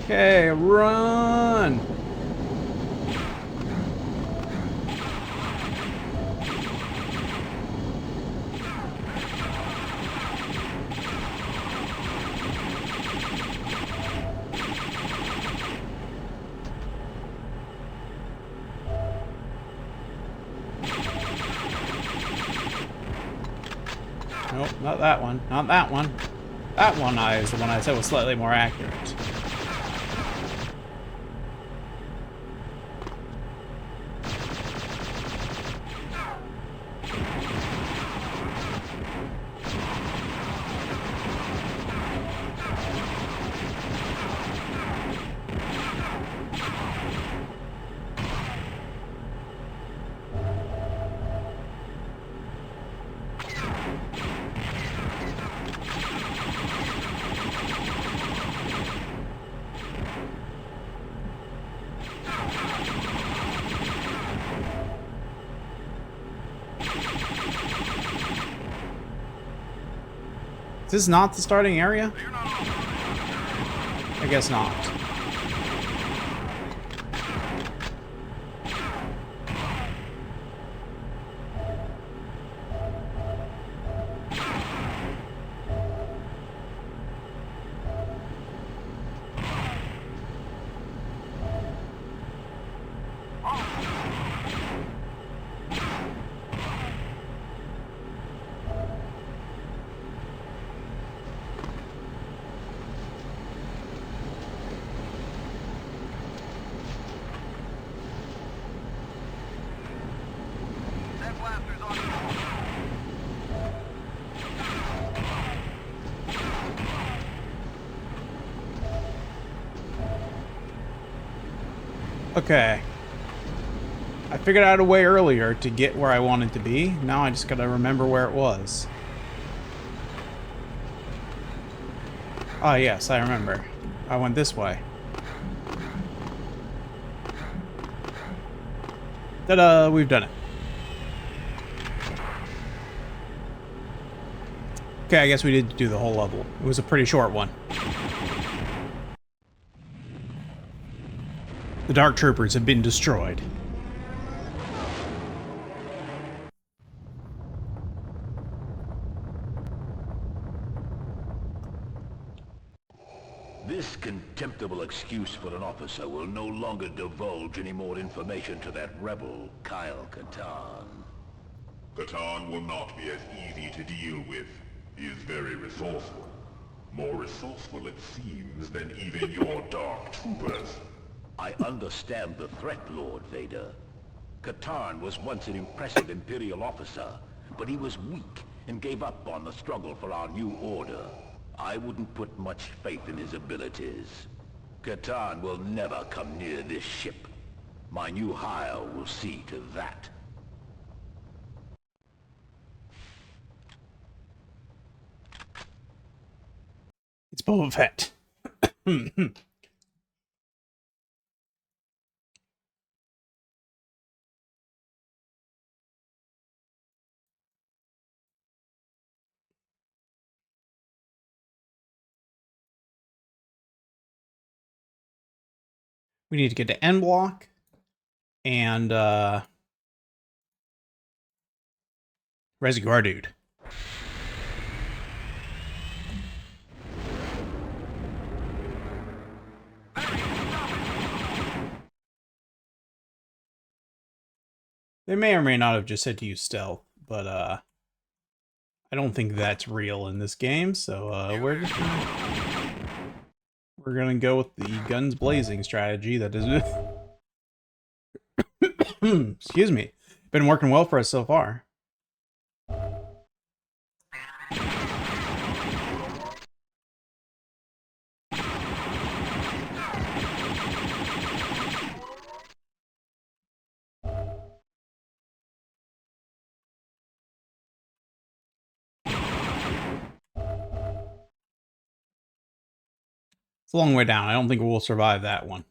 Okay, run! Nope, not that one. Not that one. That one is the one I said was slightly more accurate. Is this not the starting area? I guess not. Okay. I figured out a way earlier to get where I wanted to be. Now I just gotta remember where it was. Ah, yes, I remember. I went this way. Ta-da! We've done it. Okay, I guess we did do the whole level. It was a pretty short one. The Dark Troopers have been destroyed. This contemptible excuse for an officer will no longer divulge any more information to that rebel, Kyle Katarn. Katarn will not be as easy to deal with. He is very resourceful. More resourceful, it seems, than even your Dark Troopers. I understand the threat, Lord Vader. Katarn was once an impressive Imperial officer, but he was weak and gave up on the struggle for our new order. I wouldn't put much faith in his abilities. Katarn will never come near this ship. My new hire will see to that. It's Boba Fett. We need to get to N block and rescue our dude. They may or may not have just said to use stealth, but I don't think that's real in this game, so we're gonna go with the guns blazing strategy that is excuse me, been working well for us so far. It's a long way down. I don't think we'll survive that one.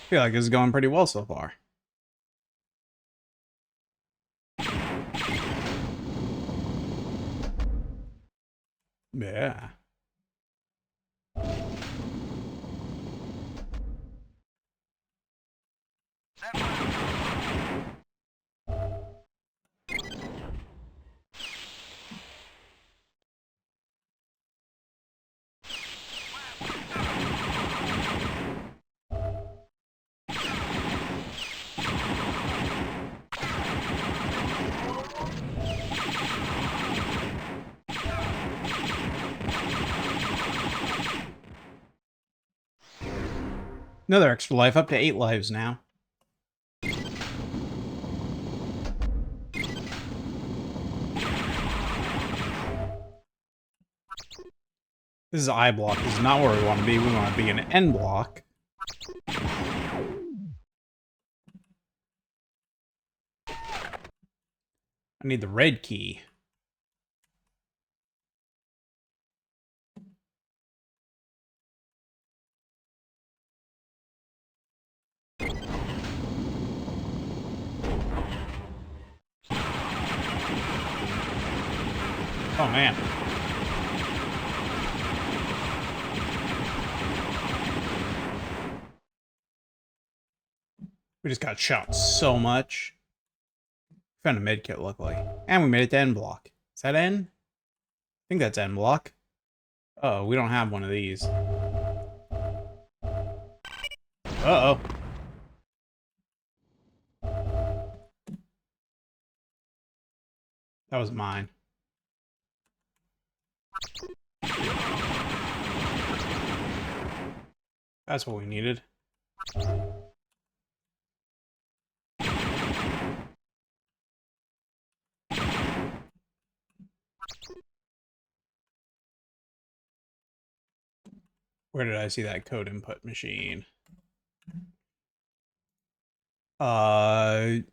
I feel like this is going pretty well so far. Yeah. Another extra life, up to 8 lives now. This is I block. This is not where we want to be. We want to be in an N block. I need the red key. Oh, man. We just got shot so much. Found a medkit, luckily. And we made it to N block. Is that N? I think that's N block. Oh, we don't have one of these. Uh-oh. That was mine. That's what we needed. Where did I see that code input machine? Triangle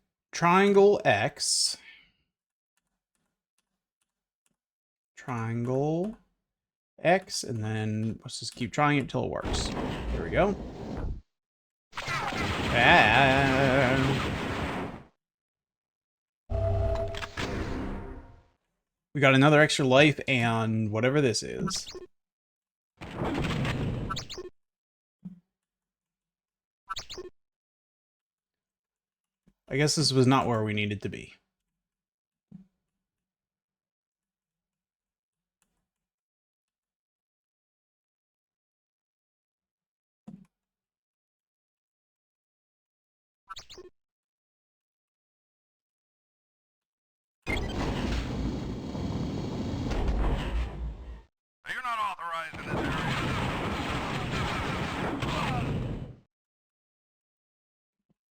X. Triangle X, and then let's just keep trying it till it works. There we go. We got another extra life and whatever this is. I guess this was not where we needed to be. You're not authorized in this area.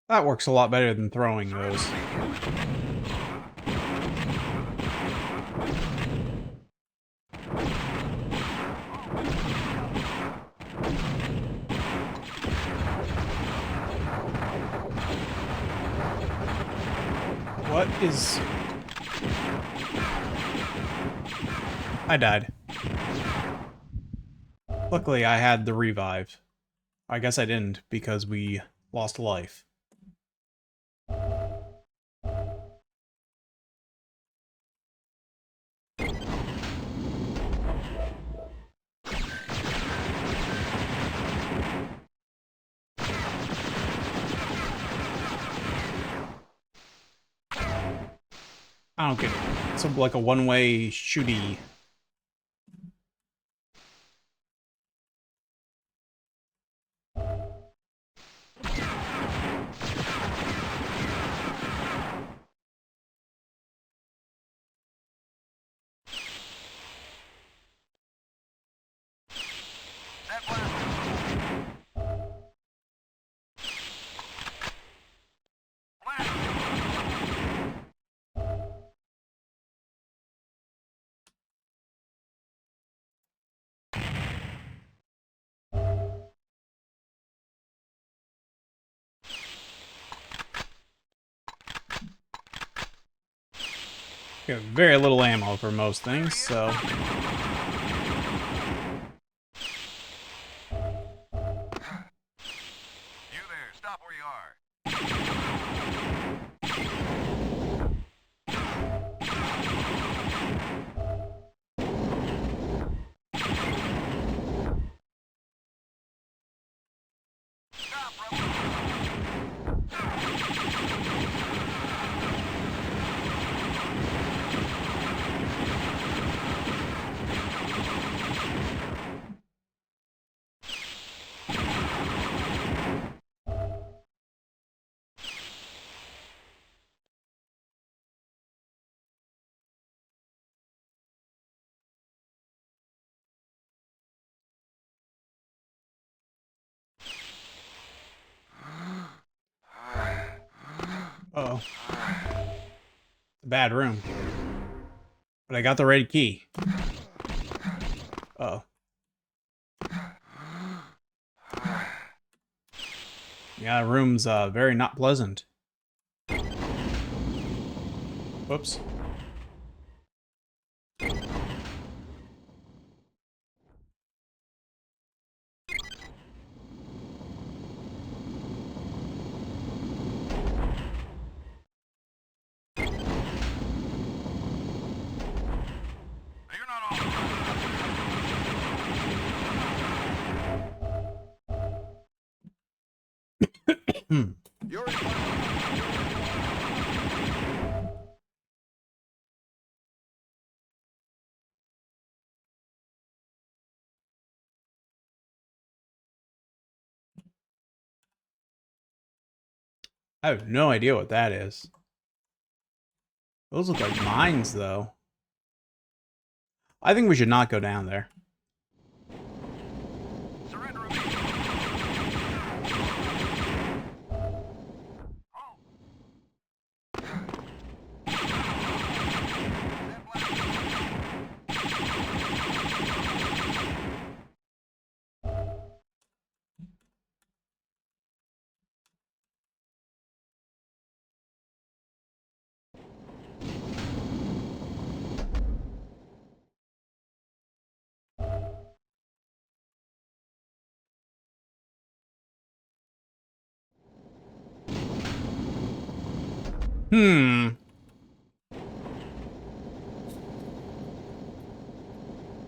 That works a lot better than throwing those. What is... I died. Luckily, I had the revive. I guess I didn't, because we lost life. I don't get it. It's like a one-way shooty. That blast. We have very little ammo for most things, so... You there, stop where you are. Stop, Uh-oh. It's a bad room. But I got the right key. Uh-oh. Yeah, the room's very not pleasant. Whoops. You're in I have no idea what that is. Those look like mines, though. I think we should not go down there. surrender.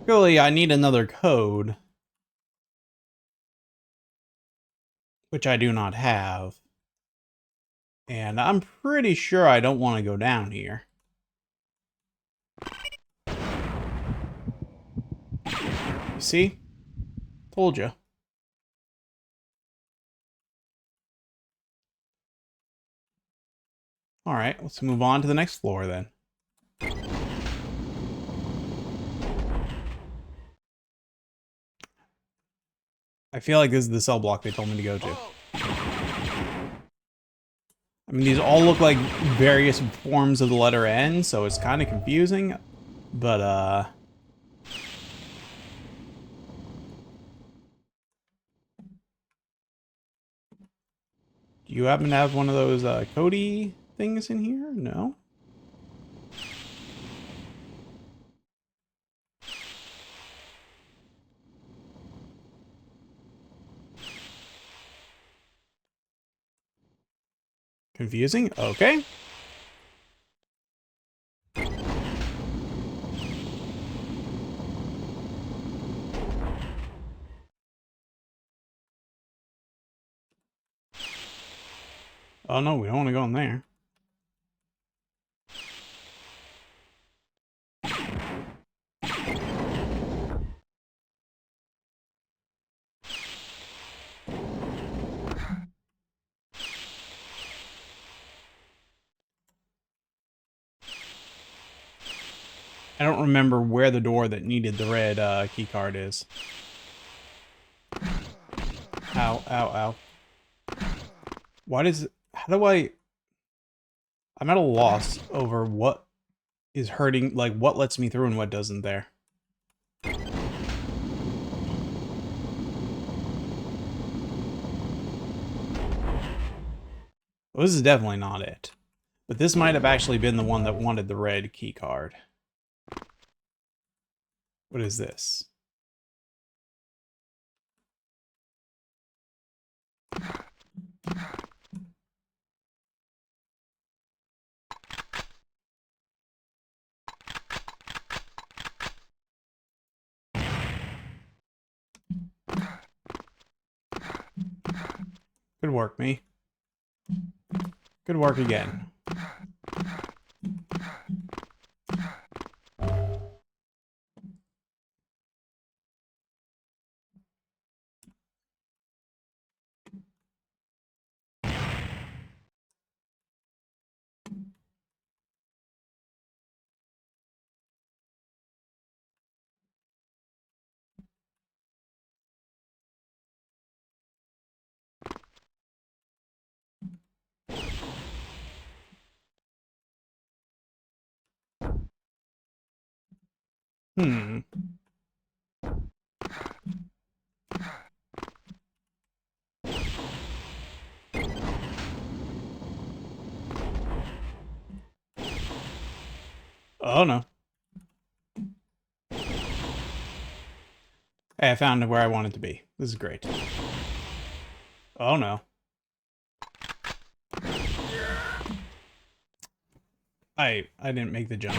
Really, I need another code. Which I do not have. And I'm pretty sure I don't want to go down here. You see? Told you. Alright, let's move on to the next floor then. I feel like this is the cell block they told me to go to. I mean, these all look like various forms of the letter N, so it's kind of confusing. But, do you happen to have one of those, Cody things in here? No? Confusing? Okay. Oh no, we don't want to go in there. I don't remember where the door that needed the red key card is. Ow, ow, ow. Why does... How do I... I'm at a loss over what is hurting, like what lets me through and what doesn't there. Well, this is definitely not it. But this might have actually been the one that wanted the red key card. What is this? Good work, me. Good work again. Hmm. Oh no. Hey, I found where I wanted to be. This is great. Oh no. I didn't make the jump.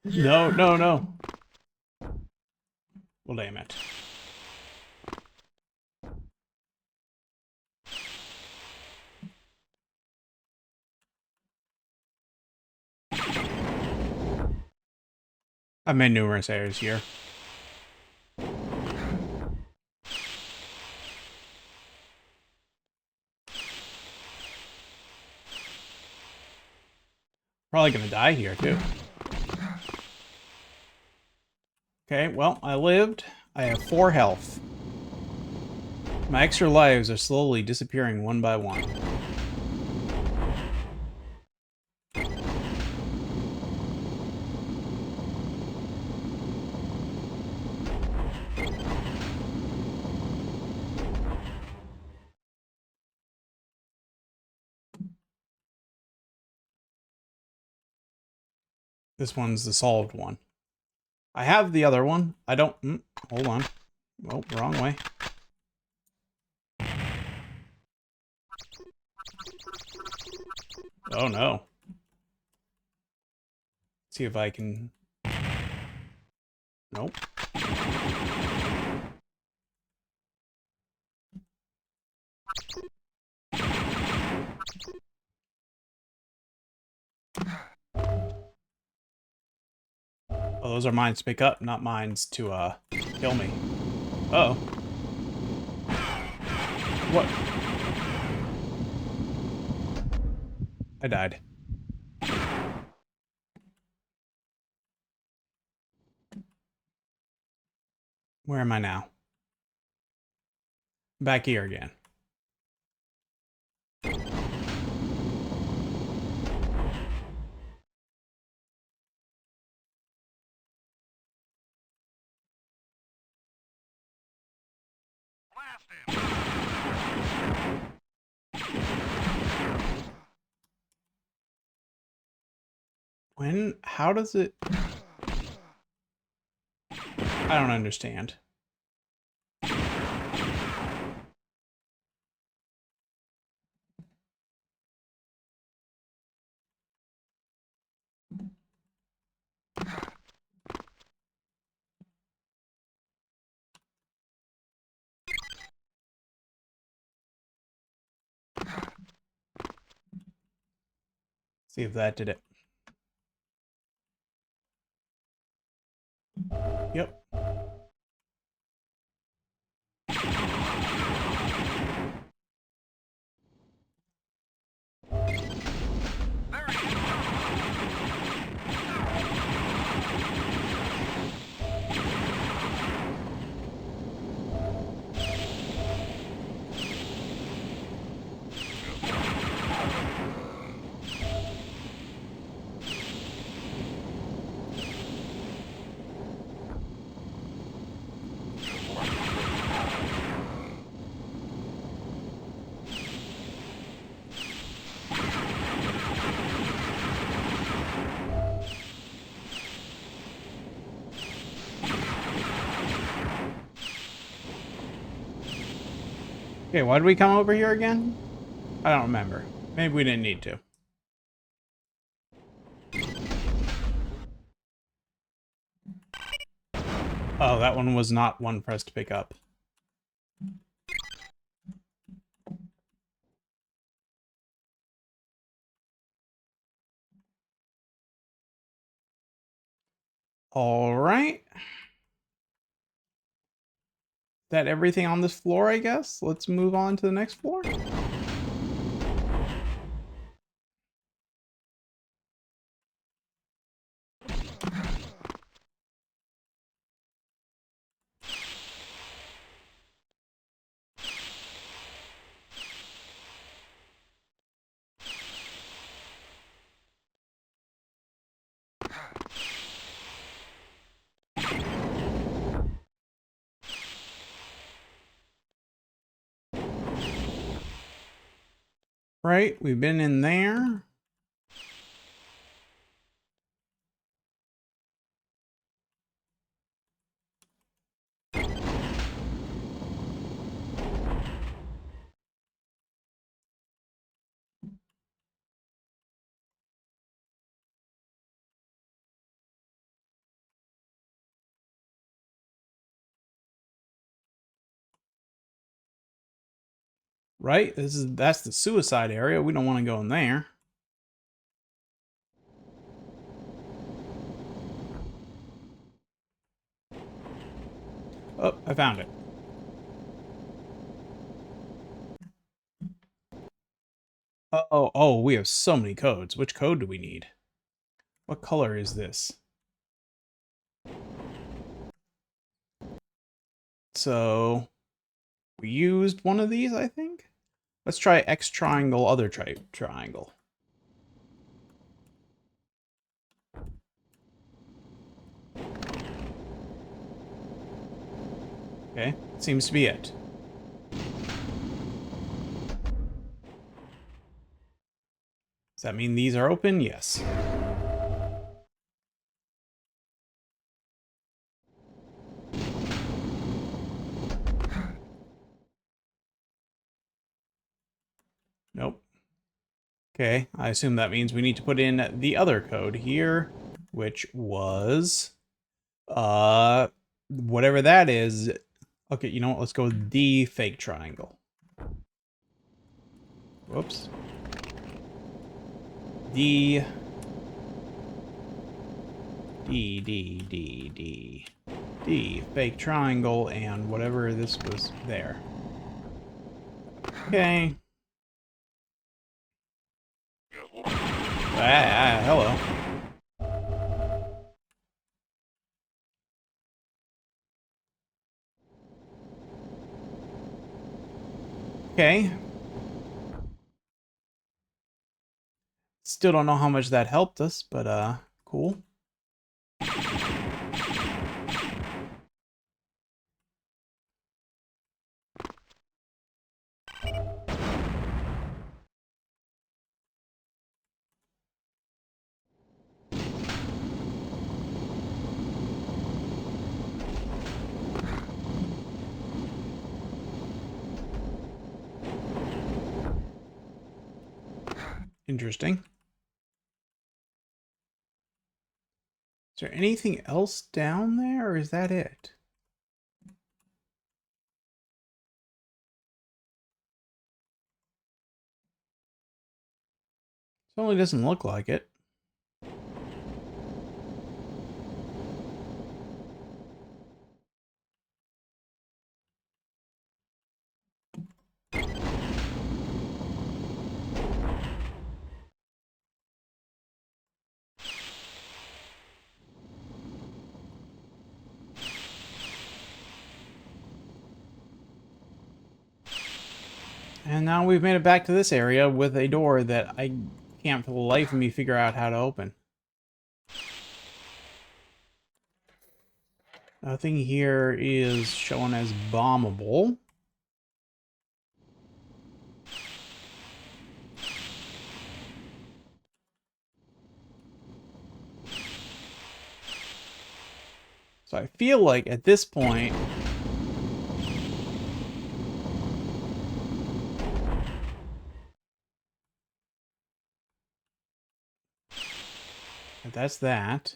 No, no, no. Well, damn it. I've made numerous errors here. Probably gonna die here, too. Okay, well, I lived. I have 4 health. My extra lives are slowly disappearing one by one. This one's the solved one. I have the other one. I don't... hold on. Oh, wrong way. Oh, no. See if I can... Nope. Oh, those are mines to pick up, not mines to, kill me. Uh-oh. What? I died. Where am I now? Back here again. Blast him! When? How does it... I don't understand. See if that did it. Yep. There he is! Okay, why did we come over here again? I don't remember. Maybe we didn't need to. Oh, that one was not one press to pick up. All right. That everything on this floor, I guess? Let's move on to the next floor. Right, we've been in there. Right? That's the suicide area. We don't want to go in there. Oh, I found it. Oh, we have so many codes. Which code do we need? What color is this? So, we used one of these, I think? Let's try X triangle, other triangle. Okay, seems to be it. Does that mean these are open? Yes. Nope. Okay, I assume that means we need to put in the other code here, which was, whatever that is. Okay, you know what? Let's go with the fake triangle. Whoops. D fake triangle and whatever this was there. Okay. Hello. Okay. Still don't know how much that helped us, but cool. Interesting. Is there anything else down there, or is that it? Certainly doesn't look like it. And now we've made it back to this area with a door that I can't for the life of me figure out how to open. Nothing here is shown as bombable. So I feel like at this point, that's that.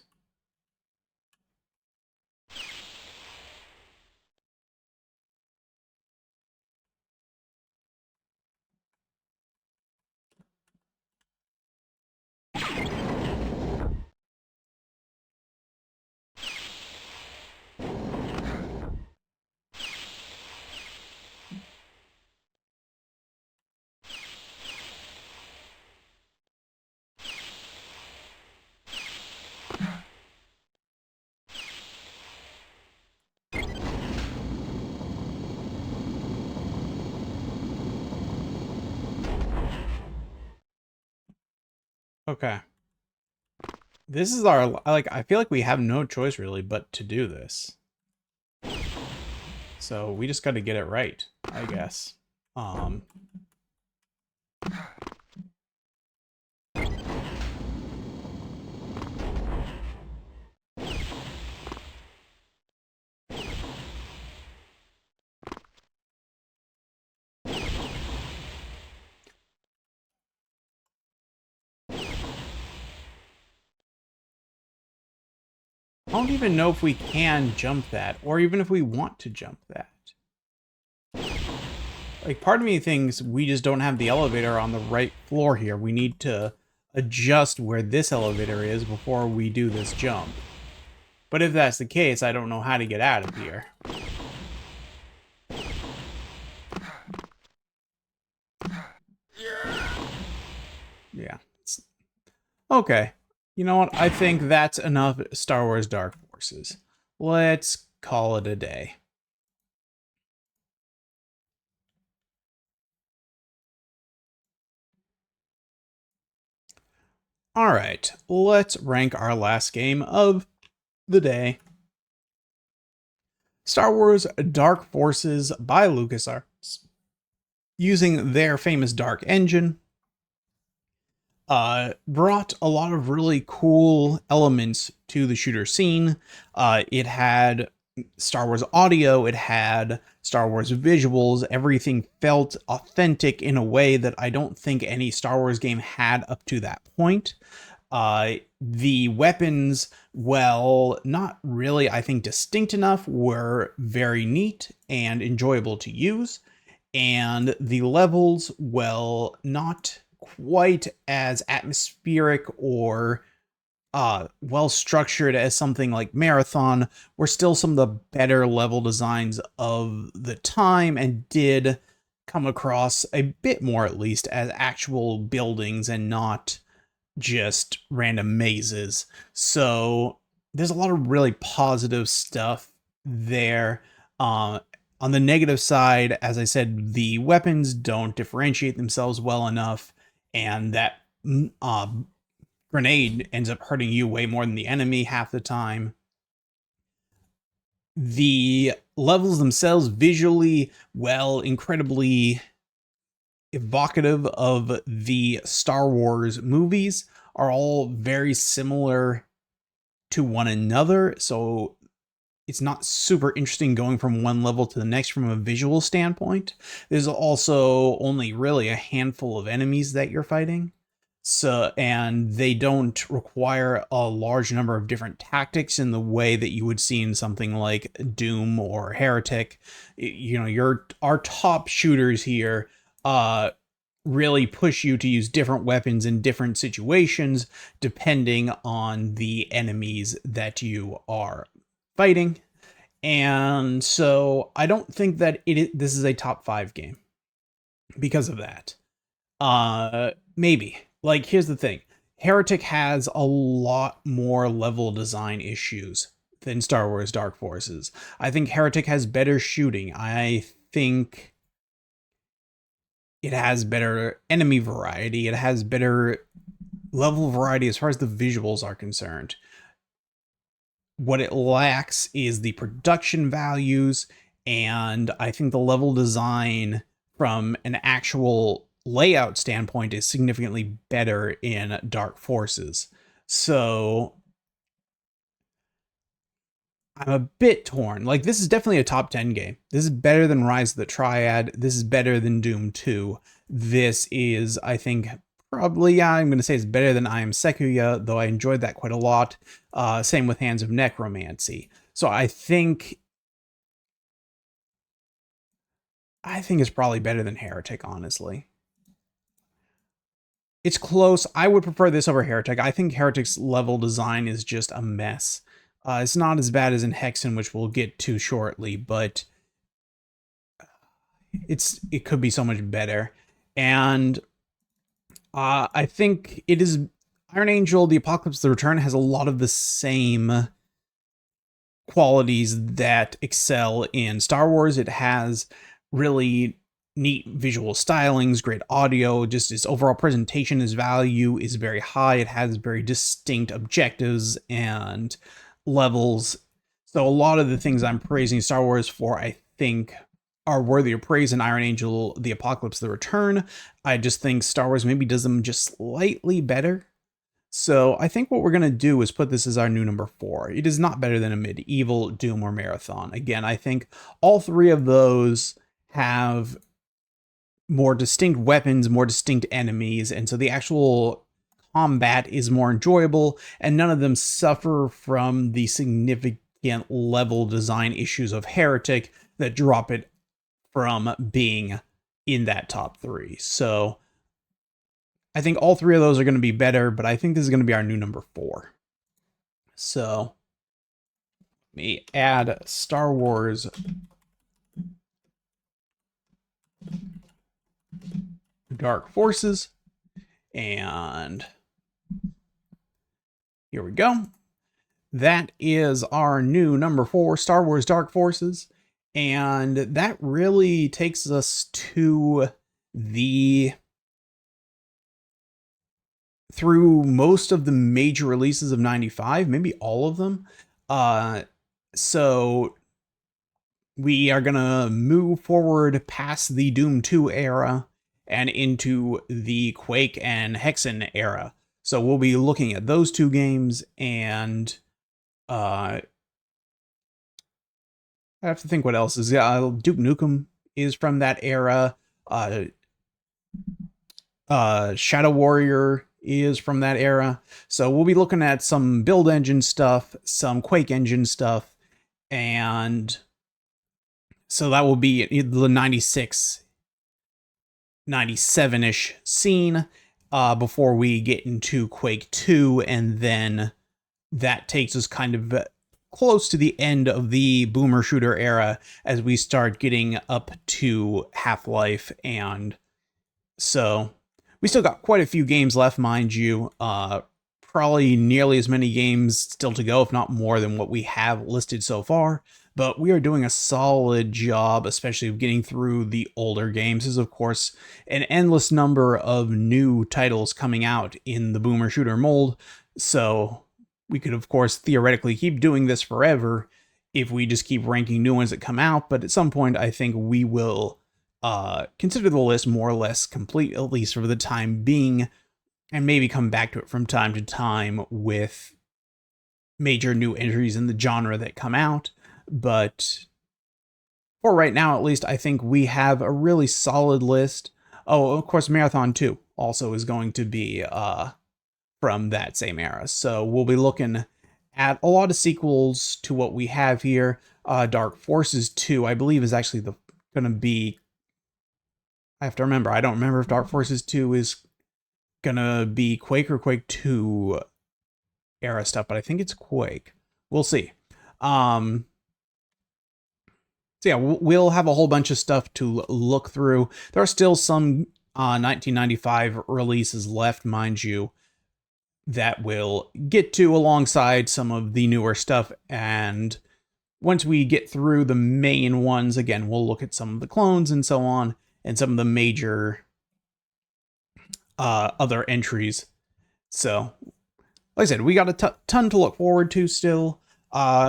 Okay. This is our, like, I feel like we have no choice really but to do this. So we just got to get it right, I guess. I don't even know if we can jump that, or even if we want to jump that. Like, part of me thinks we just don't have the elevator on the right floor here. We need to adjust where this elevator is before we do this jump. But if that's the case, I don't know how to get out of here. Yeah. Okay. You know what? I think that's enough Star Wars Dark Forces. Let's call it a day. All right, let's rank our last game of the day. Star Wars Dark Forces by LucasArts. Using their famous Dark Engine, brought a lot of really cool elements to the shooter scene. It had Star Wars audio, it had Star Wars visuals, everything felt authentic in a way that I don't think any Star Wars game had up to that point. The weapons, well, not really, I think, distinct enough, were very neat and enjoyable to use. And the levels, well, not quite as atmospheric or well structured as something like Marathon, were still some of the better level designs of the time and did come across a bit more, at least, as actual buildings and not just random mazes. So there's a lot of really positive stuff there. On the negative side, as I said, the weapons don't differentiate themselves well enough, and that grenade ends up hurting you way more than the enemy half the time. The levels themselves, visually, well, incredibly evocative of the Star Wars movies, are all very similar to one another, so it's not super interesting going from one level to the next from a visual standpoint. There's also only really a handful of enemies that you're fighting. So, and they don't require a large number of different tactics in the way that you would see in something like Doom or Heretic. You know, our top shooters here really push you to use different weapons in different situations depending on the enemies that you are fighting. And so I don't think that this is a top 5 game because of that. Maybe. Like, here's the thing. Heretic has a lot more level design issues than Star Wars Dark Forces. I think Heretic has better shooting. I think it has better enemy variety. It has better level variety as far as the visuals are concerned. What it lacks is the production values, and I think the level design from an actual layout standpoint is significantly better in Dark Forces. So I'm a bit torn. Like, this is definitely a top 10 game. This is better than Rise of the Triad. This is better than Doom 2. This is, I think, probably, yeah, I'm going to say it's better than I Am Sekuya, though I enjoyed that quite a lot. Same with Hands of Necromancy. So I think it's probably better than Heretic, honestly. It's close. I would prefer this over Heretic. I think Heretic's level design is just a mess. It's not as bad as in Hexen, which we'll get to shortly, but it could be so much better. And I think it is Iron Angel, The Apocalypse, The Return has a lot of the same qualities that excel in Star Wars. It has really neat visual stylings, great audio, just its overall presentation, its value is very high. It has very distinct objectives and levels. So a lot of the things I'm praising Star Wars for, I think, are worthy of praise in Iron Angel, The Apocalypse, The Return. I just think Star Wars maybe does them just slightly better. So I think what we're going to do is put this as our new number 4. It is not better than a Medieval, Doom, or Marathon. Again, I think all 3 of those have more distinct weapons, more distinct enemies, and so the actual combat is more enjoyable, and none of them suffer from the significant level design issues of Heretic that drop it from being in that top 3. So I think all 3 of those are going to be better, but I think this is going to be our new number 4. So let me add Star Wars Dark Forces, and here we go. That is our new number 4, Star Wars Dark Forces, and that really takes us to through most of the major releases of 95, maybe all of them. So we are going to move forward past the Doom 2 era and into the Quake and Hexen era. So we'll be looking at those 2 games, and I have to think what else is. Duke Nukem is from that era. Shadow Warrior is from that era. So we'll be looking at some build engine stuff, some Quake engine stuff, and so that will be the 96, 97-ish scene before we get into Quake 2, and then that takes us kind of close to the end of the boomer shooter era as we start getting up to Half-Life, and so we still got quite a few games left, mind you. Probably nearly as many games still to go, if not more than what we have listed so far. But we are doing a solid job, especially of getting through the older games. There's, of course, an endless number of new titles coming out in the boomer shooter mold. So we could, of course, theoretically keep doing this forever if we just keep ranking new ones that come out. But at some point, I think we will consider the list more or less complete, at least for the time being, and maybe come back to it from time to time with major new entries in the genre that come out. But for right now, at least, I think we have a really solid list. Oh, of course, Marathon 2 also is going to be from that same era. So we'll be looking at a lot of sequels to what we have here. Dark Forces 2, I believe, is actually going to be... I have to remember. I don't remember if Dark Forces 2 is going to be Quake or Quake 2 era stuff, but I think it's Quake. We'll see. So yeah, we'll have a whole bunch of stuff to look through. There are still some 1995 releases left, mind you, that we'll get to alongside some of the newer stuff. And once we get through the main ones, again, we'll look at some of the clones and so on, and some of the major other entries. So, like I said, we got a ton to look forward to still.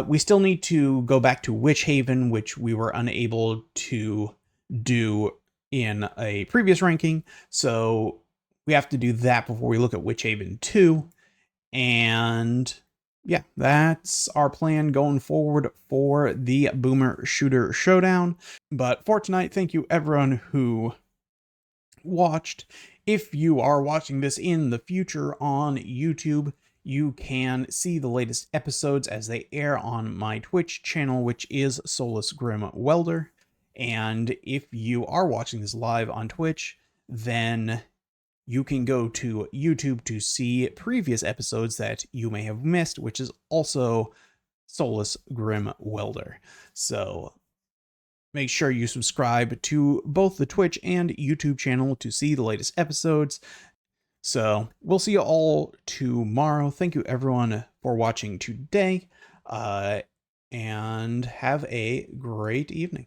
We still need to go back to Witch Haven, which we were unable to do in a previous ranking. So we have to do that before we look at Witch Haven 2. And yeah, that's our plan going forward for the Boomer Shooter Showdown. But for tonight, thank you everyone who watched. If you are watching this in the future on YouTube, you can see the latest episodes as they air on my Twitch channel, which is Solus Grim Welder. And if you are watching this live on Twitch, then you can go to YouTube to see previous episodes that you may have missed, which is also Solus Grim Welder. So make sure you subscribe to both the Twitch and YouTube channel to see the latest episodes. So we'll see you all tomorrow. Thank you everyone for watching today, and have a great evening.